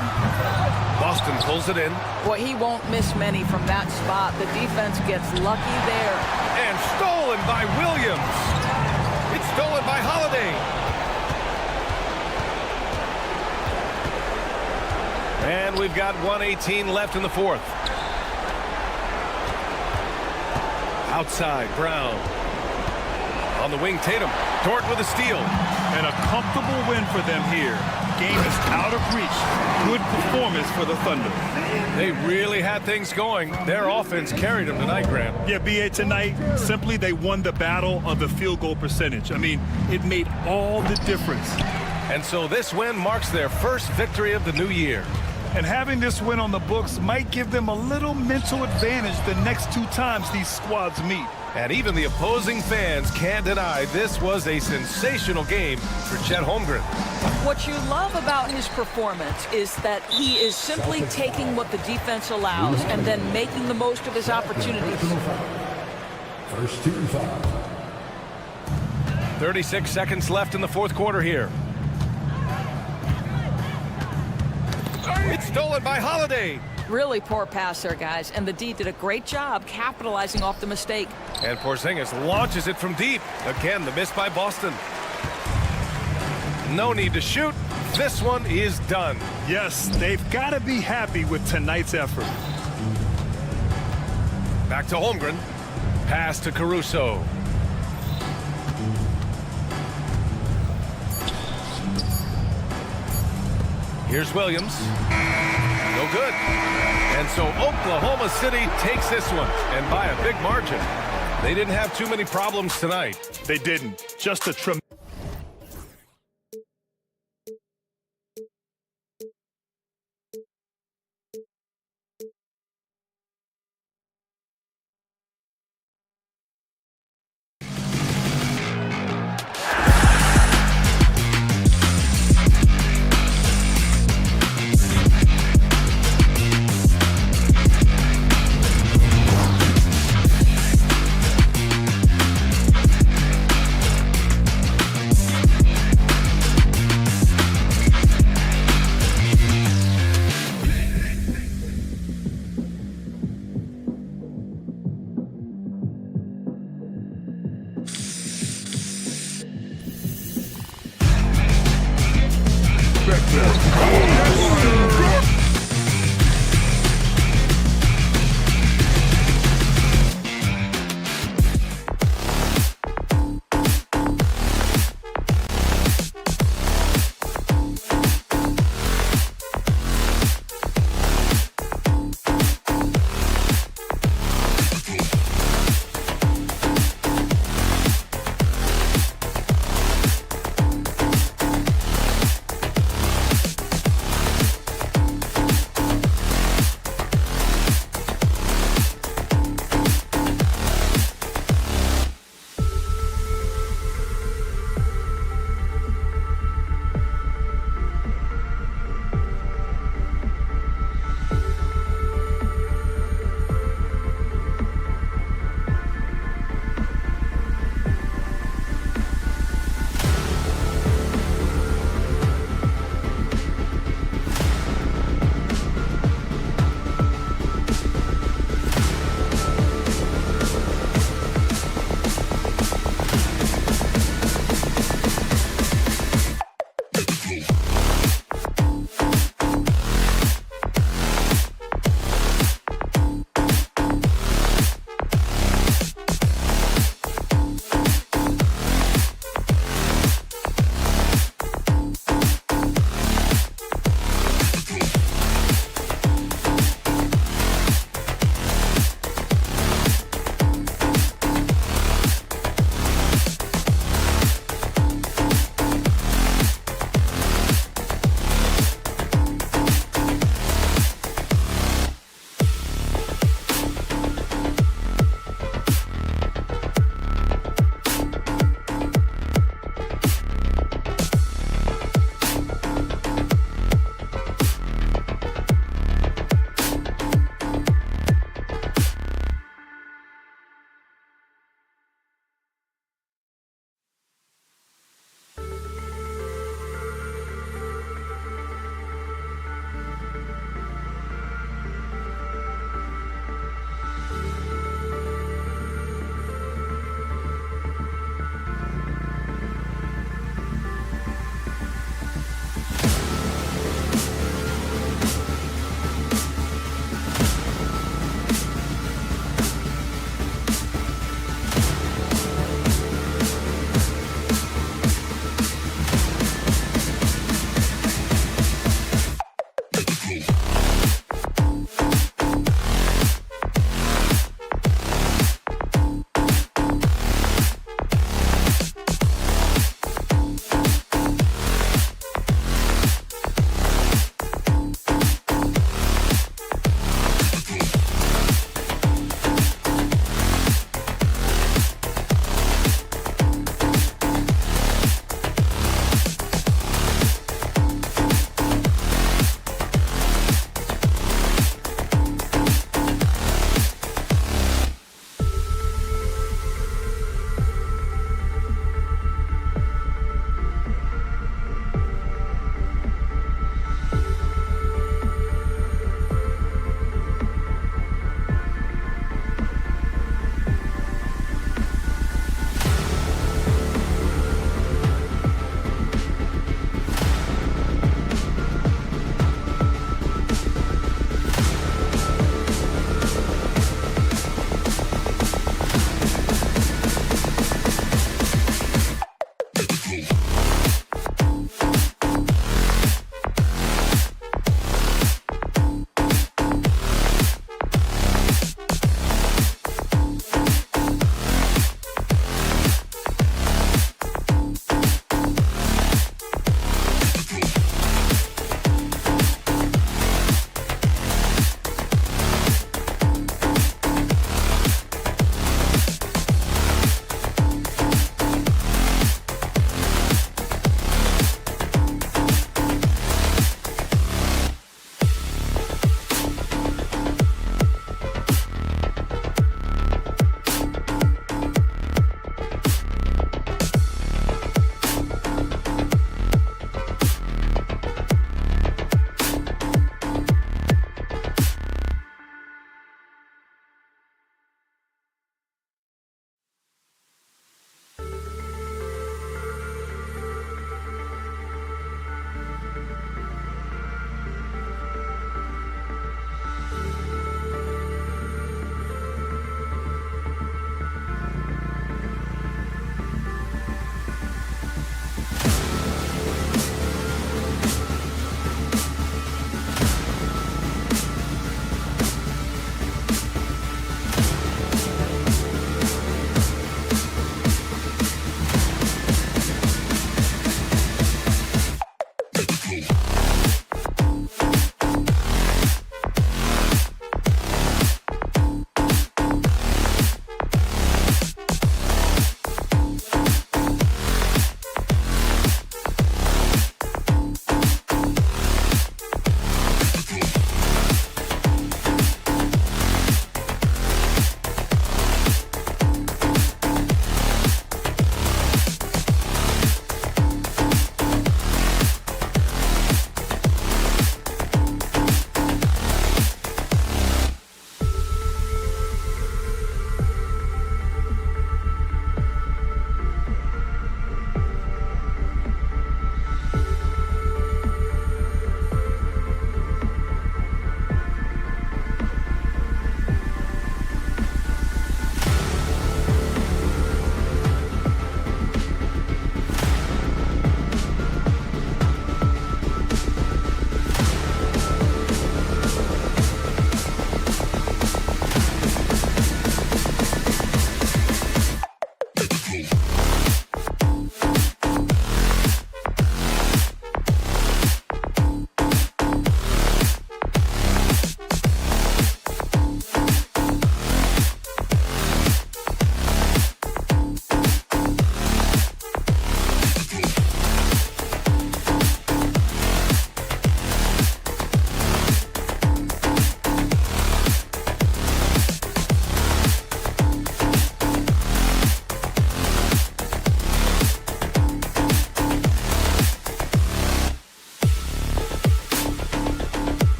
Boston pulls it in. Well, he won't miss many from that spot. The defense gets lucky there. And stolen by Williams. It's stolen by Holiday. And we've got 1:18 left in the 4th. Outside, Brown. On the wing, Tatum. Dort with a steal. And a comfortable win for them here. Game is out of reach. Good performance for the Thunder. They really had things going. Their offense carried them tonight, Graham. Yeah, B.A., tonight, simply they won the battle of the field goal percentage. I mean, it made all the difference. And so this win marks their first victory of the new year. And having this win on the books might give them a little mental advantage the next 2 times these squads meet. And even the opposing fans can't deny this was a sensational game for Chet Holmgren. What you love about his performance is that he is simply taking what the defense allows and then making the most of his opportunities. First team foul. 36 seconds left in the 4th quarter here. It's stolen by Holiday. Really poor pass there, guys, and the D did a great job capitalizing off the mistake. And Porzingis launches it from deep. Again, the miss by Boston. No need to shoot. This one is done. Yes, they've got to be happy with tonight's effort. Back to Holmgren. Pass to Caruso. Here's Williams. No good. And so Oklahoma City takes this one, and by a big margin. They didn't have too many problems tonight. They didn't. Just a tremendous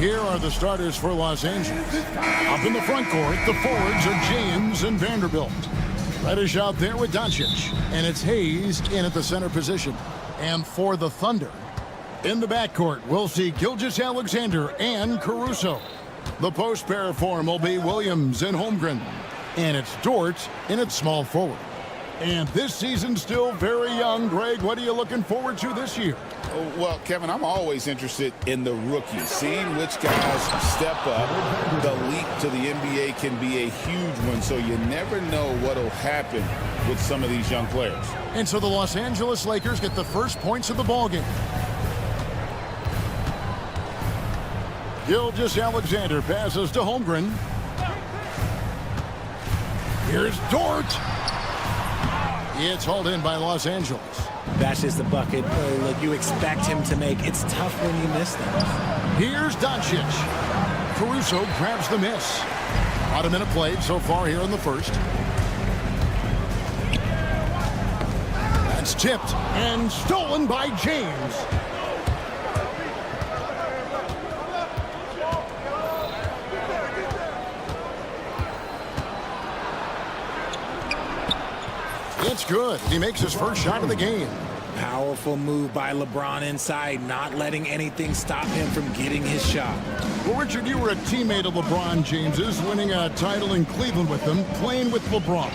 Here are the starters for Los Angeles. Up in the front court, the forwards are James and Vanderbilt. Reddish out there with Doncic. And it's Hayes in at the center position. And for the Thunder, in the backcourt, we'll see Gilgeous-Alexander and Caruso. The post pair form will be Williams and Holmgren. And it's Dort in at small forward. And this season's still very young. Greg, what are you looking forward to this year? Well, Kevin, I'm always interested in the rookies, seeing which guys step up. The leap to the NBA can be a huge one, so you never know what will happen with some of these young players. And so the Los Angeles Lakers get the first points of the ballgame. Gilgeous-Alexander passes to Holmgren. Here's Dort. It's hauled in by Los Angeles. That's just the bucket look you expect him to make. It's tough when you miss them. Here's Doncic. Caruso grabs the miss. About a minute played so far here in the first. That's tipped and stolen by James. It's good. He makes his first shot of the game. Powerful move by LeBron inside, not letting anything stop him from getting his shot. Well, Richard, you were a teammate of LeBron James's, winning a title in Cleveland with him, playing with LeBron.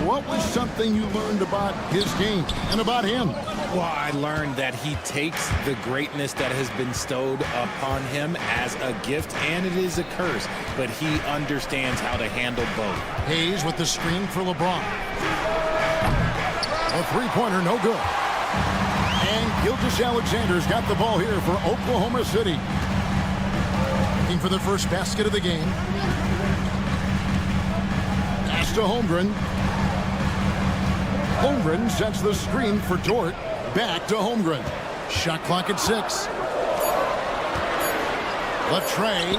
What was something you learned about his game and about him? Well, I learned that he takes the greatness that has been bestowed upon him as a gift, and it is a curse, but he understands how to handle both. Hayes with the screen for LeBron. A three-pointer, no good. And Gilgeous-Alexander's got the ball here for Oklahoma City. Looking for the first basket of the game. Pass to Holmgren. Holmgren sets the screen for Dort. Back to Holmgren. Shot clock at 6. Latrey.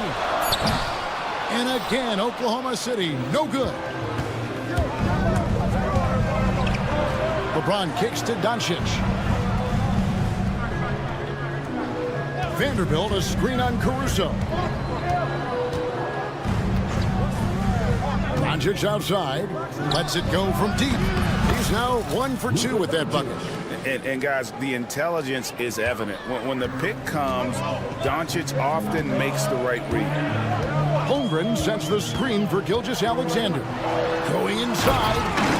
And again, Oklahoma City, no good. LeBron kicks to Doncic. Vanderbilt, a screen on Caruso. Doncic outside. Lets it go from deep. He's now 1 for 2 with that bucket. And guys, the intelligence is evident. When the pick comes, Doncic often makes the right read. Holmgren sets the screen for Gilgeous-Alexander. Going inside,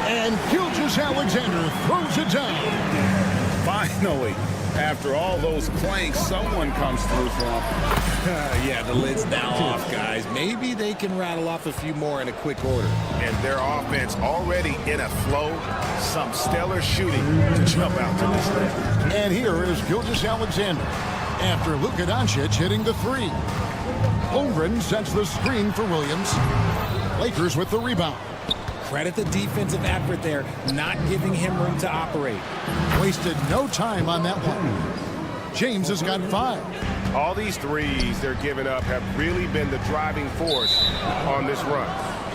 and Gilgeous-Alexander throws it down. Finally, after all those clanks, someone comes through for him. Yeah, the lid's now off, guys. Maybe they can rattle off a few more in a quick order. And their offense already in a flow. Some stellar shooting to jump out to this thing. And here is Gilgeous-Alexander after Luka Doncic hitting the three. Holmgren sets the screen for Williams. Lakers with the rebound. Credit the defensive effort there, not giving him room to operate. Wasted no time on that one. James has got 5. All these threes they're giving up have really been the driving force on this run.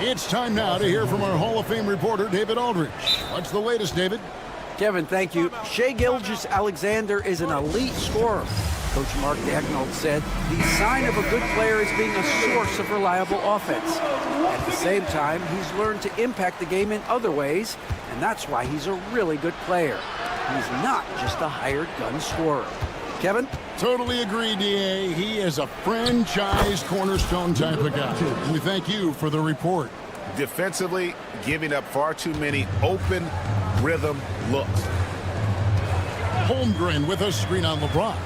It's time now to hear from our Hall of Fame reporter, David Aldridge. What's the latest, David? Kevin, thank you. Shai Gilgeous-Alexander is an elite scorer. Coach Mark Daigneault said the sign of a good player is being a source of reliable offense. At the same time, he's learned to impact the game in other ways, and that's why he's a really good player. He's not just a hired gun scorer. Kevin? Totally agree, D.A. He is a franchise cornerstone type of guy. We thank you for the report. Defensively, giving up far too many open rhythm looks. Holmgren with a screen on LeBron.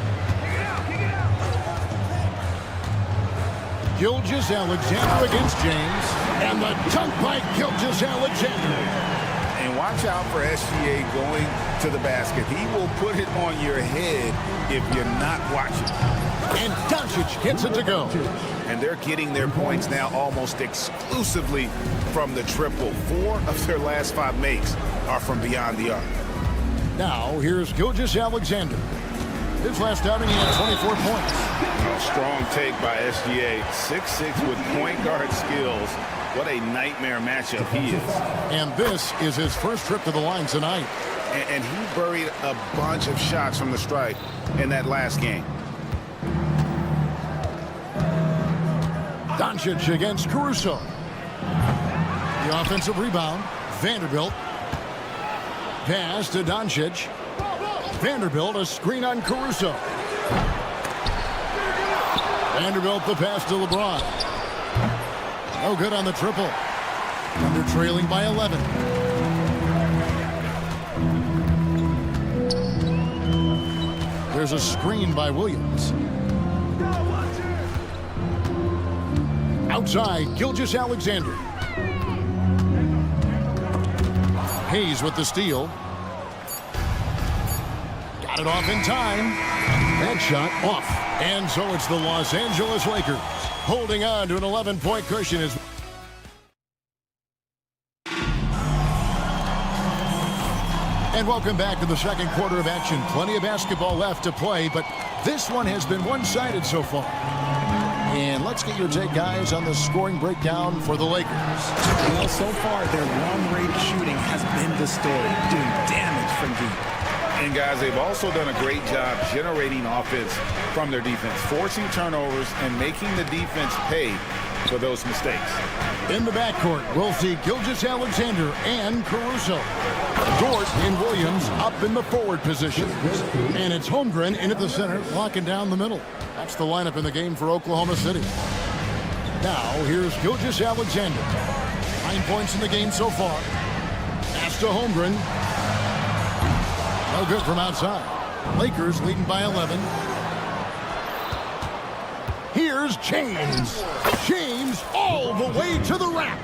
Gilgeous-Alexander against James. And the dunk by Gilgeous-Alexander. And watch out for SGA going to the basket. He will put it on your head if you're not watching. And Doncic gets it to go. And they're getting their points now almost exclusively from the triple. 4 of their last 5 makes are from beyond the arc. Now, here's Gilgeous-Alexander. His last outing, he had 24 points. A strong take by SGA. 6'6" with point guard skills. What a nightmare matchup he is. And this is his first trip to the line tonight. And he buried a bunch of shots from the stripe in that last game. Doncic against Caruso. The offensive rebound. Vanderbilt. Pass to Doncic. Vanderbilt, a screen on Caruso. Vanderbilt, the pass to LeBron. No good on the triple. Thunder trailing by 11. There's a screen by Williams. Outside, Gilgeous-Alexander. Hayes with the steal. Got it off in time. That shot off. And so it's the Los Angeles Lakers holding on to an 11-point cushion. And welcome back to the second quarter of action. Plenty of basketball left to play, but this one has been one-sided so far. And let's get your take, guys, on the scoring breakdown for the Lakers. Well, so far, their long-range shooting has been the story, doing damage from deep. And, guys, they've also done a great job generating offense from their defense, forcing turnovers and making the defense pay for those mistakes. In the backcourt, we'll see Gilgeous-Alexander and Caruso. Dort and Williams up in the forward position. And it's Holmgren in at the center, locking down the middle. That's the lineup in the game for Oklahoma City. Now, here's Gilgeous-Alexander. 9 points in the game so far. Pass to Holmgren. No good from outside. Lakers leading by 11. Here's James. James all the way to the rack.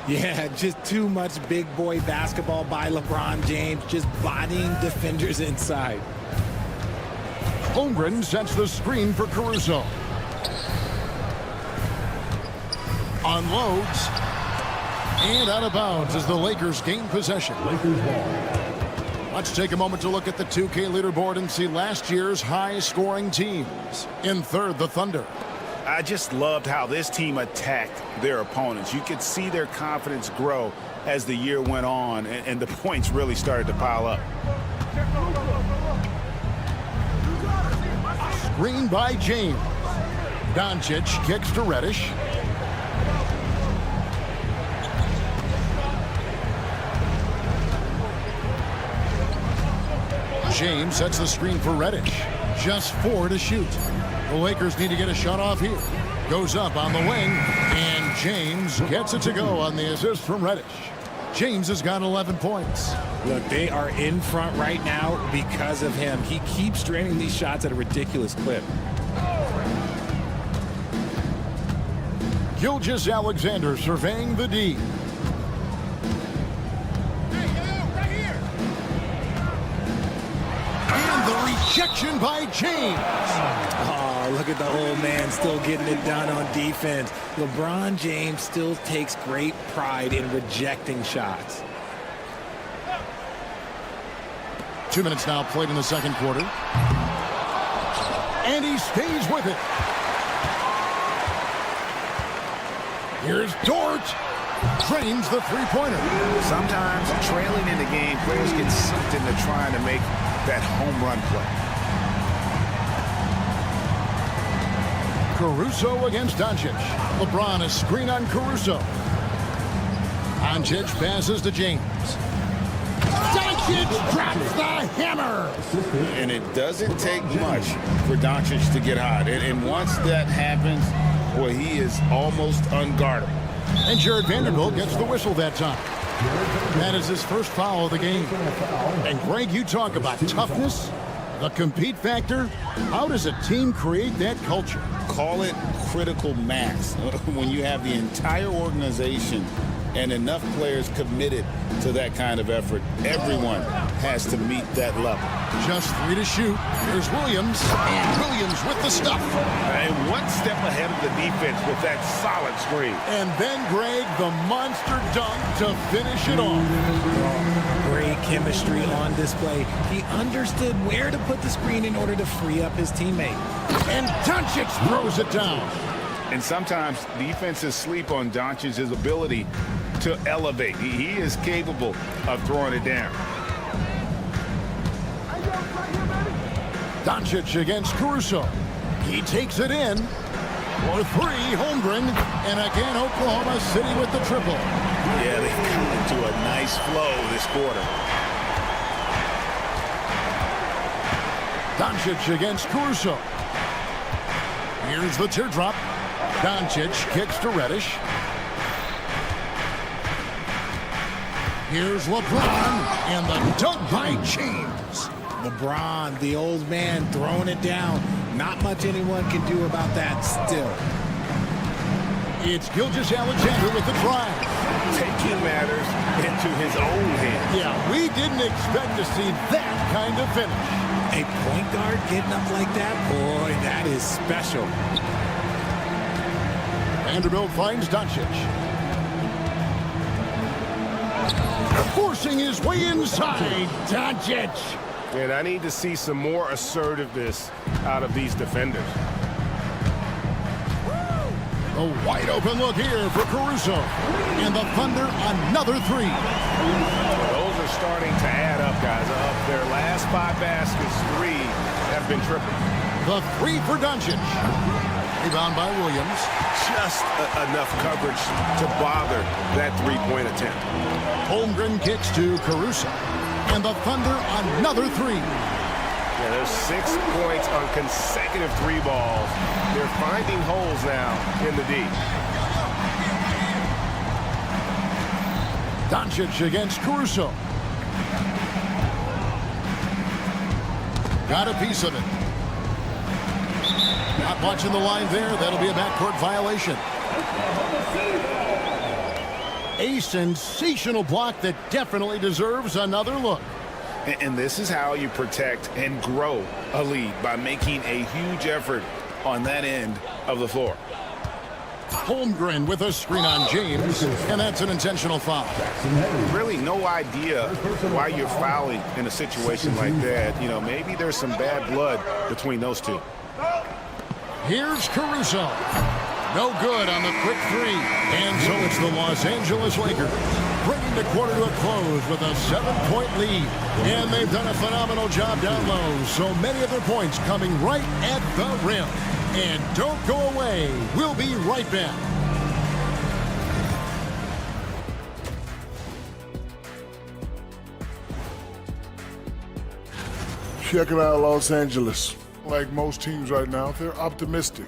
Yeah, just too much big boy basketball by LeBron James, just bodying defenders inside. Holmgren sets the screen for Caruso. Unloads. And out of bounds as the Lakers gain possession. Lakers ball. Let's take a moment to look at the 2K leaderboard and see last year's high-scoring teams. In third, the Thunder. I just loved how this team attacked their opponents. You could see their confidence grow as the year went on, and the points really started to pile up. Screen by James. Doncic kicks to Reddish. James sets the screen for Reddish. Just 4 to shoot. The Lakers need to get a shot off here. Goes up on the wing, and James gets it to go on the assist from Reddish. James has got 11 points. Look, they are in front right now because of him. He keeps draining these shots at a ridiculous clip. Gilgeous-Alexander surveying the D. And the rejection by James. Oh, look at the old man still getting it done on defense. LeBron James still takes great pride in rejecting shots. 2 minutes now played in the second quarter. And he stays with it. Here's Dort. Drains the three-pointer. Sometimes trailing in the game, players get sucked into trying to make that home run play. Caruso against Doncic. LeBron a screen on Caruso. Doncic passes to James. Doncic drops the hammer. And it doesn't take much for Doncic to get hot. And once that happens, boy, he is almost unguardable. And Jared Vanderbilt gets the whistle that time. That is his first foul of the game. And Greg, you talk about toughness, the compete factor. How does a team create that culture? Call it critical mass. When you have the entire organization and enough players committed to that kind of effort, everyone has to meet that level. Just 3 to shoot. Here's Williams. And Williams with the stuff. And one step ahead of the defense with that solid screen. And then, Greg, the monster dunk to finish it off. Great chemistry on display. He understood where to put the screen in order to free up his teammate. And Doncic throws it down. And sometimes defenses sleep on Doncic's ability to elevate. He is capable of throwing it down. Doncic against Caruso. He takes it in. For three, Holmgren. And again, Oklahoma City with the triple. Yeah, they've come into a nice flow this quarter. Doncic against Caruso. Here's the teardrop. Doncic kicks to Reddish. Here's LeBron, and the dunk by James. LeBron, the old man, throwing it down. Not much anyone can do about that still. It's Gilgeous-Alexander with the drive. Taking matters into his own hands. Yeah, we didn't expect to see that kind of finish. A point guard getting up like that? Boy, that is special. Vanderbilt finds Doncic. Forcing his way inside. Doncic. And I need to see some more assertiveness out of these defenders. A wide open look here for Caruso. And the Thunder another three. Those are starting to add up, guys. Of their last 5 baskets, 3 have been triple. The three for Doncic. Rebound by Williams. Just enough coverage to bother that 3-point attempt. Holmgren kicks to Caruso. And the Thunder another three. Yeah, there's 6 points on consecutive 3 balls. They're finding holes now in the D. Doncic against Caruso. Got a piece of it. Not watching the line there. That'll be a backcourt violation. A sensational block that definitely deserves another look. And this is how you protect and grow a lead, by making a huge effort on that end of the floor. Holmgren with a screen on James, and that's an intentional foul. Really no idea why you're fouling in a situation like that. You know, maybe there's some bad blood between those two. Here's Caruso. No good on the quick three. And so it's the Los Angeles Lakers bringing the quarter to a close with a 7-point lead. And they've done a phenomenal job down low. So many of their points coming right at the rim. And don't go away. We'll be right back. Checking out Los Angeles. Like most teams right now, they're optimistic.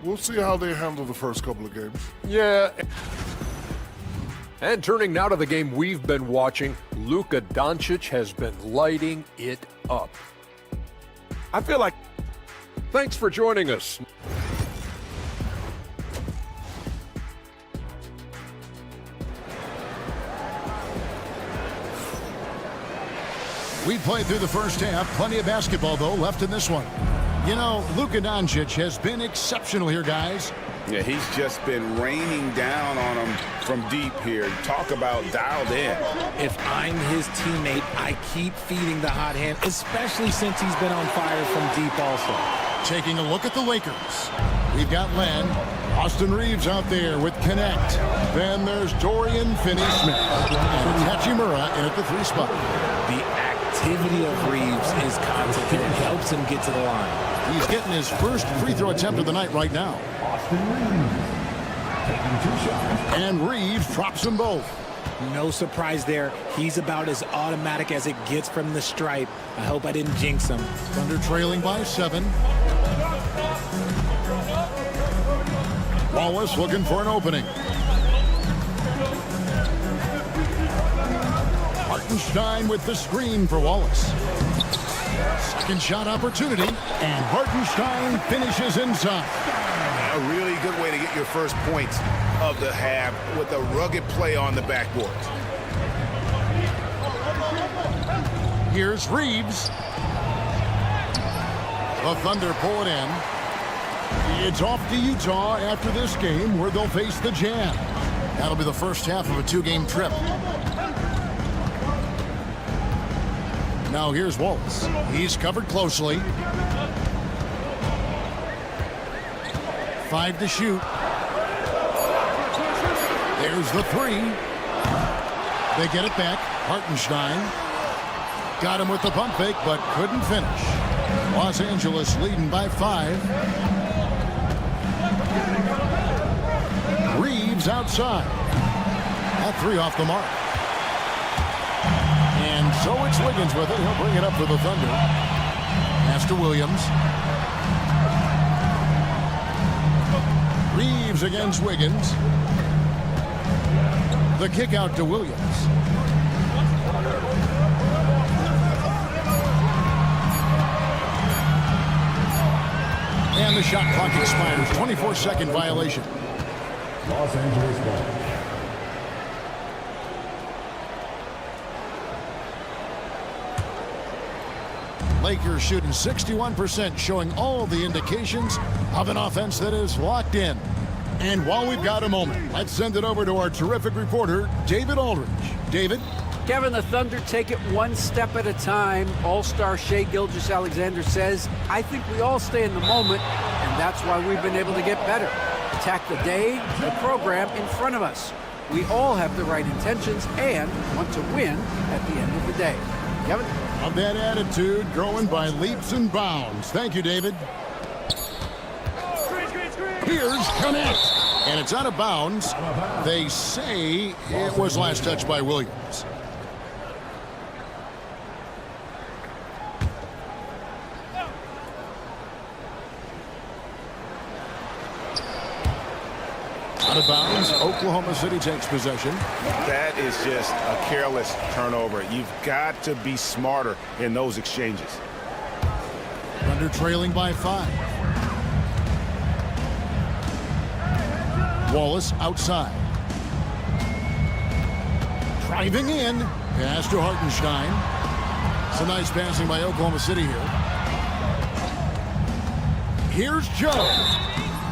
We'll see how they handle the first couple of games. Yeah. And turning now to the game we've been watching, Luka Doncic has been lighting it up. I feel like... Thanks for joining us. We played through the first half. Plenty of basketball, though, left in this one. You know, Luka Doncic has been exceptional here, guys. Yeah, he's just been raining down on them from deep here. Talk about dialed in. If I'm his teammate, I keep feeding the hot hand, especially since he's been on fire from deep also. Taking a look at the Lakers. We've got Len. Austin Reeves out there with Connect. Then there's Dorian Finney-Smith. And Hachimura in at the 3 spot. The activity of Reeves is constant. It helps him get to the line. He's getting his first free throw attempt of the night right now. And Reeves drops them both. No surprise there. He's about as automatic as it gets from the stripe. I hope I didn't jinx him. Thunder trailing by 7. Wallace looking for an opening. Hartenstein with the screen for Wallace. Second shot opportunity, and Hartenstein finishes inside. A really good way to get your first points of the half with a rugged play on the backboard. Here's Reeves. The Thunder pull it in. It's off to Utah after this game, where they'll face the Jazz. That'll be the first half of a 2-game trip. Now here's Wallace. He's covered closely. 5 to shoot. There's the 3. They get it back. Hartenstein got him with the pump fake, but couldn't finish. Los Angeles leading by 5. Reeves outside. That three off the mark. And so it's Wiggins with it. He'll bring it up for the Thunder. Pass to Williams. Reeves against Wiggins. The kick out to Williams. And the shot clock expires. 24-second violation. Los Angeles ball. Lakers shooting 61%, showing all the indications of an offense that is locked in. And while we've got a moment, let's send it over to our terrific reporter, David Aldridge. David? Kevin, the Thunder take it one step at a time. All-star Shai Gilgeous-Alexander says, I think we all stay in the moment, and that's why we've been able to get better. Attack the day, the program in front of us. We all have the right intentions and want to win at the end of the day. Kevin? Of that attitude growing by leaps and bounds. Thank you, David. Here's Connect. And it's out of bounds. They say it was last touched by Williams. Out of bounds. Oklahoma City takes possession. That is just a careless turnover. You've got to be smarter in those exchanges. Thunder trailing by 5. Wallace outside. Driving in. Pass to Hartenstein. Some nice passing by Oklahoma City here. Here's Joe.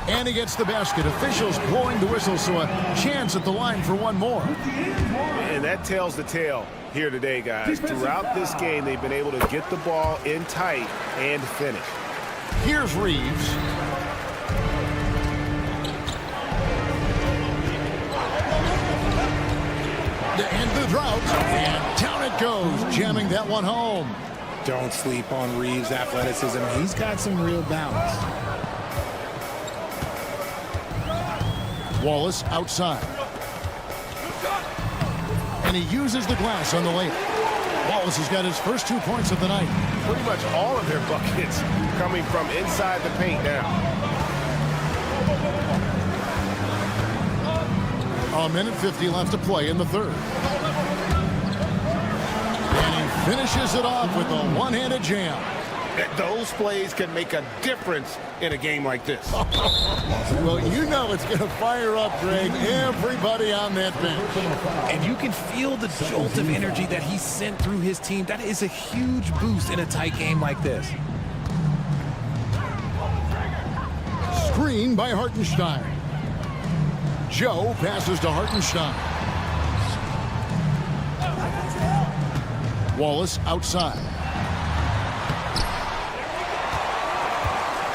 And he gets the basket. Officials blowing the whistle, so a chance at the line for one more. And that tells the tale here today, guys. Throughout this game, they've been able to get the ball in tight and finish. Here's Reeves. To end the drought. And down it goes, jamming that one home. Don't sleep on Reeves' athleticism. He's got some real balance. Wallace outside. And he uses the glass on the layup. Wallace has got his first 2 points of the night. Pretty much all of their buckets coming from inside the paint now. A minute 50 left to play in the third. And he finishes it off with a one-handed jam. Those plays can make a difference in a game like this. Well, you know it's going to fire up, Greg, everybody on that bench. And you can feel the jolt of energy that he sent through his team. That is a huge boost in a tight game like this. Screen by Hartenstein. Joe passes to Hartenstein. Wallace outside.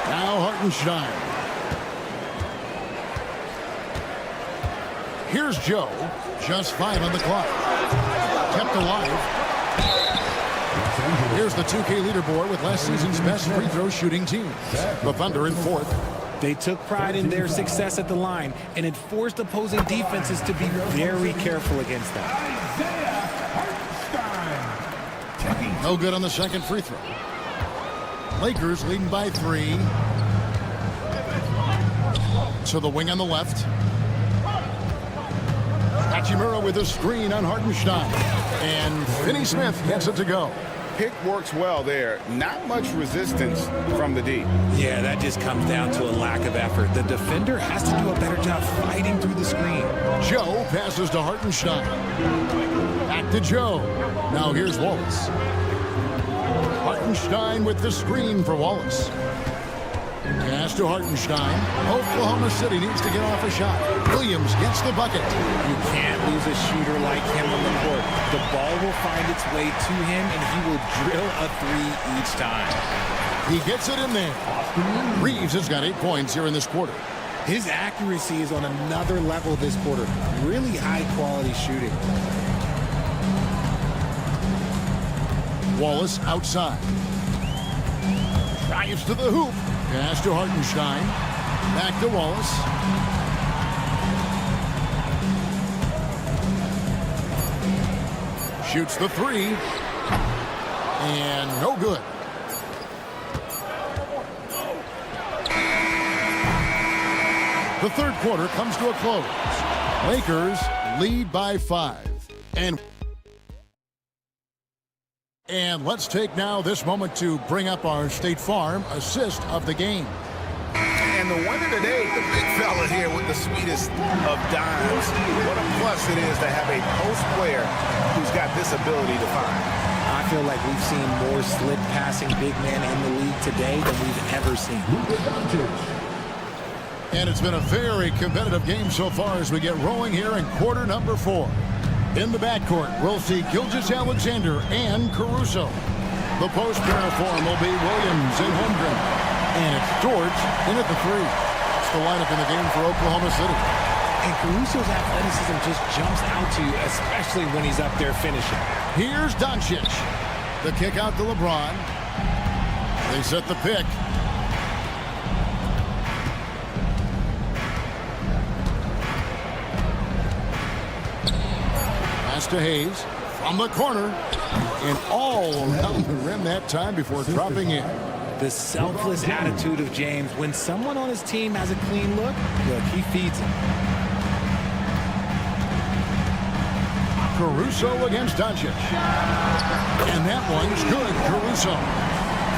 Now Hartenstein. Here's Joe. Just 5 on the clock. Kept alive. Here's the 2K leaderboard with last season's best free throw shooting team. The Thunder in 4th. They took pride in their success at the line, and it forced opposing defenses to be very careful against that. No good on the second free throw. Lakers leading by 3. To the wing on the left. Hachimura with a screen on Hartenstein. And Finney Smith gets it to go. Pick works well there. Not much resistance from the D. Yeah, that just comes down to a lack of effort. The defender has to do a better job fighting through the screen. Joe passes to Hartenstein. Back to Joe. Now here's Wallace. Hartenstein with the screen for Wallace. Pass to Hartenstein. Oklahoma City needs to get off a shot. Williams gets the bucket. You can't lose a shooter like him on the court. The ball will find its way to him, and he will drill a 3 each time. He gets it in there. Reeves has got 8 points here in this quarter. His accuracy is on another level this quarter. Really high-quality shooting. Wallace outside. Drives to the hoop. Pass to Hartenstein. Back to Wallace. Shoots the three. And no good. The third quarter comes to a close. Lakers lead by 5. And let's take now this moment to bring up our State Farm assist of the game. And the winner today, the big fella here with the sweetest of dimes. What a plus it is to have a post player who's got this ability to find. I feel like we've seen more slip passing big men in the league today than we've ever seen. And it's been a very competitive game so far as we get rolling here in quarter number 4. In the backcourt, we'll see Gilgeous-Alexander and Caruso. The post pair form will be Williams and Holmgren. And it's George in at the 3. It's the lineup in the game for Oklahoma City. And Caruso's athleticism just jumps out to you, especially when he's up there finishing. Here's Doncic. The kick out to LeBron. They set the pick. Pass to Hayes from the corner and all around the rim that time before dropping in. The selfless attitude of James. When someone on his team has a clean look, he feeds him. Caruso against Doncic. And that one's good, Caruso.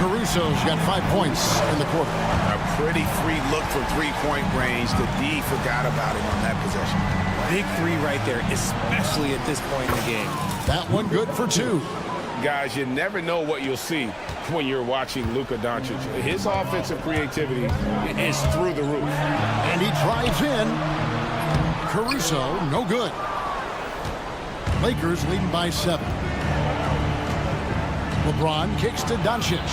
Caruso's got 5 points in the quarter. A pretty free look from three-point range. The D forgot about him on that possession. Big 3 right there, especially at this point in the game. That one good for 2. Guys, you never know what you'll see when you're watching Luka Doncic. His offensive creativity is through the roof. And he drives in. Caruso, no good. Lakers leading by 7. LeBron kicks to Doncic.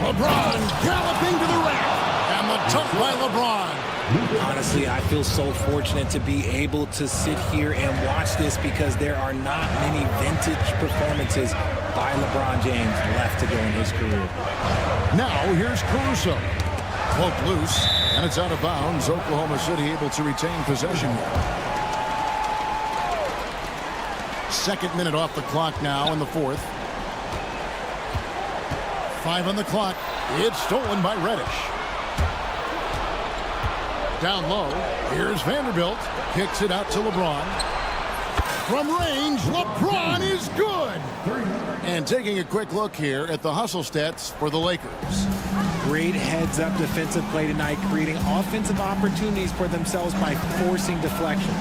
LeBron galloping to the rack. And the dunk by LeBron. Honestly, I feel so fortunate to be able to sit here and watch this because there are not many vintage performances by LeBron James left to go in his career. Now here's Caruso. Cloak loose, and it's out of bounds. Oklahoma City able to retain possession. Second minute off the clock now in the 4th. 5 on the clock. It's stolen by Reddish. Down low, here's Vanderbilt. Kicks it out to LeBron. From range, LeBron is good. And taking a quick look here at the hustle stats for the Lakers. Great heads-up defensive play tonight, creating offensive opportunities for themselves by forcing deflections.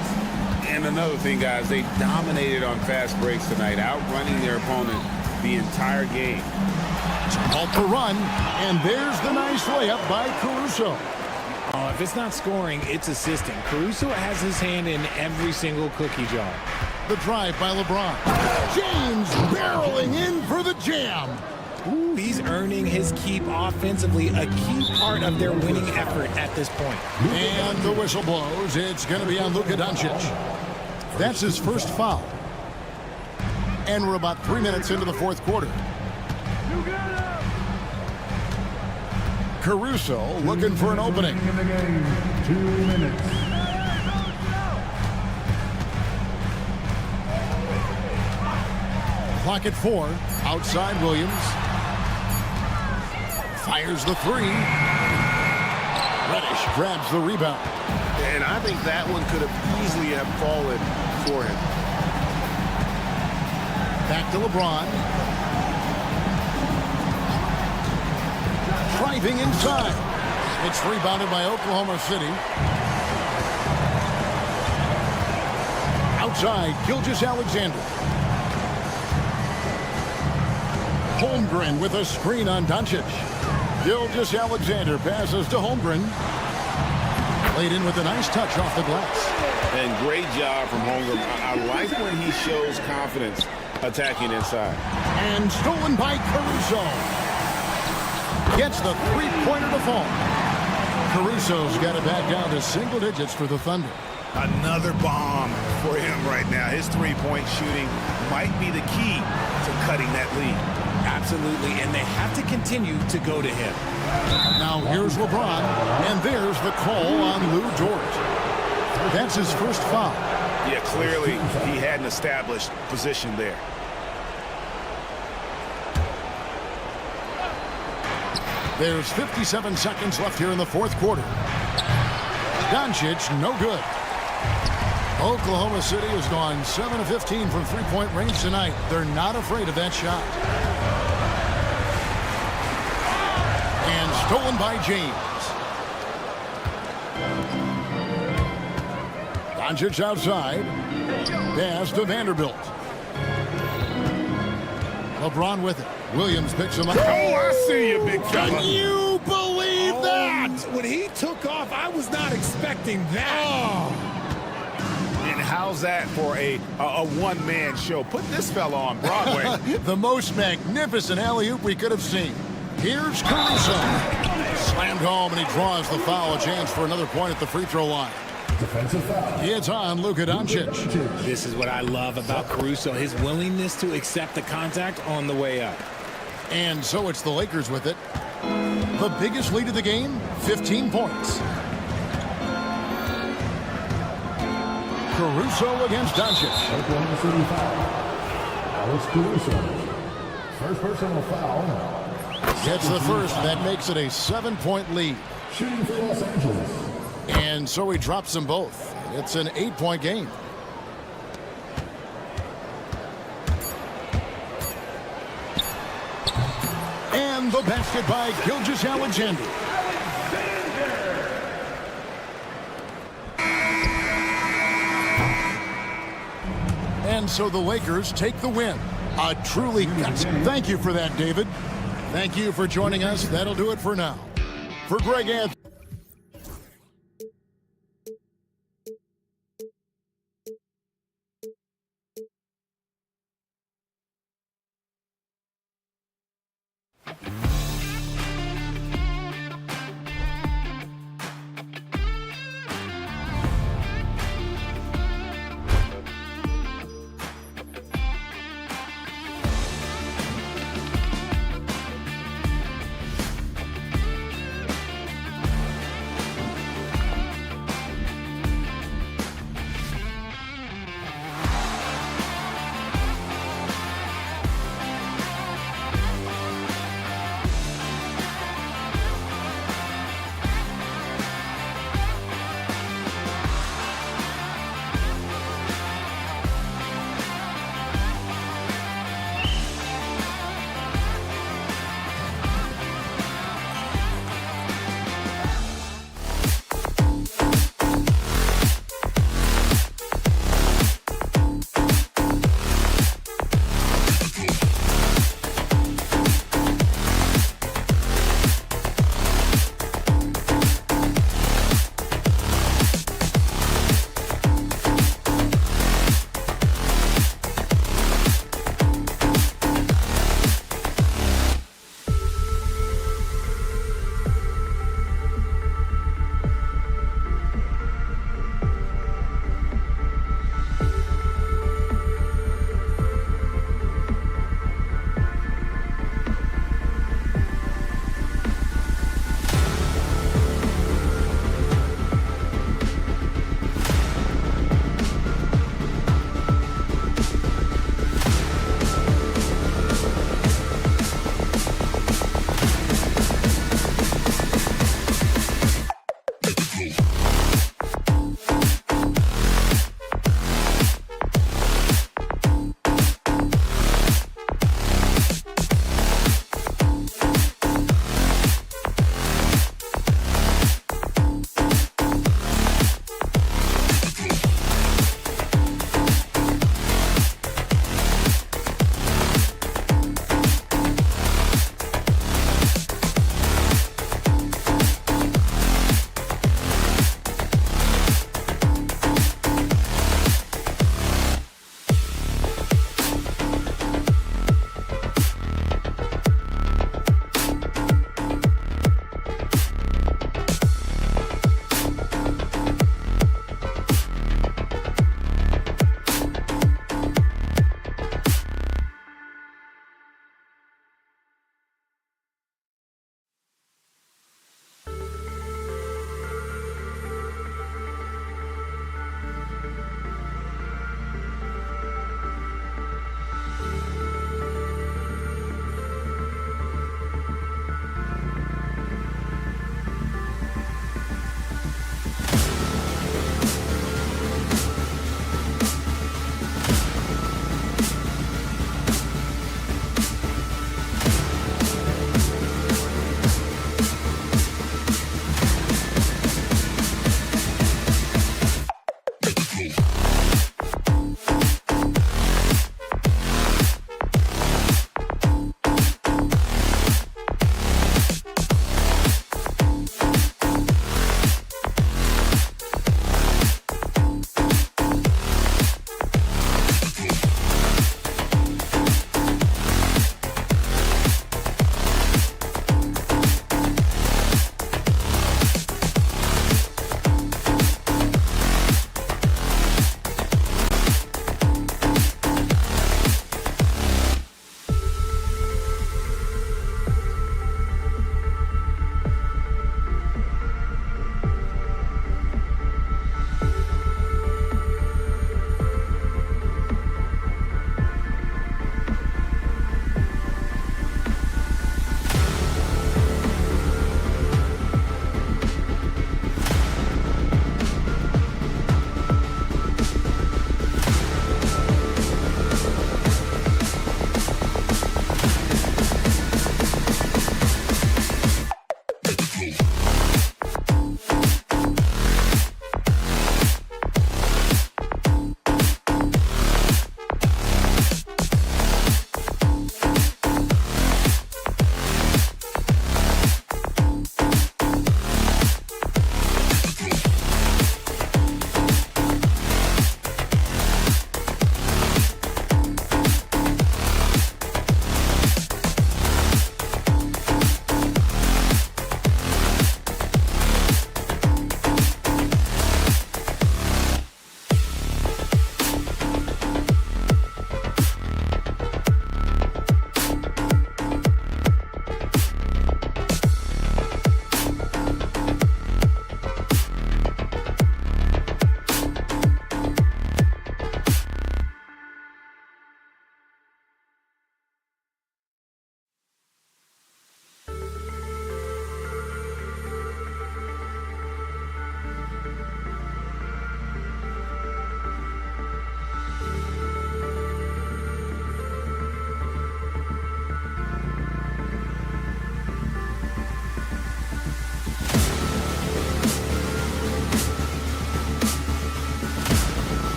And another thing, guys, they dominated on fast breaks tonight, outrunning their opponent the entire game. Off the run, and there's the nice layup by Caruso. Oh, if it's not scoring, it's assisting. Caruso has his hand in every single cookie jar. The drive by LeBron. James barreling in for the jam. Ooh, he's earning his keep offensively, a key part of their winning effort at this point. And the whistle blows. It's going to be on Luka Doncic. That's his first foul. And we're about 3 minutes into the 4th quarter. Caruso looking for an opening. 2 minutes. Clock at 4. Outside Williams. Fires the 3. Reddish grabs the rebound. And I think that one could have easily have fallen for him. Back to LeBron. Driving inside. It's rebounded by Oklahoma City. Outside, Gilgeous-Alexander. Holmgren with a screen on Doncic. Gilgeous-Alexander passes to Holmgren. Laid in with a nice touch off the glass. And great job from Holmgren. I like when he shows confidence attacking inside. And stolen by Caruso. Gets the three-pointer to fall. Caruso's got it back down to single digits for the Thunder. Another bomb for him right now. His three-point shooting might be the key to cutting that lead. Absolutely, and they have to continue to go to him. Now here's LeBron, and there's the call on Lou Dort. That's his first foul. Yeah, clearly he had an established position there. There's 57 seconds left here in the fourth quarter. Doncic, no good. Oklahoma City has gone 7 of 15 from three-point range tonight. They're not afraid of that shot. And stolen by James. Doncic outside. Pass to Vanderbilt. LeBron with it. Williams picks him up. Oh, I see you, big fella. Can you believe that? When he took off, I was not expecting that. And how's that for a one-man show? Put this fella on Broadway. The most magnificent alley-oop we could have seen. Here's Caruso. Slammed home, and he draws the foul. A chance for another point at the free throw line. Defensive foul. It's on Luka Doncic. This is what I love about Caruso, his willingness to accept the contact on the way up. And so it's the Lakers with it. The biggest lead of the game, 15 points. Caruso against Doncic. Oklahoma City foul. Alex Caruso. First personal foul. Gets the first. That makes it a 7-point lead. Shooting for Los Angeles. And so he drops them both. It's an 8-point game. And the basket by Gilgeous-Alexander. And so the Lakers take the win. A truly thank you for that, David. Thank you for joining us. That'll do it for now. For Greg Anthony.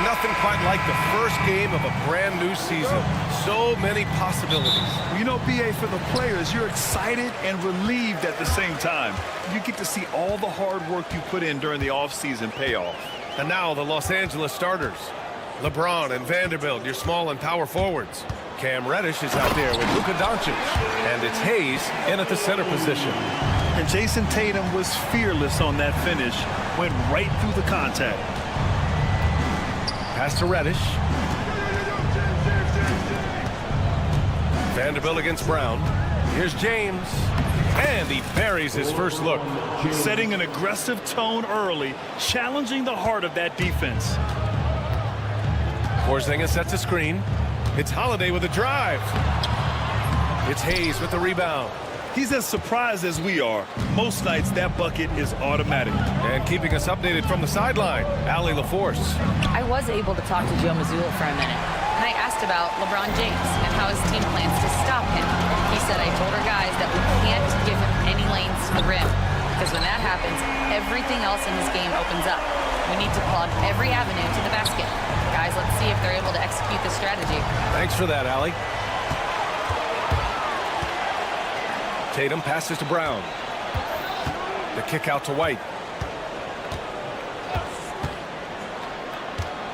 Nothing quite like the first game of a brand new season. So many possibilities. You know, BA, for the players, you're excited and relieved at the same time. You get to see all the hard work you put in during the offseason pay off. And now the Los Angeles starters. LeBron and Vanderbilt, your small and power forwards. Cam Reddish is out there with Luka Doncic. And it's Hayes in at the center position. And Jason Tatum was fearless on that finish. Went right through the contact. Pass to Reddish. Vanderbilt against Brown. Here's James. And he buries his first look. Setting an aggressive tone early, challenging the heart of that defense. Porzingis sets a screen. It's Holiday with a drive. It's Hayes with the rebound. He's as surprised as we are. Most nights, that bucket is automatic. And keeping us updated from the sideline, Allie LaForce. I was able to talk to Joe Mazzulla for a minute, and I asked about LeBron James and how his team plans to stop him. He said, I told our guys that we can't give him any lanes to the rim, because when that happens, everything else in his game opens up. We need to plug every avenue to the basket. Guys, let's see if they're able to execute this strategy. Thanks for that, Allie. Tatum passes to Brown. The kick out to White.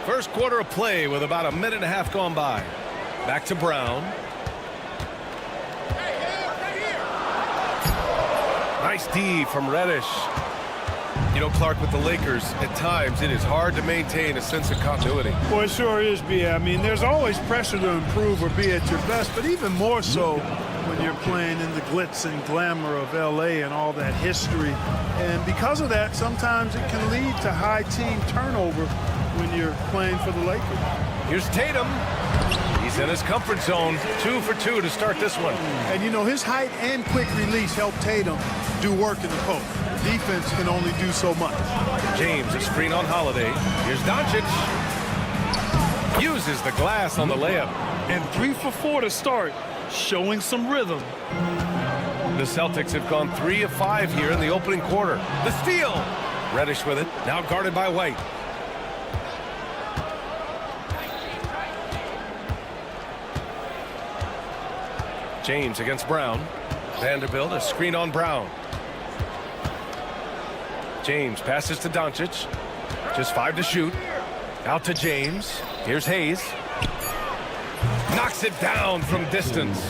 First quarter of play with about a minute and a half gone by. Back to Brown. Nice D from Reddish. You know, Clark, with the Lakers, at times it is hard to maintain a sense of continuity. Well, it sure is, B.A. I mean, there's always pressure to improve or be at your best, but even more so when you're playing in the glitz and glamour of L.A. and all that history. And because of that, sometimes it can lead to high team turnover when you're playing for the Lakers. Here's Tatum. He's in his comfort zone. 2 for 2 to start this one. And, you know, his height and quick release help Tatum do work in the post. Defense can only do so much. James, a screen on Holiday. Here's Doncic. Uses the glass on the layup. And 3 for 4 to start, showing some rhythm. The Celtics have gone 3 of 5 here in the opening quarter. The steal. Reddish with it. Now guarded by White. James against Brown. Vanderbilt, a screen on Brown. James passes to Doncic. Just 5 to shoot. Out to James. Here's Hayes. Knocks it down from distance.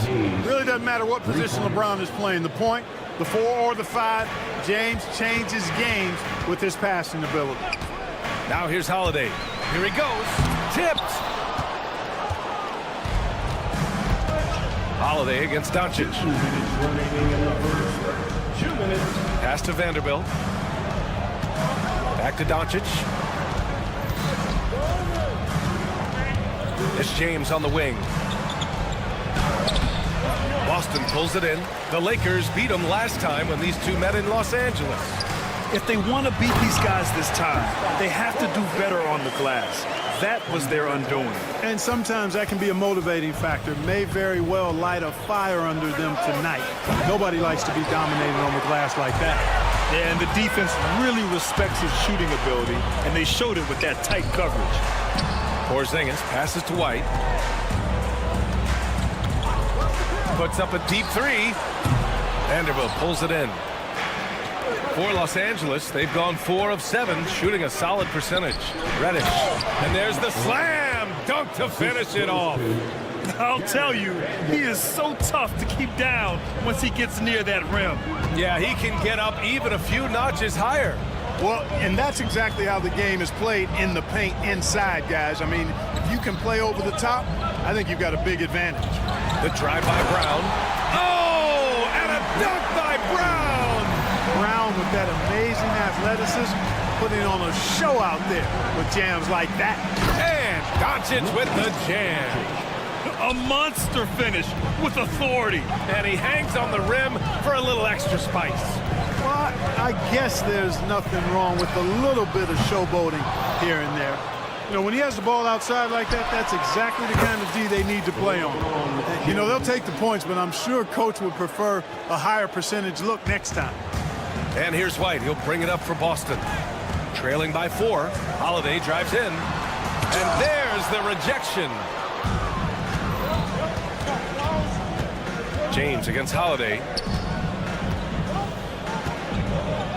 Really doesn't matter what position LeBron is playing. The point, the 4 or the 5, James changes games with his passing ability. Now here's Holiday. Here he goes. Tipped. Holiday against Doncic. Pass to Vanderbilt. Back to Doncic. It's James on the wing. Boston pulls it in. The Lakers beat them last time when these two met in Los Angeles. If they want to beat these guys this time, they have to do better on the glass. That was their undoing. And sometimes that can be a motivating factor. May very well light a fire under them tonight. Nobody likes to be dominated on the glass like that. Yeah, and the defense really respects his shooting ability, and they showed it with that tight coverage. Porzingis passes to White. Puts up a deep three. Vanderbilt pulls it in. For Los Angeles, they've gone 4 of 7, shooting a solid percentage. Reddish. And there's the slam dunk to finish it off. I'll tell you, he is so tough to keep down once he gets near that rim. Yeah, he can get up even a few notches higher. Well, and that's exactly how the game is played in the paint inside, guys. I mean, if you can play over the top, I think you've got a big advantage. The drive by Brown. Oh, and a dunk by Brown. Brown with that amazing athleticism, putting on a show out there with jams like that. And Doncic with the jam. A monster finish with authority. And he hangs on the rim for a little extra spice. Well, I guess there's nothing wrong with a little bit of showboating here and there. You know, when he has the ball outside like that, that's exactly the kind of D they need to play on. You know, they'll take the points, but I'm sure coach would prefer a higher percentage look next time. And here's White. He'll bring it up for Boston. Trailing by 4. Holiday drives in. And there's the rejection. James against Holiday.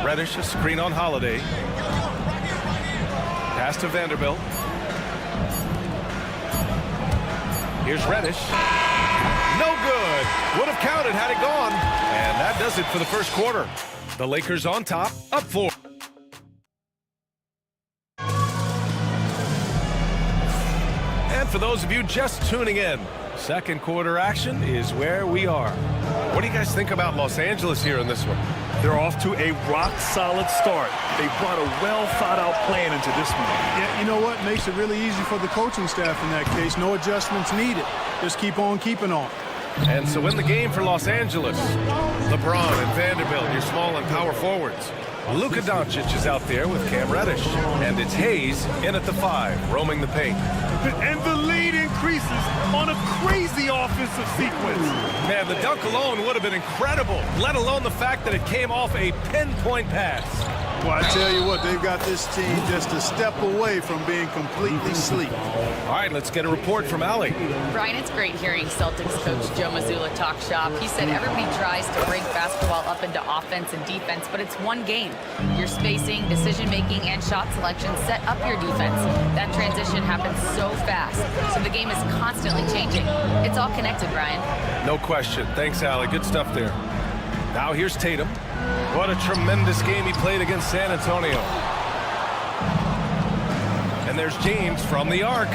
Reddish, a screen on Holiday. Pass to Vanderbilt. Here's Reddish. No good. Would have counted had it gone. And that does it for the first quarter. The Lakers on top, up 4. And for those of you just tuning in, second quarter action is where we are. What do you guys think about Los Angeles here in this one? They're off to a rock-solid start. They brought a well-thought-out plan into this one. Yeah, you know what? Makes it really easy for the coaching staff in that case. No adjustments needed. Just keep on keeping on. And so in the game for Los Angeles, LeBron and Vanderbilt, your small and power forwards. Luka Doncic is out there with Cam Reddish. And it's Hayes in at the 5, roaming the paint. And the lead increases on a crazy offensive sequence. Man, the dunk alone would have been incredible, let alone the fact that it came off a pinpoint pass. Well, I tell you what, they've got this team just a step away from being completely asleep. All right, let's get a report from Allie. Brian, it's great hearing Celtics coach Joe Mazzulla talk shop. He said everybody tries to break basketball up into offense and defense, but it's one game. Your spacing, decision-making, and shot selection set up your defense. That transition happens so fast, so the game is constantly changing. It's all connected, Brian. No question. Thanks, Allie. Good stuff there. Now here's Tatum. What a tremendous game he played against San Antonio. And there's James from the arc.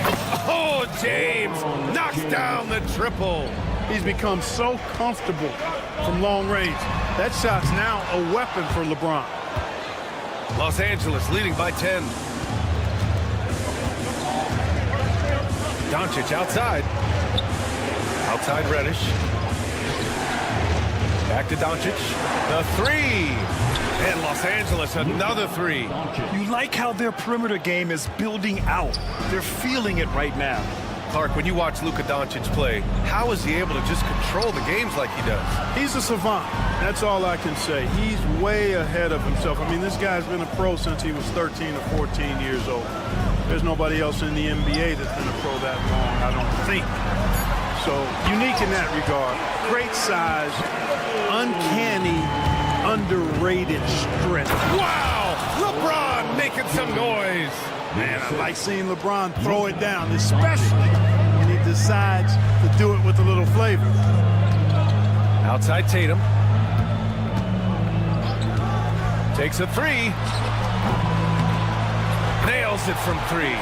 Oh, James knocks down the triple. He's become so comfortable from long range. That shot's now a weapon for LeBron. Los Angeles leading by 10. Doncic outside. Outside Reddish. Back to Doncic. The 3. And Los Angeles another 3. You like how their perimeter game is building out. They're feeling it right now. Clark, when you watch Luka Doncic play, how is he able to just control the games like he does? He's a savant. That's all I can say. He's way ahead of himself. I mean, this guy's been a pro since he was 13 or 14 years old. There's nobody else in the NBA that's been a pro that long, I don't think. So, unique in that regard. Great size, uncanny, underrated strength. Wow! LeBron making some noise. Man, I like seeing LeBron throw it down, especially when he decides to do it with a little flavor. Outside Tatum. Takes a 3. Nails it from 3.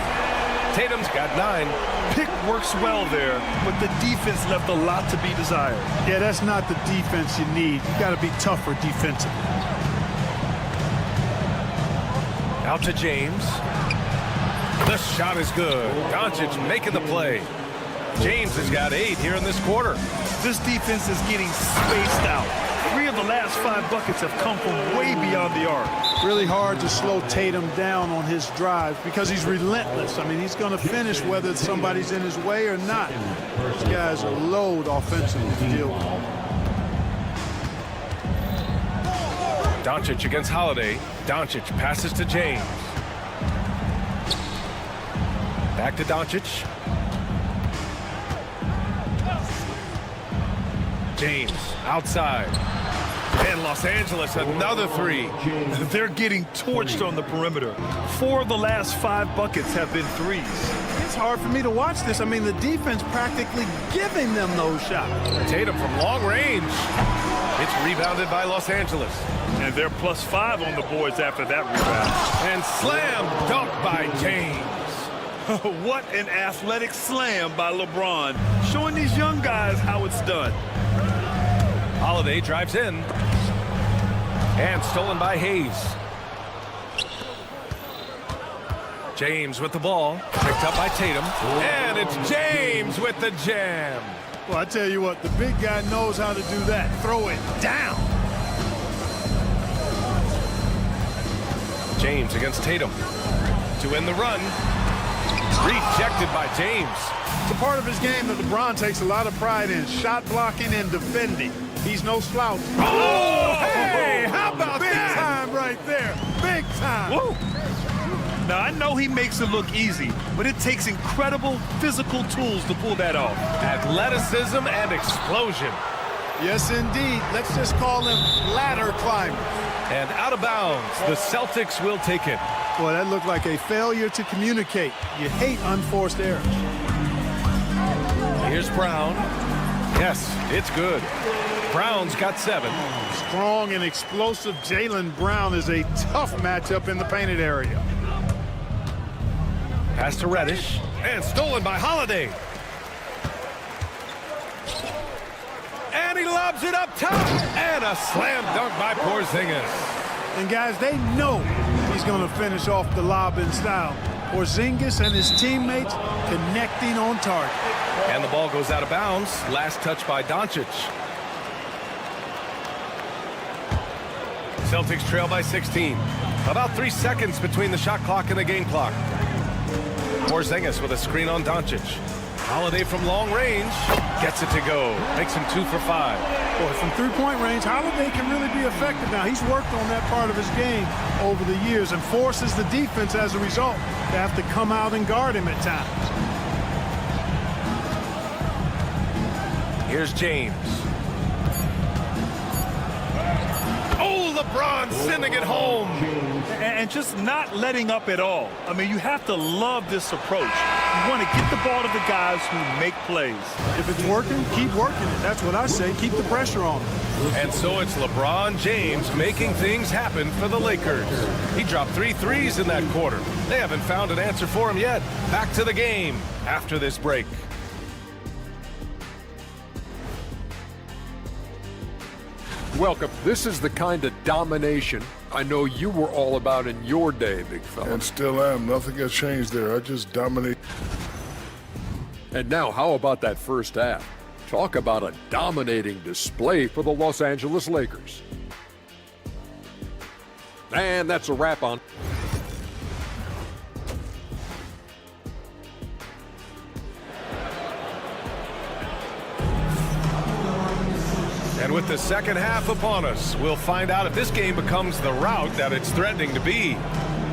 Tatum's got 9. Pick works well there, but the defense left a lot to be desired. Yeah, that's not the defense you need. You got to be tougher defensively. Out to James. The shot is good. Doncic making the play. James has got 8 here in this quarter. This defense is getting spaced out. 3 of the last 5 buckets have come from way beyond the arc. Really hard to slow Tatum down on his drive because he's relentless. I mean, he's going to finish whether somebody's in his way or not. These guys are load offensively to deal with. Doncic against Holiday. Doncic passes to James. Back to Doncic. James outside. And Los Angeles, another three. They're getting torched on the perimeter. 4 of the last 5 buckets have been threes. It's hard for me to watch this. I mean, the defense practically giving them those shots. Tatum from long range. It's rebounded by Los Angeles. And they're +5 on the boards after that rebound. And slam dunk by James. What an athletic slam by LeBron, showing these young guys how it's done. Holiday drives in. And stolen by Hayes. James with the ball. Picked up by Tatum. And it's James with the jam. Well, I tell you what, the big guy knows how to do that. Throw it down. James against Tatum. To end the run. Rejected by James. It's a part of his game that LeBron takes a lot of pride in. Shot blocking and defending. He's no slouch. Oh, hey, how about big that? Big time right there. Big time. Woo. Now, I know he makes it look easy, but it takes incredible physical tools to pull that off. Athleticism and explosion. Yes, indeed. Let's just call him ladder climber. And out of bounds, the Celtics will take it. Boy, that looked like a failure to communicate. You hate unforced errors. Here's Brown. Yes, it's good. Brown's got 7. Strong and explosive Jaylen Brown is a tough matchup in the painted area. Pass to Reddish. And stolen by Holiday. And he lobs it up top. And a slam dunk by Porzingis. And guys, they know he's going to finish off the lob in style. Porzingis and his teammates connecting on target. And the ball goes out of bounds. Last touch by Doncic. Celtics trail by 16. About 3 seconds between the shot clock and the game clock. Porzingis with a screen on Doncic. Holiday from long range gets it to go. Makes him 2 for 5. Boy, from three-point range, Holiday can really be effective now. He's worked on that part of his game over the years and forces the defense as a result to have to come out and guard him at times. Here's James. Oh, LeBron sending it home. And just not letting up at all. I mean, you have to love this approach. You want to get the ball to the guys who make plays. If it's working, keep working it. That's what I say. Keep the pressure on him. And so it's LeBron James making things happen for the Lakers. He dropped 3 threes in that quarter. They haven't found an answer for him yet. Back to the game after this break. Welcome. This is the kind of domination I know you were all about in your day, big fella. And still am. Nothing has changed there. I just dominate. And now, how about that first half? Talk about a dominating display for the Los Angeles Lakers. And that's a wrap on. And with the second half upon us, we'll find out if this game becomes the rout that it's threatening to be.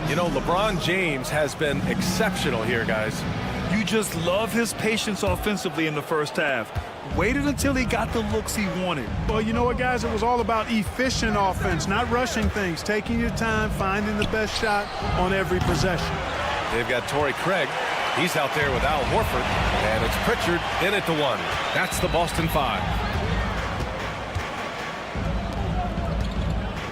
You know, LeBron James has been exceptional here, guys. You just love his patience offensively in the first half. Waited until he got the looks he wanted. Well, you know what, guys? It was all about efficient offense, not rushing things, taking your time, finding the best shot on every possession. They've got Torrey Craig. He's out there with Al Horford. And it's Pritchard in at the 1. That's the Boston 5.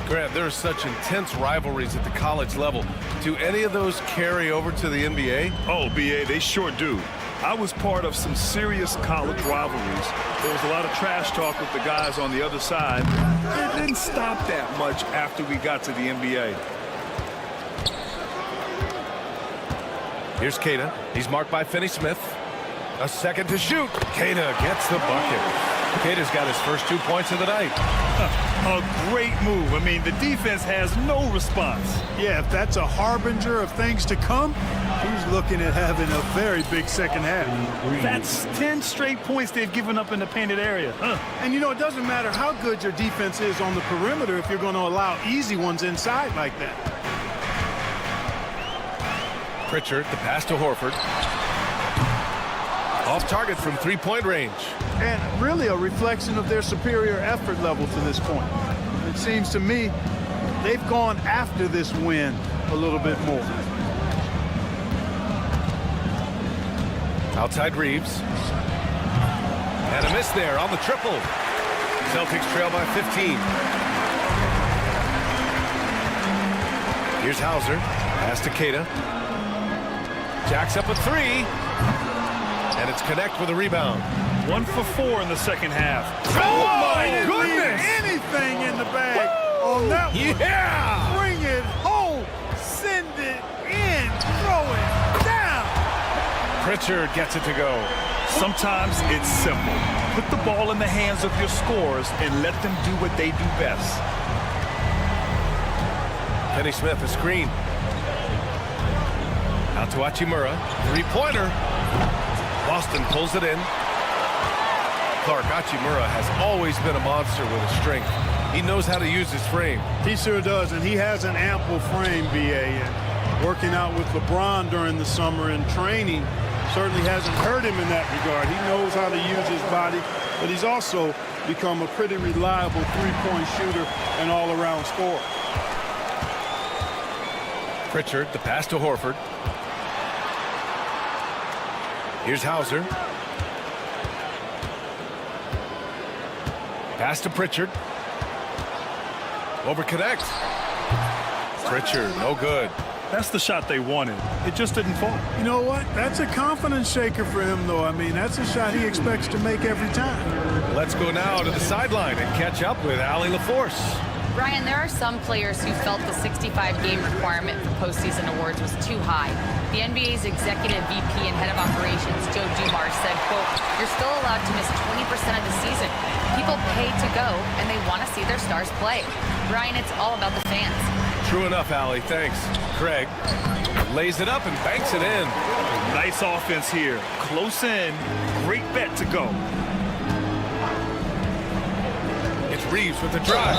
Grant, there are such intense rivalries at the college level. Do any of those carry over to the NBA? Oh, BA, they sure do. I was part of some serious college rivalries. There was a lot of trash talk with the guys on the other side. It didn't stop that much after we got to the NBA. Here's Queta. He's marked by Finney-Smith. A second to shoot. Queta gets the bucket. Queta's got his first 2 points of the night. A great move. I mean, the defense has no response. Yeah, if that's a harbinger of things to come, He's looking at having a very big second half. That's 10 straight points they've given up in the painted area. And, it doesn't matter how good your defense is on the perimeter if you're going to allow easy ones inside like that. Pritchard, the pass to Horford. Off target from three-point range. And really a reflection of their superior effort level to this point. It seems to me they've gone after this win a little bit more. Outside Reeves. And a miss there on the triple. Celtics trail by 15. Here's Hauser. Pass to Queta. Jacks up a three. And it's Connect with a rebound. 1 for 4 in the second half. Oh, my goodness! Anything in the bag on that one. Yeah! Bring it home. Send it in. Throw it down. Pritchard gets it to go. Sometimes it's simple. Put the ball in the hands of your scorers and let them do what they do best. Kenny Smith, a screen. Out to Hachimura. Three-pointer. Boston pulls it in. Clark, Hachimura has always been a monster with his strength. He knows how to use his frame. He sure does, and he has an ample frame, B.A. And working out with LeBron during the summer and training certainly hasn't hurt him in that regard. He knows how to use his body, but he's also become a pretty reliable three-point shooter and all-around scorer. Pritchard, the pass to Horford. Here's Hauser. Pass to Pritchard. Over Connect. Pritchard, no good. That's the shot they wanted. It just didn't fall. You know what? That's a confidence shaker for him, though. I mean, that's a shot he expects to make every time. Let's go now to the sideline and catch up with Allie LaForce. Brian, there are some players who felt the 65-game requirement for postseason awards was too high. The NBA's executive VP and head of operations, Joe Dumars, said, quote, "You're still allowed to miss 20% of the season. People pay to go, and they want to see their stars play." Brian, it's all about the fans. True enough, Allie. Thanks. Craig lays it up and banks it in. Nice offense here. Close in. Great bet to go. It's Reeves with the drive.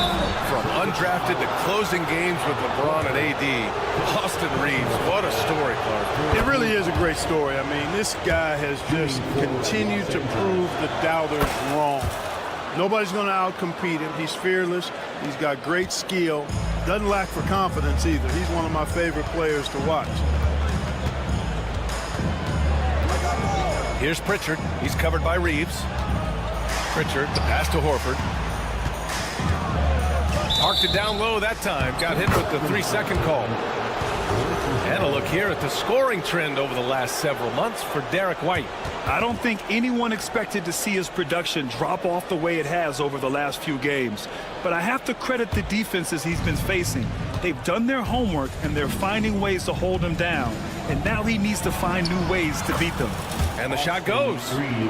From undrafted to closing games with LeBron and AD. Austin Reeves, what a story, Clark. It really is a great story. I mean, this guy has just continued to prove the doubters wrong. Nobody's going to outcompete him. He's fearless. He's got great skill. Doesn't lack for confidence either. He's one of my favorite players to watch. Here's Pritchard. He's covered by Reeves. Pritchard, the pass to Horford. Parked it down low that time. Got hit with the 3-second call. And a look here at the scoring trend over the last several months for Derek White. I don't think anyone expected to see his production drop off the way it has over the last few games. But I have to credit the defenses he's been facing. They've done their homework, and they're finding ways to hold him down. And now he needs to find new ways to beat them. And the shot goes.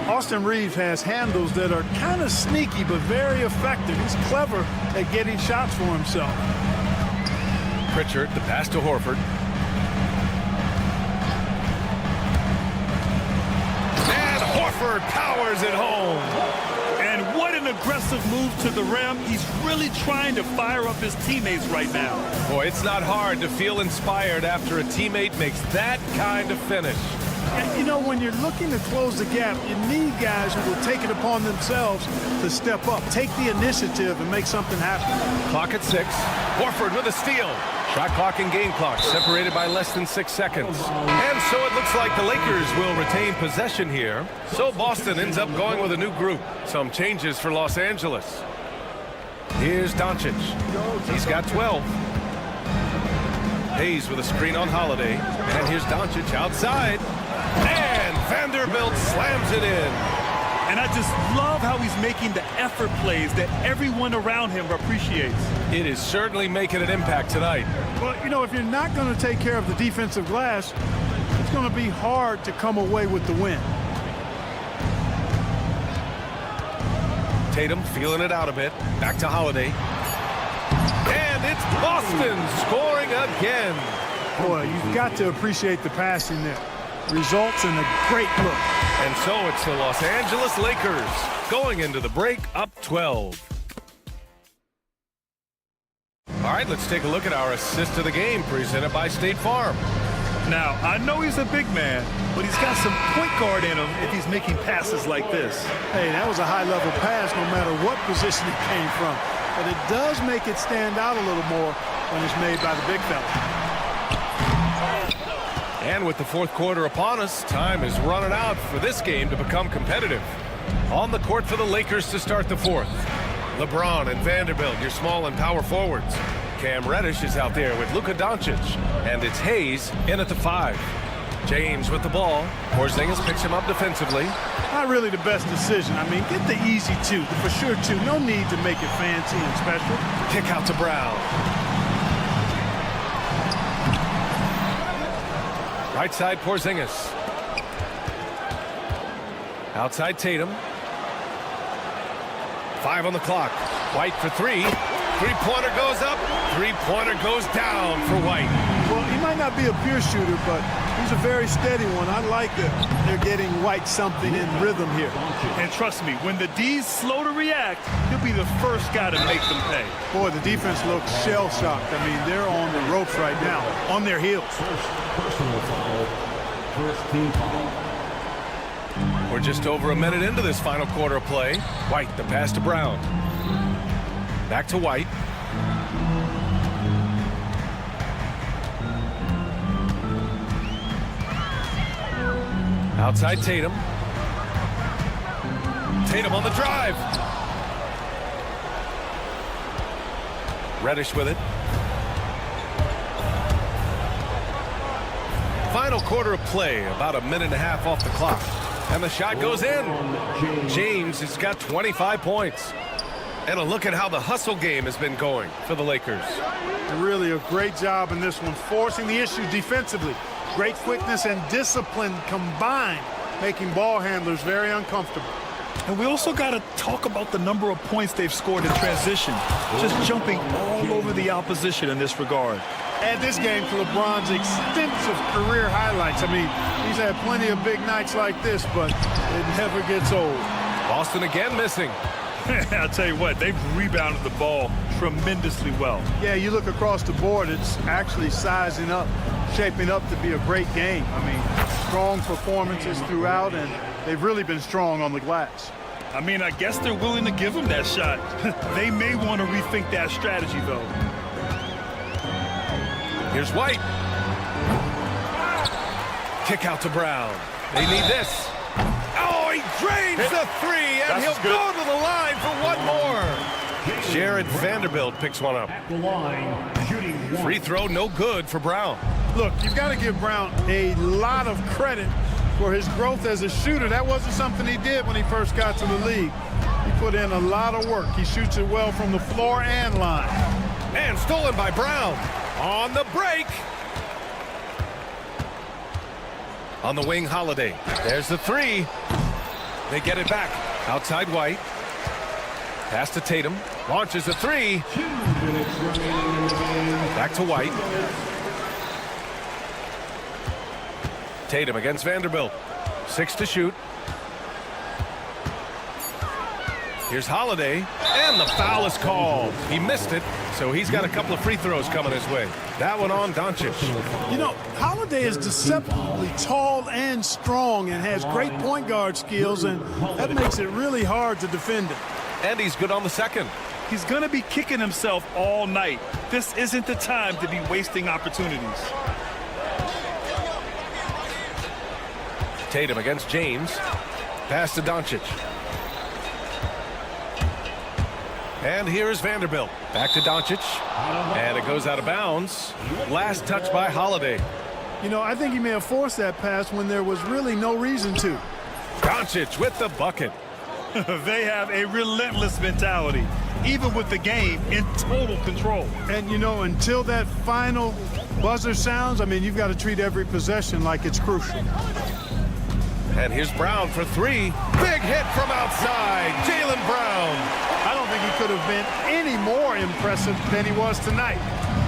Austin Reeves has handles that are kind of sneaky but very effective. He's clever at getting shots for himself. Pritchard, the pass to Horford. And Horford powers it home. And what an aggressive move to the rim. He's really trying to fire up his teammates right now. Boy, it's not hard to feel inspired after a teammate makes that kind of finish. And, you know, when you're looking to close the gap, you need guys who will take it upon themselves to step up, take the initiative, and make something happen. Clock at 6. Horford with a steal. Shot clock and game clock separated by less than 6 seconds. And so it looks like the Lakers will retain possession here. So Boston ends up going with a new group. Some changes for Los Angeles. Here's Doncic. He's got 12. Hayes with a screen on Holiday. And here's Doncic outside. And Vanderbilt slams it in. And I just love how he's making the effort plays that everyone around him appreciates. It is certainly making an impact tonight. Well, you know, if you're not going to take care of the defensive glass, it's going to be hard to come away with the win. Tatum feeling it out a bit. Back to Holiday. And it's Boston scoring again. Boy, you've got to appreciate the passing there. Results in a great look. And so it's the Los Angeles Lakers going into the break up 12. All right, let's take a look at our assist of the game presented by State Farm. Now, I know he's a big man, but he's got some point guard in him if he's making passes like this. Hey, that was a high-level pass no matter what position it came from. But it does make it stand out a little more when it's made by the big fella. And with the fourth quarter upon us, time is running out for this game to become competitive. On the court for the Lakers to start the fourth. LeBron and Vanderbilt, your small and power forwards. Cam Reddish is out there with Luka Doncic. And it's Hayes in at the 5. James with the ball. Porzingis picks him up defensively. Not really the best decision. I mean, get the easy 2, the for sure 2. No need to make it fancy and special. Kick out to Brown. Right side, Porzingis. Outside Tatum. 5 on the clock. White for 3. Three-pointer goes up. Three-pointer goes down for White. Well, he might not be a pure shooter, but he's a very steady one. I like that they're getting White something in rhythm here. And trust me, when the D's slow to react, he'll be the first guy to make them pay. Boy, the defense looks shell-shocked. I mean, they're on the ropes right now, on their heels. Personal foul. First team foul. We're just over a minute into this final quarter of play. White, the pass to Brown. Back to White. Outside Tatum. Tatum on the drive. Reddish with it. Final quarter of play, about a minute and a half off the clock. And the shot goes in. James has got 25 points. And a look at how the hustle game has been going for the Lakers. Really a great job in this one, forcing the issue defensively. Great quickness and discipline combined, making ball handlers very uncomfortable. And we also got to talk about the number of points they've scored in transition, just jumping all over the opposition in this regard. Add this game to LeBron's extensive career highlights. I mean, he's had plenty of big nights like this, but it never gets old. Boston again missing. I'll tell you what, they've rebounded the ball tremendously well. Yeah, you look across the board, it's actually sizing up, shaping up to be a great game. I mean, strong performances throughout, and they've really been strong on the glass. I mean, I guess they're willing to give him that shot. They may want to rethink that strategy, though. Here's White. Kick out to Brown. They need this. Oh, he drains the 3, and he'll go to the line for one more. Jared Vanderbilt picks one up. At the line, shooting one. Free throw, no good for Brown. Look, you've got to give Brown a lot of credit for his growth as a shooter. That wasn't something he did when he first got to the league. He put in a lot of work. He shoots it well from the floor and line. And stolen by Brown. On the break. On the wing, Holiday. There's the 3. They get it back. Outside White. Pass to Tatum. Launches a 3. Back to White. Tatum against Vanderbilt. 6 to shoot. Here's Holiday, and the foul is called. He missed it, so he's got a couple of free throws coming his way. That one on Doncic. You know, Holiday is deceptively tall and strong and has great point guard skills, and that makes it really hard to defend him. And he's good on the second. He's going to be kicking himself all night. This isn't the time to be wasting opportunities. Tatum against James. Pass to Doncic. And here's Vanderbilt. Back to Doncic. And it goes out of bounds. Last touch by Holiday. You know, I think he may have forced that pass when there was really no reason to. Doncic with the bucket. They have a relentless mentality, even with the game in total control. And, you know, until that final buzzer sounds, I mean, you've got to treat every possession like it's crucial. And here's Brown for 3. Big hit from outside. Jaylen Brown. I don't think he could have been any more impressive than he was tonight.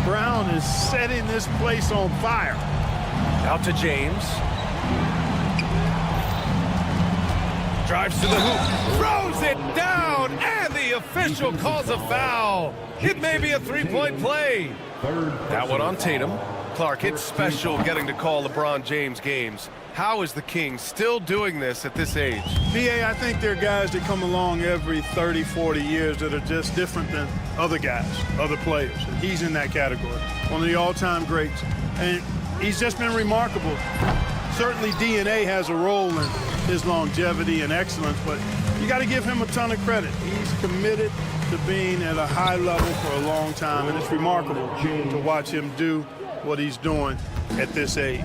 Brown is setting this place on fire. Out to James. Drives to the hoop, throws it down, and the official calls a foul. It may be a three-point play. That one on Tatum. Clark, it's special getting to call LeBron James games. How is the Kings still doing this at this age? BA, I think there are guys that come along every 30, 40 years that are just different than other guys, other players. And he's in that category. One of the all-time greats. And he's just been remarkable. Certainly DNA has a role in his longevity and excellence, but you got to give him a ton of credit. He's committed to being at a high level for a long time, and it's remarkable to watch him do what he's doing at this age.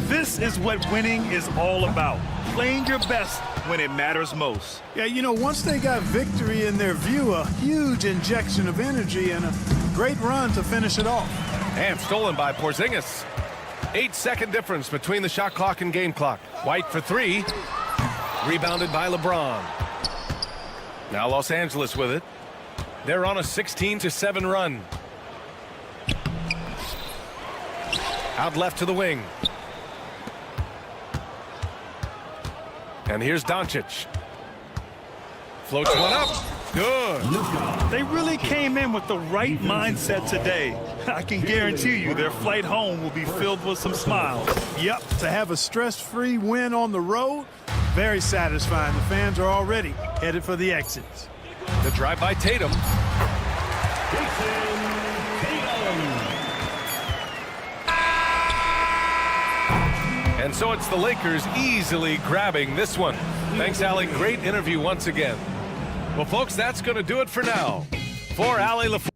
This is what winning is all about. Playing your best when it matters most. Yeah, you know, once they got victory in their view, a huge injection of energy and a great run to finish it off. And stolen by Porzingis. 8-second difference between the shot clock and game clock. White for three. Rebounded by LeBron. Now Los Angeles with it. They're on a 16-7 run. Out left to the wing. And here's Doncic. Floats one up. Good. They really came in with the right mindset today. I can guarantee you their flight home will be filled with some smiles. Yep, to have a stress-free win on the road, very satisfying. The fans are already headed for the exits. The drive by Tatum. And so it's the Lakers easily grabbing this one. Thanks, Allie. Great interview once again. Well, folks, that's going to do it for now. For Allie LaFleur.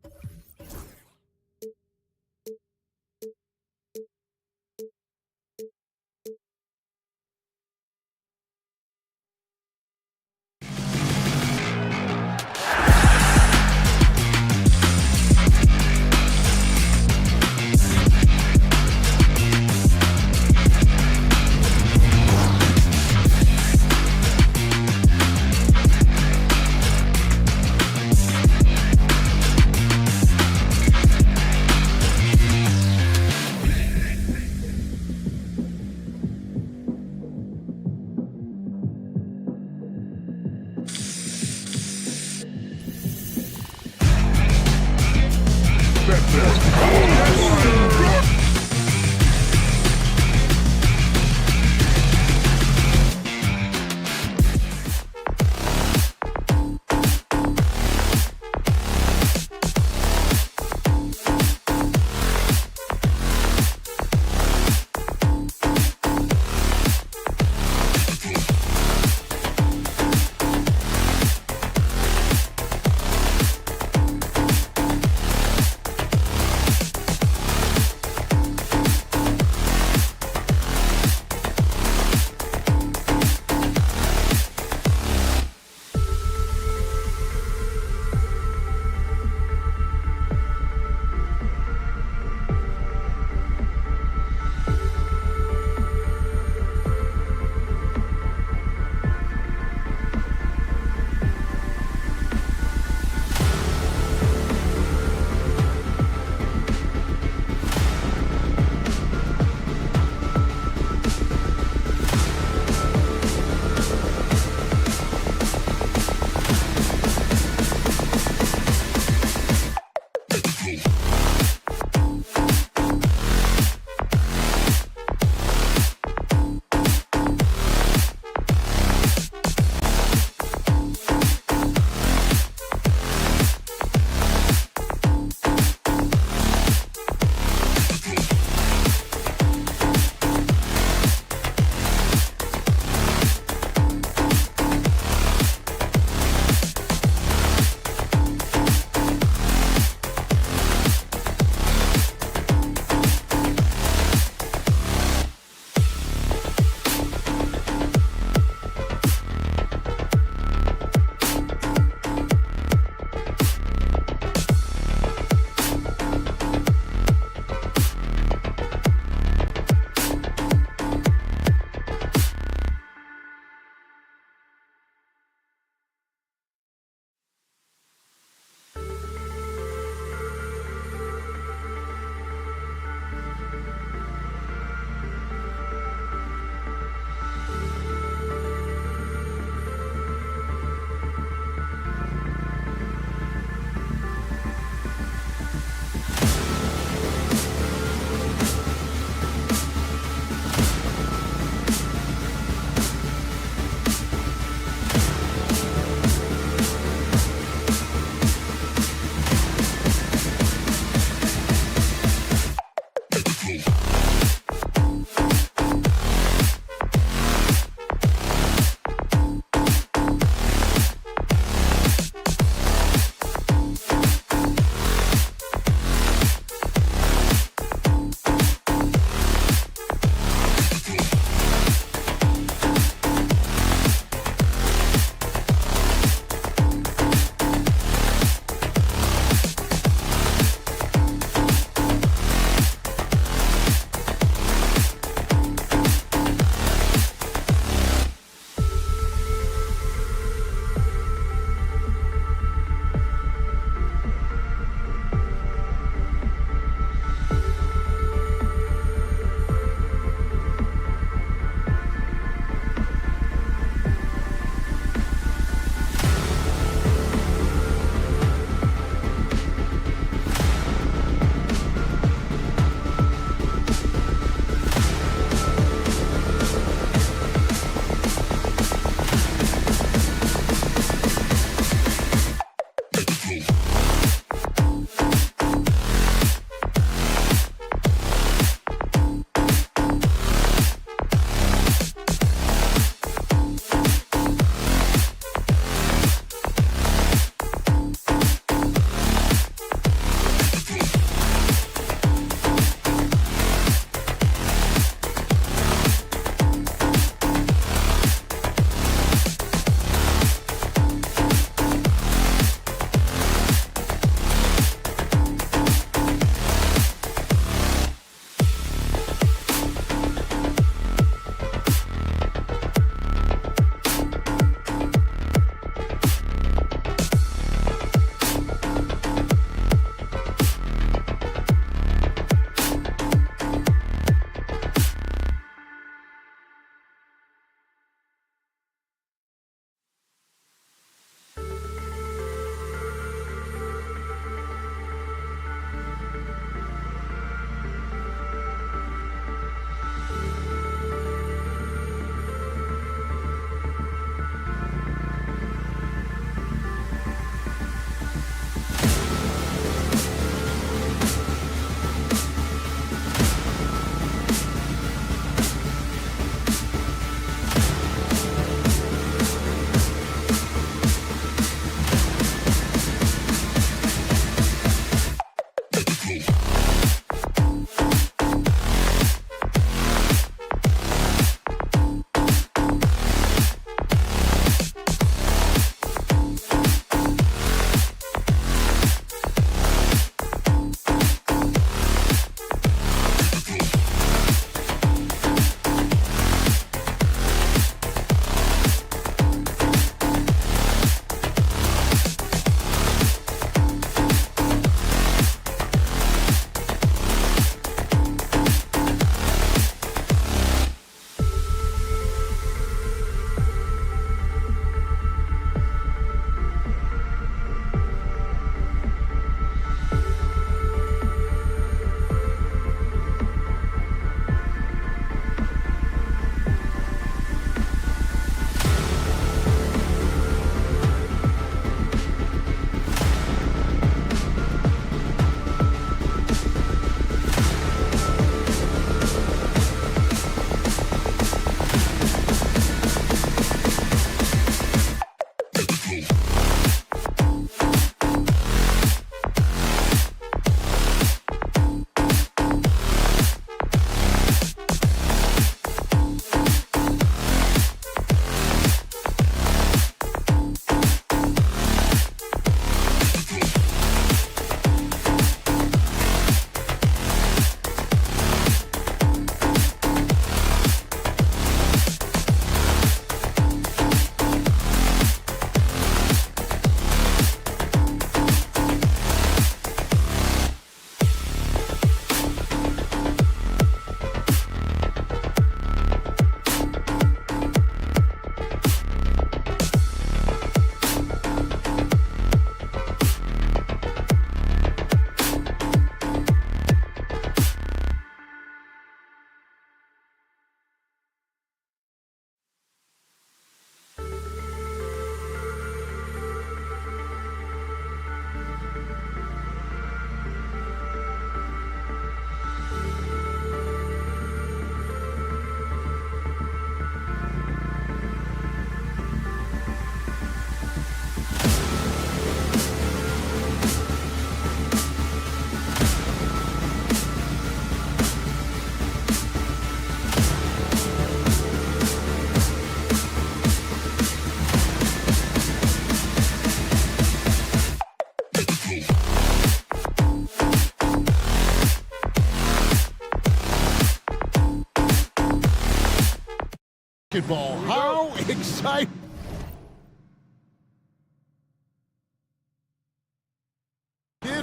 excited.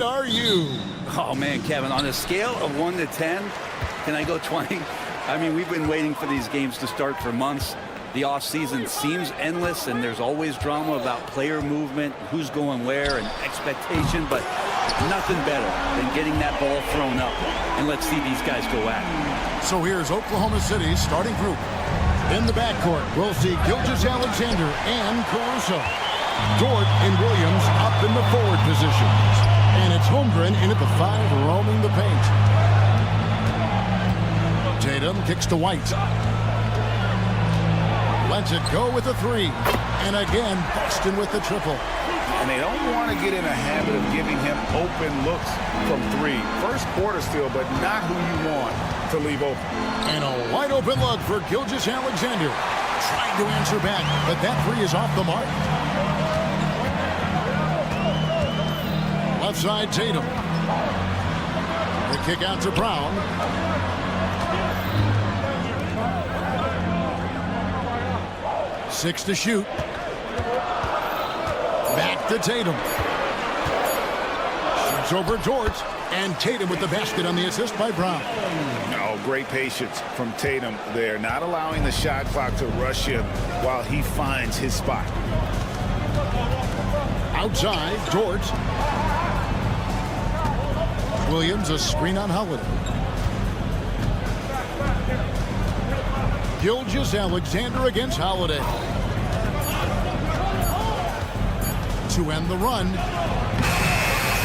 Are you? Oh, man, Kevin, on a scale of 1 to 10, can I go 20? I mean, we've been waiting for these games to start for months. The offseason seems endless, and there's always drama about player movement, who's going where, and expectation, but nothing better than getting that ball thrown up. And let's see these guys go at it. So here's Oklahoma City's starting group. In the backcourt, we'll see Gilgeous-Alexander and Caruso. Dort and Williams up in the forward positions. And it's Holmgren in at the 5, roaming the paint. Tatum kicks to White. Lets it go with the 3. And again, Boston with the triple. And they don't want to get in a habit of giving him open looks from 3. First quarter still, but not who you want to leave open. And a wide open look for Gilgeous-Alexander. Trying to answer back, but that 3 is off the mark. Left side, Tatum. The kick out to Brown. Six to shoot. Back to Tatum. Shoots over Dort. And Tatum with the basket on the assist by Brown. Oh, great patience from Tatum there. Not allowing the shot clock to rush him while he finds his spot. Outside, Dort. Williams, a screen on Holiday. Gilgeous-Alexander against Holiday. To end the run.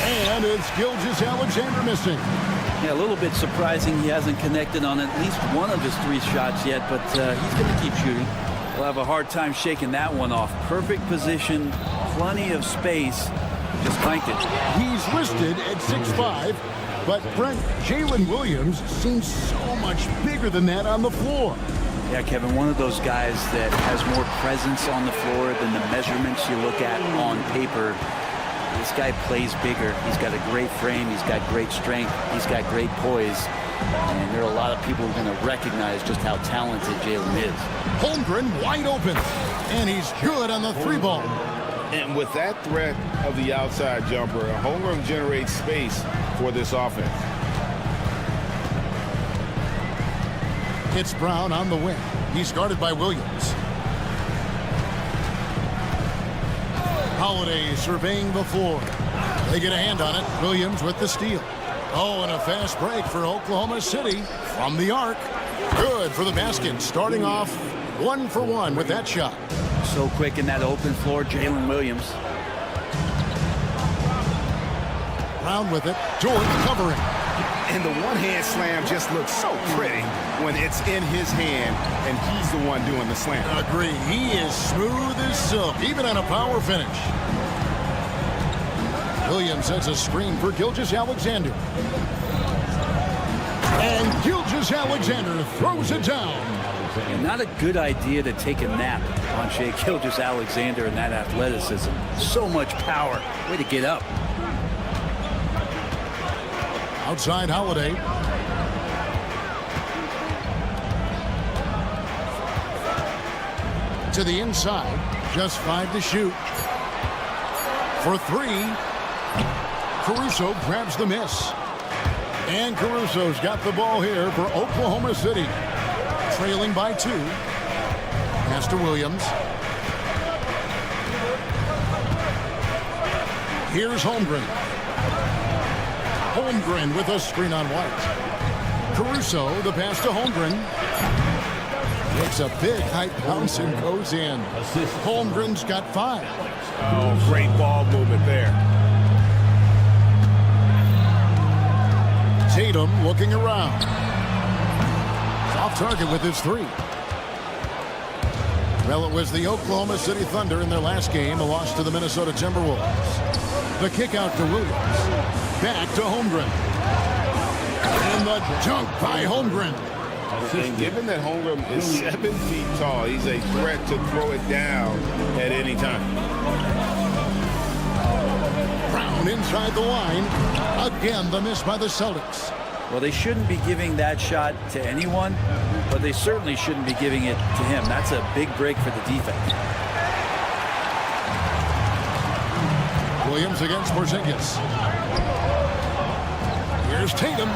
And it's Gilgeous-Alexander missing. Yeah, a little bit surprising he hasn't connected on at least one of his 3 shots yet, but he's going to keep shooting. He'll have a hard time shaking that one off. Perfect position, plenty of space. Just clanked it. He's listed at 6'5", but Brent, Jalen Williams seems so much bigger than that on the floor. Yeah, Kevin, one of those guys that has more presence on the floor than the measurements you look at on paper. This guy plays bigger. He's got a great frame. He's got great strength. He's got great poise. And there are a lot of people who are going to recognize just how talented Jalen is. Holmgren wide open. And he's good on the 3-ball. And with that threat of the outside jumper, Holmgren generates space for this offense. It's Brown on the wing. He's guarded by Williams. Holiday surveying the floor. They get a hand on it. Williams with the steal. Oh, and a fast break for Oklahoma City from the arc. Good for the basket. Starting off 1 for 1 with that shot. So quick in that open floor, Jalen Williams. Brown with it. Dort covering. And the one-hand slam just looks so pretty when it's in his hand and he's the one doing the slam. Agree. He is smooth as silk, even on a power finish. Williams sets a screen for Gilgeous-Alexander. And Gilgeous-Alexander throws it down. And not a good idea to take a nap on Shai Gilgeous-Alexander and that athleticism. So much power. Way to get up. Outside Holiday. To the inside. Just 5 to shoot. For 3. Caruso grabs the miss. And Caruso's got the ball here for Oklahoma City. Trailing by 2. Pass to Williams. Here's Holmgren. Holmgren with a screen on White. Caruso, the pass to Holmgren. Makes a big height bounce and goes in. Holmgren's got 5. Oh, great ball movement there. Tatum looking around. Off target with his 3. Well, it was the Oklahoma City Thunder in their last game, a loss to the Minnesota Timberwolves. The kick out to Williams. Back to Holmgren. And the dunk by Holmgren. And given that Holmgren is 7 feet tall, he's a threat to throw it down at any time. Brown inside the line. Again, the miss by the Celtics. Well, they shouldn't be giving that shot to anyone, but they certainly shouldn't be giving it to him. That's a big break for the defense. Williams against Porzingis. Here's Tatum.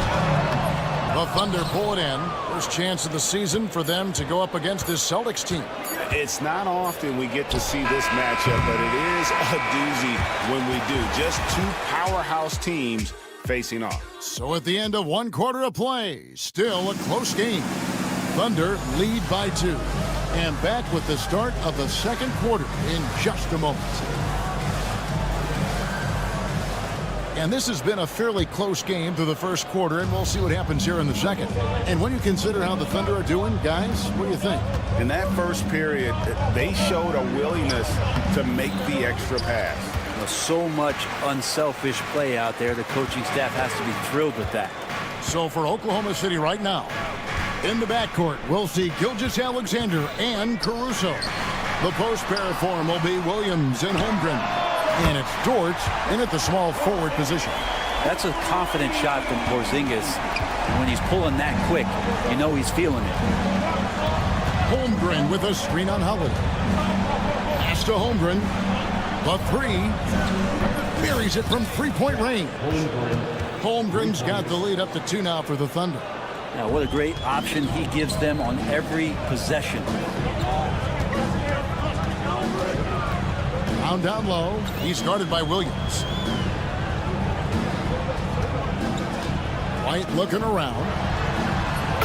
The Thunder pull it in. First chance of the season for them to go up against this Celtics team. It's not often we get to see this matchup, but it is a doozy when we do. Just two powerhouse teams facing off. So at the end of 1 quarter of play, still a close game. Thunder lead by 2. And back with the start of the second quarter in just a moment. And this has been a fairly close game through the first quarter, and we'll see what happens here in the second. And when you consider how the Thunder are doing, guys, what do you think? In that first period, they showed a willingness to make the extra pass. So much unselfish play out there. The coaching staff has to be thrilled with that. So for Oklahoma City right now, in the backcourt, we'll see Gilgeous-Alexander and Caruso. The post pair for him will be Williams and Holmgren. And it's Dort in at the small forward position. That's a confident shot from Porzingis. And when he's pulling that quick, you know he's feeling it. Holmgren with a screen on Holiday. Pass to Holmgren. The 3. Buries it from three-point range. Holmgren's got the lead up to 2 now for the Thunder. Now, what a great option he gives them on every possession. Down low. He's guarded by Williams. White looking around.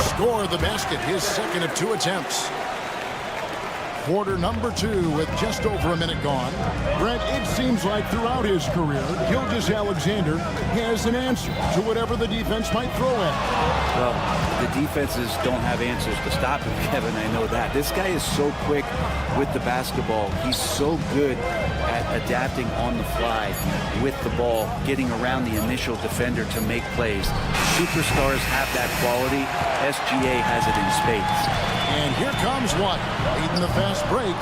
Score the basket. His second of 2 attempts. Quarter number 2 with just over a minute gone. Brent, it seems like throughout his career, Gilgeous-Alexander has an answer to whatever the defense might throw at him. Well, the defenses don't have answers to stop him, Kevin. I know that. This guy is so quick with the basketball. He's so good at adapting on the fly with the ball, getting around the initial defender to make plays. Superstars have that quality. SGA has it in spades. And here comes one, leading the fast break.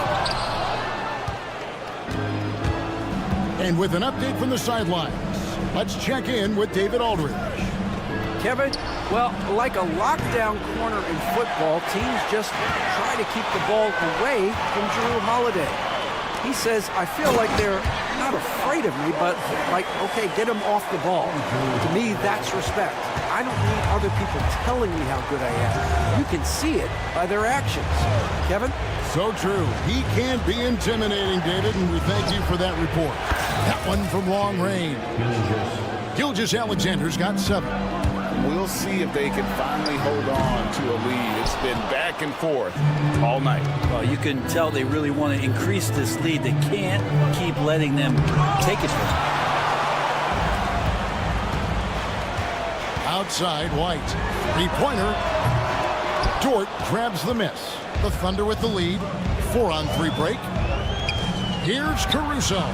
And with an update from the sidelines, let's check in with David Aldridge. Kevin, well, like a lockdown corner in football, teams just try to keep the ball away from Jrue Holiday. He says, I feel like they're not afraid of me, but like, okay, get him off the ball. To me, that's respect. I don't need other people telling me how good I am. You can see it by their actions. Kevin? So true. He can't be intimidating, David, and we thank you for that report. That one from long range. Gilgeous-Alexander's got 7. We'll see if they can finally hold on to a lead. It's been back and forth all night. Well, you can tell they really want to increase this lead. They can't keep letting them take it from them. Outside, White. 3-pointer. Dort grabs the miss. The Thunder with the lead. 4-on-3 break. Here's Caruso.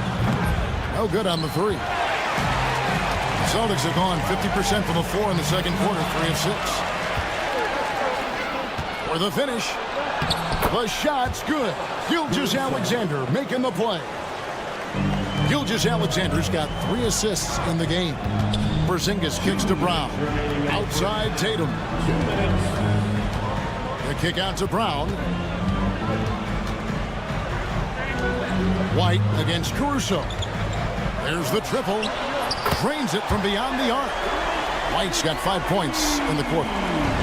No good on the 3. Celtics have gone 50% from the floor in the second quarter, 3 of 6. For the finish, the shot's good. Gilgeous-Alexander making the play. Gilgeous-Alexander's got 3 assists in the game. Porzingis kicks to Brown. Outside Tatum. The kick out to Brown. White against Caruso. There's the triple. Drains it from beyond the arc. White's got 5 points in the quarter.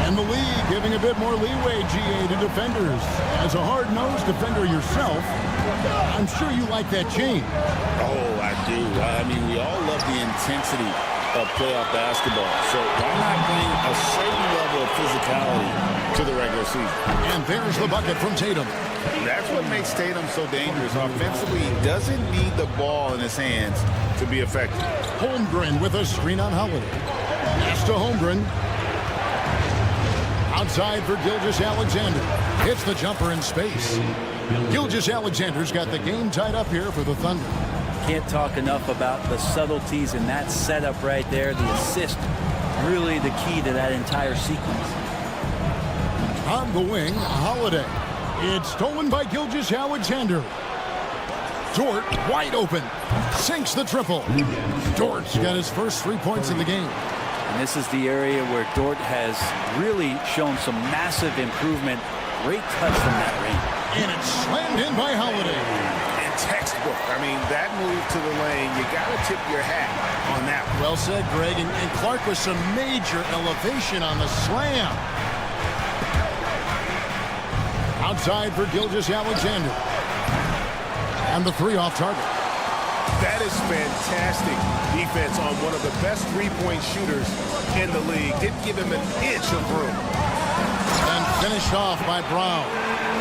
And the league giving a bit more leeway, GA, to defenders. As a hard-nosed defender yourself, I'm sure you like that change. Oh, I do. I mean, we all love the intensity of playoff basketball. So why not bring a certain level of physicality to the regular season? And there's the bucket from Tatum. That's what makes Tatum so dangerous. Offensively, he doesn't need the ball in his hands to be effective. Holmgren with a screen on Holiday. Pass to Holmgren. Outside for Gilgeous-Alexander. Hits the jumper in space. Gilgeous-Alexander's got the game tied up here for the Thunder. Can't talk enough about the subtleties in that setup right there. The assist, really the key to that entire sequence. On the wing, Holiday. It's stolen by Gilgeous-Alexander. Dort wide open. Sinks the triple. Dort's got his first 3 points in the game. And this is the area where Dort has really shown some massive improvement. Great touch from that range. And it's slammed in by Holiday. And textbook. I mean, that move to the lane, you got to tip your hat on that one. Well said, Greg. And Clark with some major elevation on the slam. Outside for Gilgeous-Alexander. And the three off target. That is fantastic defense on one of the best three-point shooters in the league. Didn't give him an inch of room. And finished off by Brown.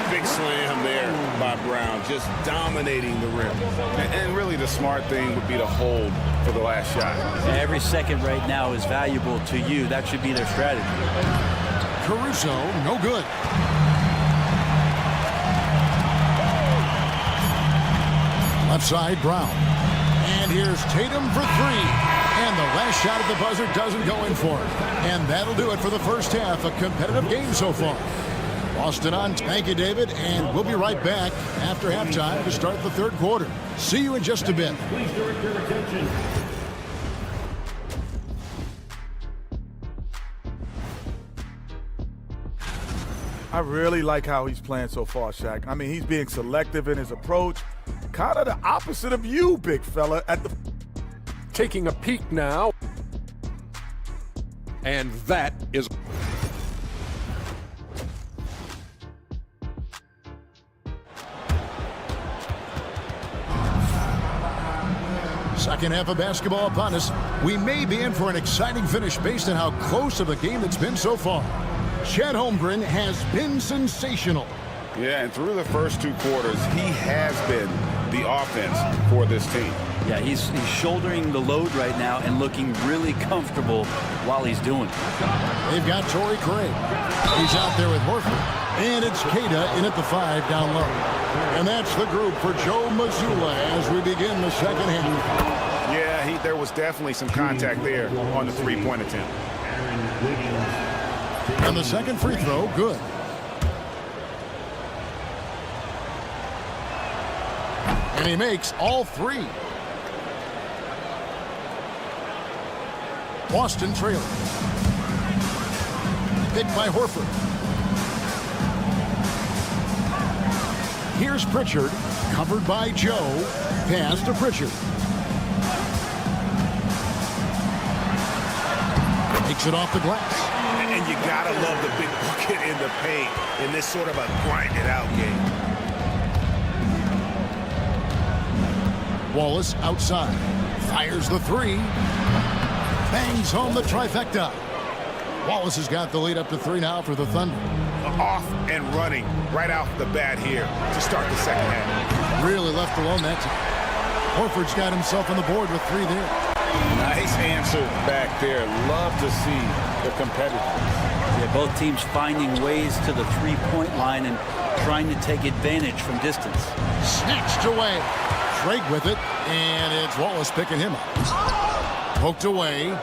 Big slam there by Brown, just dominating the rim. And really the smart thing would be to hold for the last shot. Every second right now is valuable to you. That should be their strategy. Caruso, no good. Left side, Brown. And here's Tatum for three. And the last shot at the buzzer doesn't go in for it. And that'll do it for the first half. A competitive game so far. Boston on. Thank you, David. And we'll be right back after halftime to start the third quarter. See you in just a bit. Please direct your attention. I really like how he's playing so far, Shaq. I mean, he's being selective in his approach. Kind of the opposite of you, big fella. Taking a peek now. And that is... Second half of basketball upon us. We may be in for an exciting finish based on how close of a game it's been so far. Chet Holmgren has been sensational. Yeah, and through the first two quarters, he has been the offense for this team. Yeah, he's shouldering the load right now and looking really comfortable while he's doing it. They've got Torrey Craig. He's out there with Horford. And it's Queta in at the 5 down low. And that's the group for Joe Mazzulla as we begin the second half. Yeah, there was definitely some contact there on the three-point attempt. And the second free throw, good. And he makes all three. Boston trailing. Picked by Horford. Here's Pritchard, covered by Joe. Pass to Pritchard. Takes it off the glass. And you gotta love the big bucket in the paint in this sort of a grinded-out game. Wallace outside. Fires the three. Bangs home the trifecta. Wallace has got the lead up to 3 now for the Thunder. Off and running right off the bat here to start the second half. Really left alone that time. Horford's got himself on the board with 3 there. Nice answer back there. Love to see the competitiveness. Yeah, both teams finding ways to the three-point line and trying to take advantage from distance. Snatched away. Craig with it, and it's Wallace picking him up. Poked away.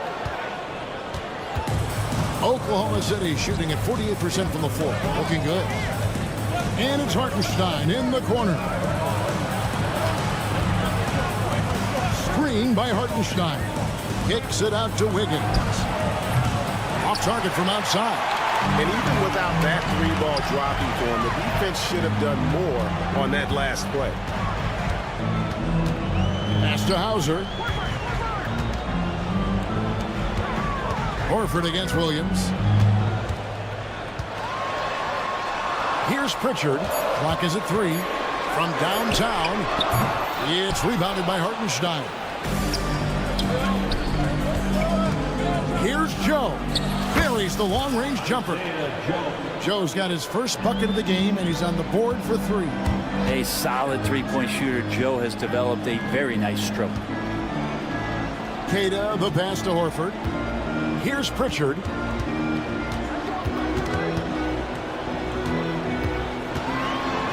Oklahoma City shooting at 48% from the floor. Looking good. And it's Hartenstein in the corner. Screen by Hartenstein. Kicks it out to Wiggins. Off target from outside. And even without that three-ball dropping for him, the defense should have done more on that last play. Pass to Hauser. Horford against Williams. Here's Pritchard. Clock is at 3. From downtown, it's rebounded by Hartenstein. Here's Joe. Buries the long-range jumper. Joe's got his first bucket of the game, and he's on the board for 3. A solid three-point shooter. Joe has developed a very nice stroke. Queta, the pass to Horford. Here's Pritchard.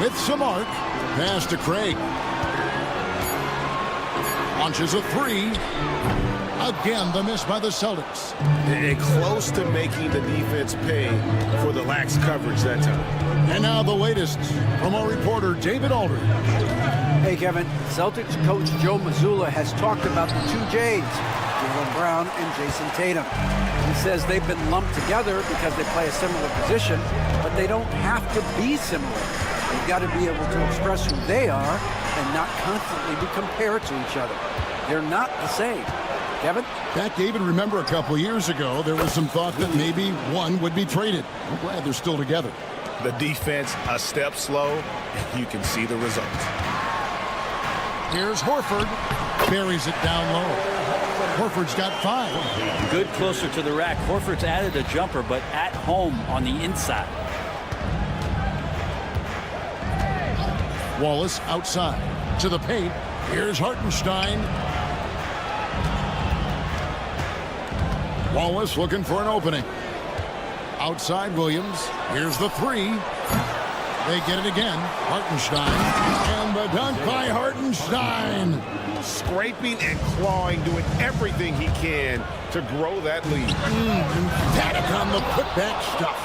With some arc. Pass to Craig. Launches a 3. Again, the miss by the Celtics. And close to making the defense pay for the lax coverage that time. And now the latest from our reporter, David Aldridge. Hey, Kevin. Celtics coach Joe Mazzulla has talked about the 2 J's. Jaylen Brown and Jason Tatum. He says they've been lumped together because they play a similar position, but they don't have to be similar. They've got to be able to express who they are and not constantly be compared to each other. They're not the same. Kevin? Back, David, remember a couple years ago, there was some thought that maybe one would be traded. I'm glad they're still together. The defense a step slow, and you can see the results. Here's Horford. Buries it down low. Horford's got 5. Good closer to the rack. Horford's added a jumper, but at home on the inside. Wallace outside. To the paint. Here's Hartenstein. Wallace looking for an opening. Outside Williams. Here's the 3. They get it again. Hartenstein. And the dunk by Hartenstein. Scraping and clawing, doing everything he can to grow that lead. Emphatic on the putback stuff.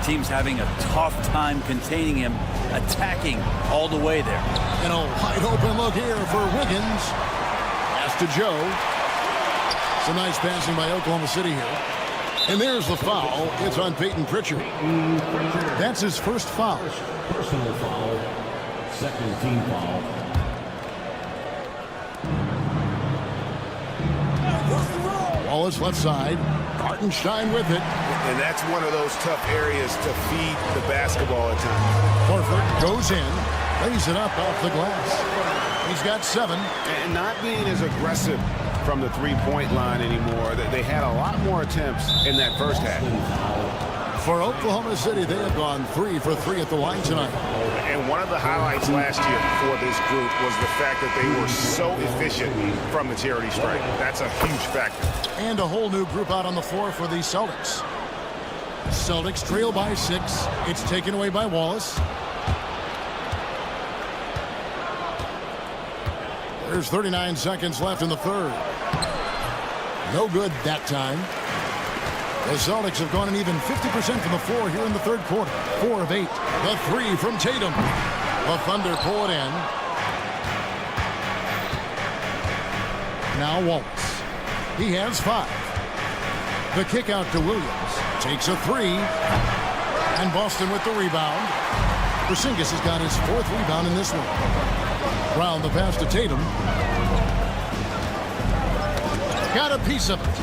Team's having a tough time containing him, attacking all the way there. And a wide open look here for Wiggins. Pass to Joe. Some nice passing by Oklahoma City here. And there's the foul. It's on Peyton Pritchard. That's his first foul. Personal foul. Second team foul. Wallace left side. Hartenstein with it. And that's one of those tough areas to feed the basketball at times. Horford goes in. Lays it up off the glass. He's got 7. And not being as aggressive from the three-point line anymore. They had a lot more attempts in that first half. For Oklahoma City, they have gone 3 for 3 at the line tonight. And one of the highlights last year for this group was the fact that they were so efficient from the charity stripe. That's a huge factor. And a whole new group out on the floor for the Celtics. Celtics trail by 6. It's taken away by Wallace. There's 39 seconds left in the third. No good that time. The Celtics have gone an even 50% from the floor here in the third quarter. 4 of 8. The 3 from Tatum. The Thunder pull it in. Now Wallace. He has 5. The kick out to Williams. Takes a 3. And Boston with the rebound. Porzingis has got his 4th rebound in this one. Brown the pass to Tatum. Got a piece of it.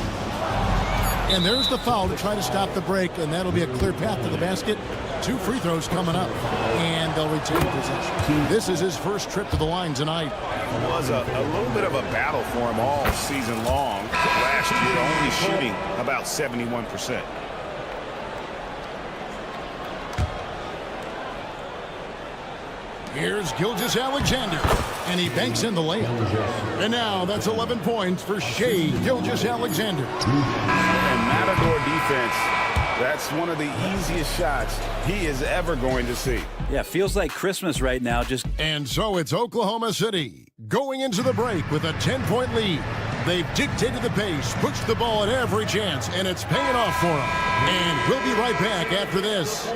And there's the foul to try to stop the break, and that'll be a clear path to the basket. 2 free throws coming up, and they'll retain possession. This is his first trip to the line tonight. It was a little bit of a battle for him all season long. Last year, only shooting about 71%. Here's Gilgeous-Alexander, and he banks in the layup. And now that's 11 points for Shai Gilgeous-Alexander. And Matador defense, that's one of the easiest shots he is ever going to see. Yeah, feels like Christmas right now. And so it's Oklahoma City going into the break with a 10-point lead. They've dictated the pace, pushed the ball at every chance, and it's paying off for them. And we'll be right back after this.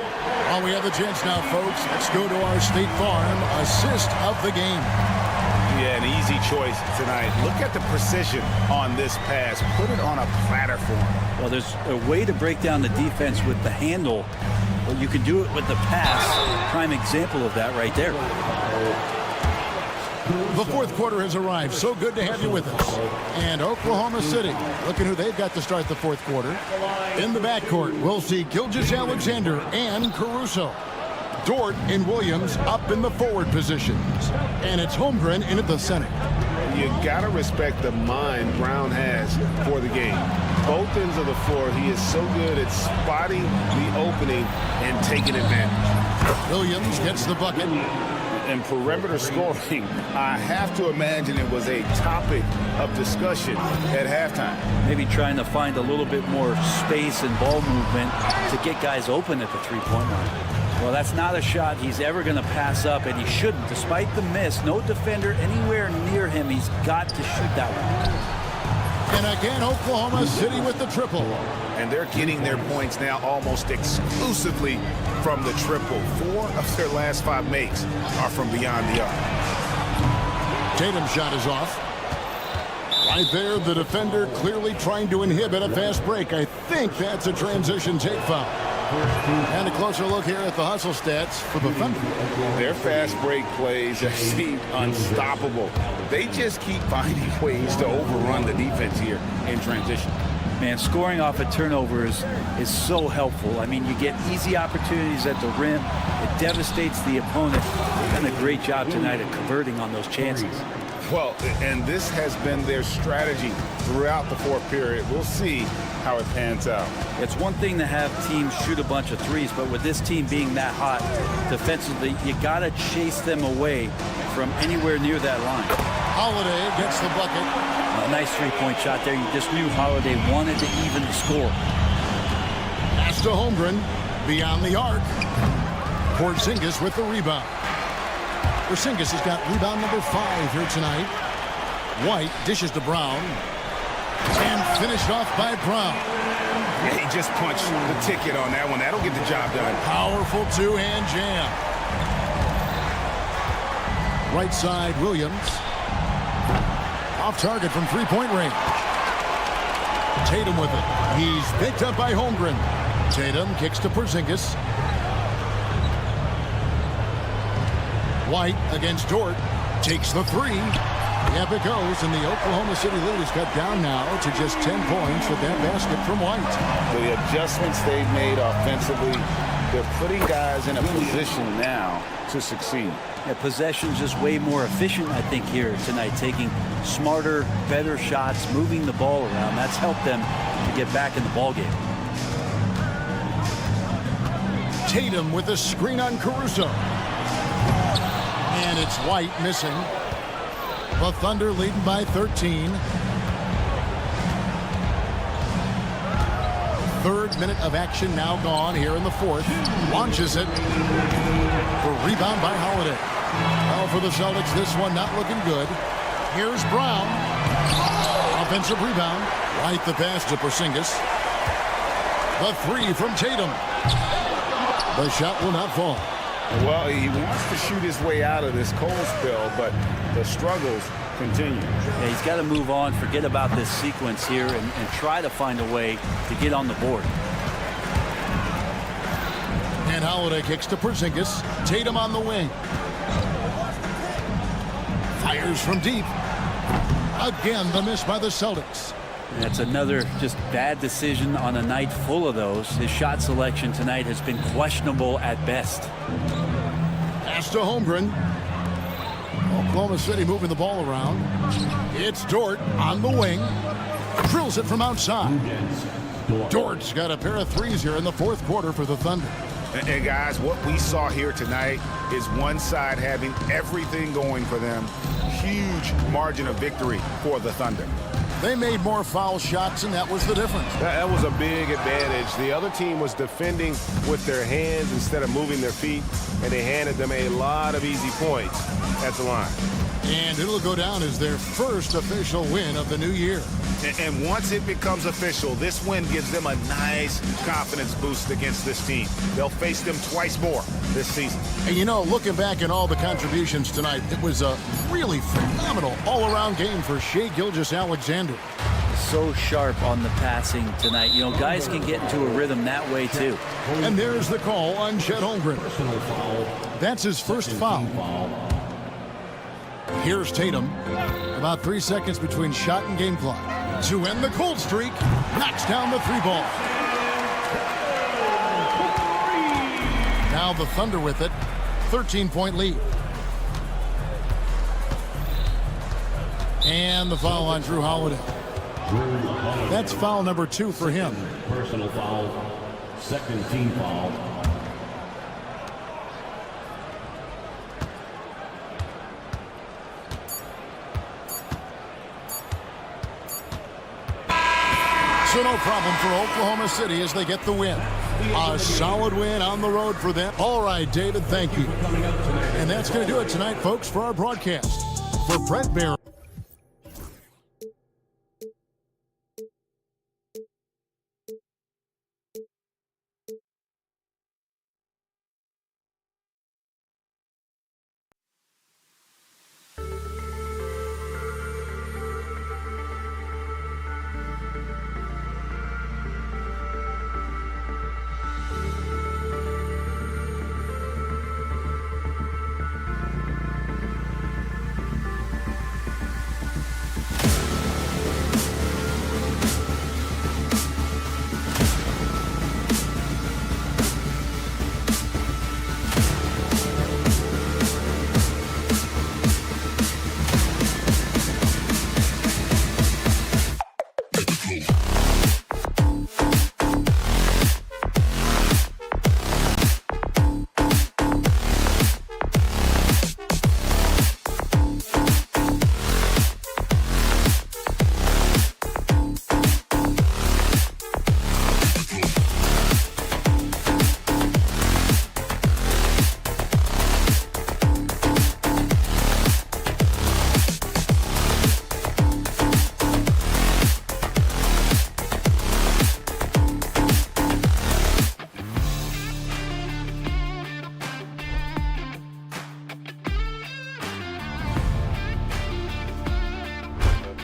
While we have the chance now, folks, let's go to our State Farm assist of the game. Yeah, an easy choice tonight. Look at the precision on this pass. Put it on a platter for him. Well, there's a way to break down the defense with the handle, but you can do it with the pass. Prime example of that right there. The fourth quarter has arrived. So good to have you with us. And Oklahoma City, looking who they've got to start the fourth quarter. In the backcourt, we'll see Gilgeous-Alexander and Caruso. Dort and Williams up in the forward positions. And it's Holmgren in at the center. You got to respect the mind Brown has for the game. Both ends of the floor, he is so good at spotting the opening and taking advantage. Williams gets the bucket. And perimeter scoring, I have to imagine it was a topic of discussion at halftime. Maybe trying to find a little bit more space and ball movement to get guys open at the three-point line. Well, that's not a shot he's ever going to pass up, and he shouldn't. Despite the miss, no defender anywhere near him. He's got to shoot that one. And again, Oklahoma City with the triple. And they're getting their points now almost exclusively from the triple. 4 of their last 5 makes are from beyond the arc. Tatum's shot is off. Right there, the defender clearly trying to inhibit a fast break. I think that's a transition take foul. And a closer look here at the hustle stats for the Thunder. Their fast break plays have seemed unstoppable. They just keep finding ways to overrun the defense here in transition. Man, scoring off of turnovers is so helpful. I mean, you get easy opportunities at the rim. It devastates the opponent. They've done a great job tonight of converting on those chances. Well, and this has been their strategy throughout the fourth period. We'll see how it pans out. It's one thing to have teams shoot a bunch of threes, but with this team being that hot defensively, you got to chase them away from anywhere near that line. Holiday gets the bucket. A nice three-point shot there. You just knew Holiday wanted to even the score. Pass to Holmgren, beyond the arc. Porzingis with the rebound. Porzingis has got rebound number 5 here tonight. White dishes to Brown. And finished off by Brown. Yeah, he just punched the ticket on that one. That'll get the job done. Powerful two-hand jam. Right side, Williams. Off target from three-point range. Tatum with it. He's picked up by Holmgren. Tatum kicks to Porzingis. White against Dort. Takes the three. Yep, it goes, and the Oklahoma City lead is cut down now to just 10 points with that basket from White. The adjustments they've made offensively, they're putting guys in a position now to succeed. Yeah, possession's just way more efficient, I think, here tonight, taking smarter, better shots, moving the ball around. That's helped them to get back in the ballgame. Tatum with a screen on Caruso. And it's White missing. The Thunder leading by 13. Third minute of action now gone here in the fourth. Launches it. The rebound by Holiday. Well, for the Celtics, this one not looking good. Here's Brown. Offensive rebound. Right the pass to Porzingis. The three from Tatum. The shot will not fall. Well, he wants to shoot his way out of this cold spell, but the struggles continue. Yeah, he's got to move on, forget about this sequence here, and try to find a way to get on the board. And Holiday kicks to Porzingis. Tatum on the wing. Fires from deep. Again, the miss by the Celtics. And that's another just bad decision on a night full of those. His shot selection tonight has been questionable at best. Pass to Holmgren. Oklahoma City moving the ball around. It's Dort on the wing. Drills it from outside. Dort's got a pair of threes here in the fourth quarter for the Thunder. And guys, what we saw here tonight is one side having everything going for them. Huge margin of victory for the Thunder. They made more foul shots, and that was the difference. That was a big advantage. The other team was defending with their hands instead of moving their feet, and they handed them a lot of easy points at the line. And it'll go down as their first official win of the new year. And once it becomes official, this win gives them a nice confidence boost against this team. They'll face them twice more this season. And you know, looking back at all the contributions tonight, it was a really phenomenal all-around game for Shai Gilgeous-Alexander. So sharp on the passing tonight. You know, guys can get into a rhythm that way, too. And there's the call on Chet Holmgren. That's his first foul. Here's Tatum. About 3 seconds between shot and game clock. To end the cold streak, knocks down the three ball. Now the Thunder with it. 13-point lead. And the foul on Drew Holiday. That's foul number 2 for him. Personal foul, second team foul. So no problem for Oklahoma City as they get the win. A solid win on the road for them. All right, David, thank you. And that's going to do it tonight, folks, for our broadcast. For Brent Barron.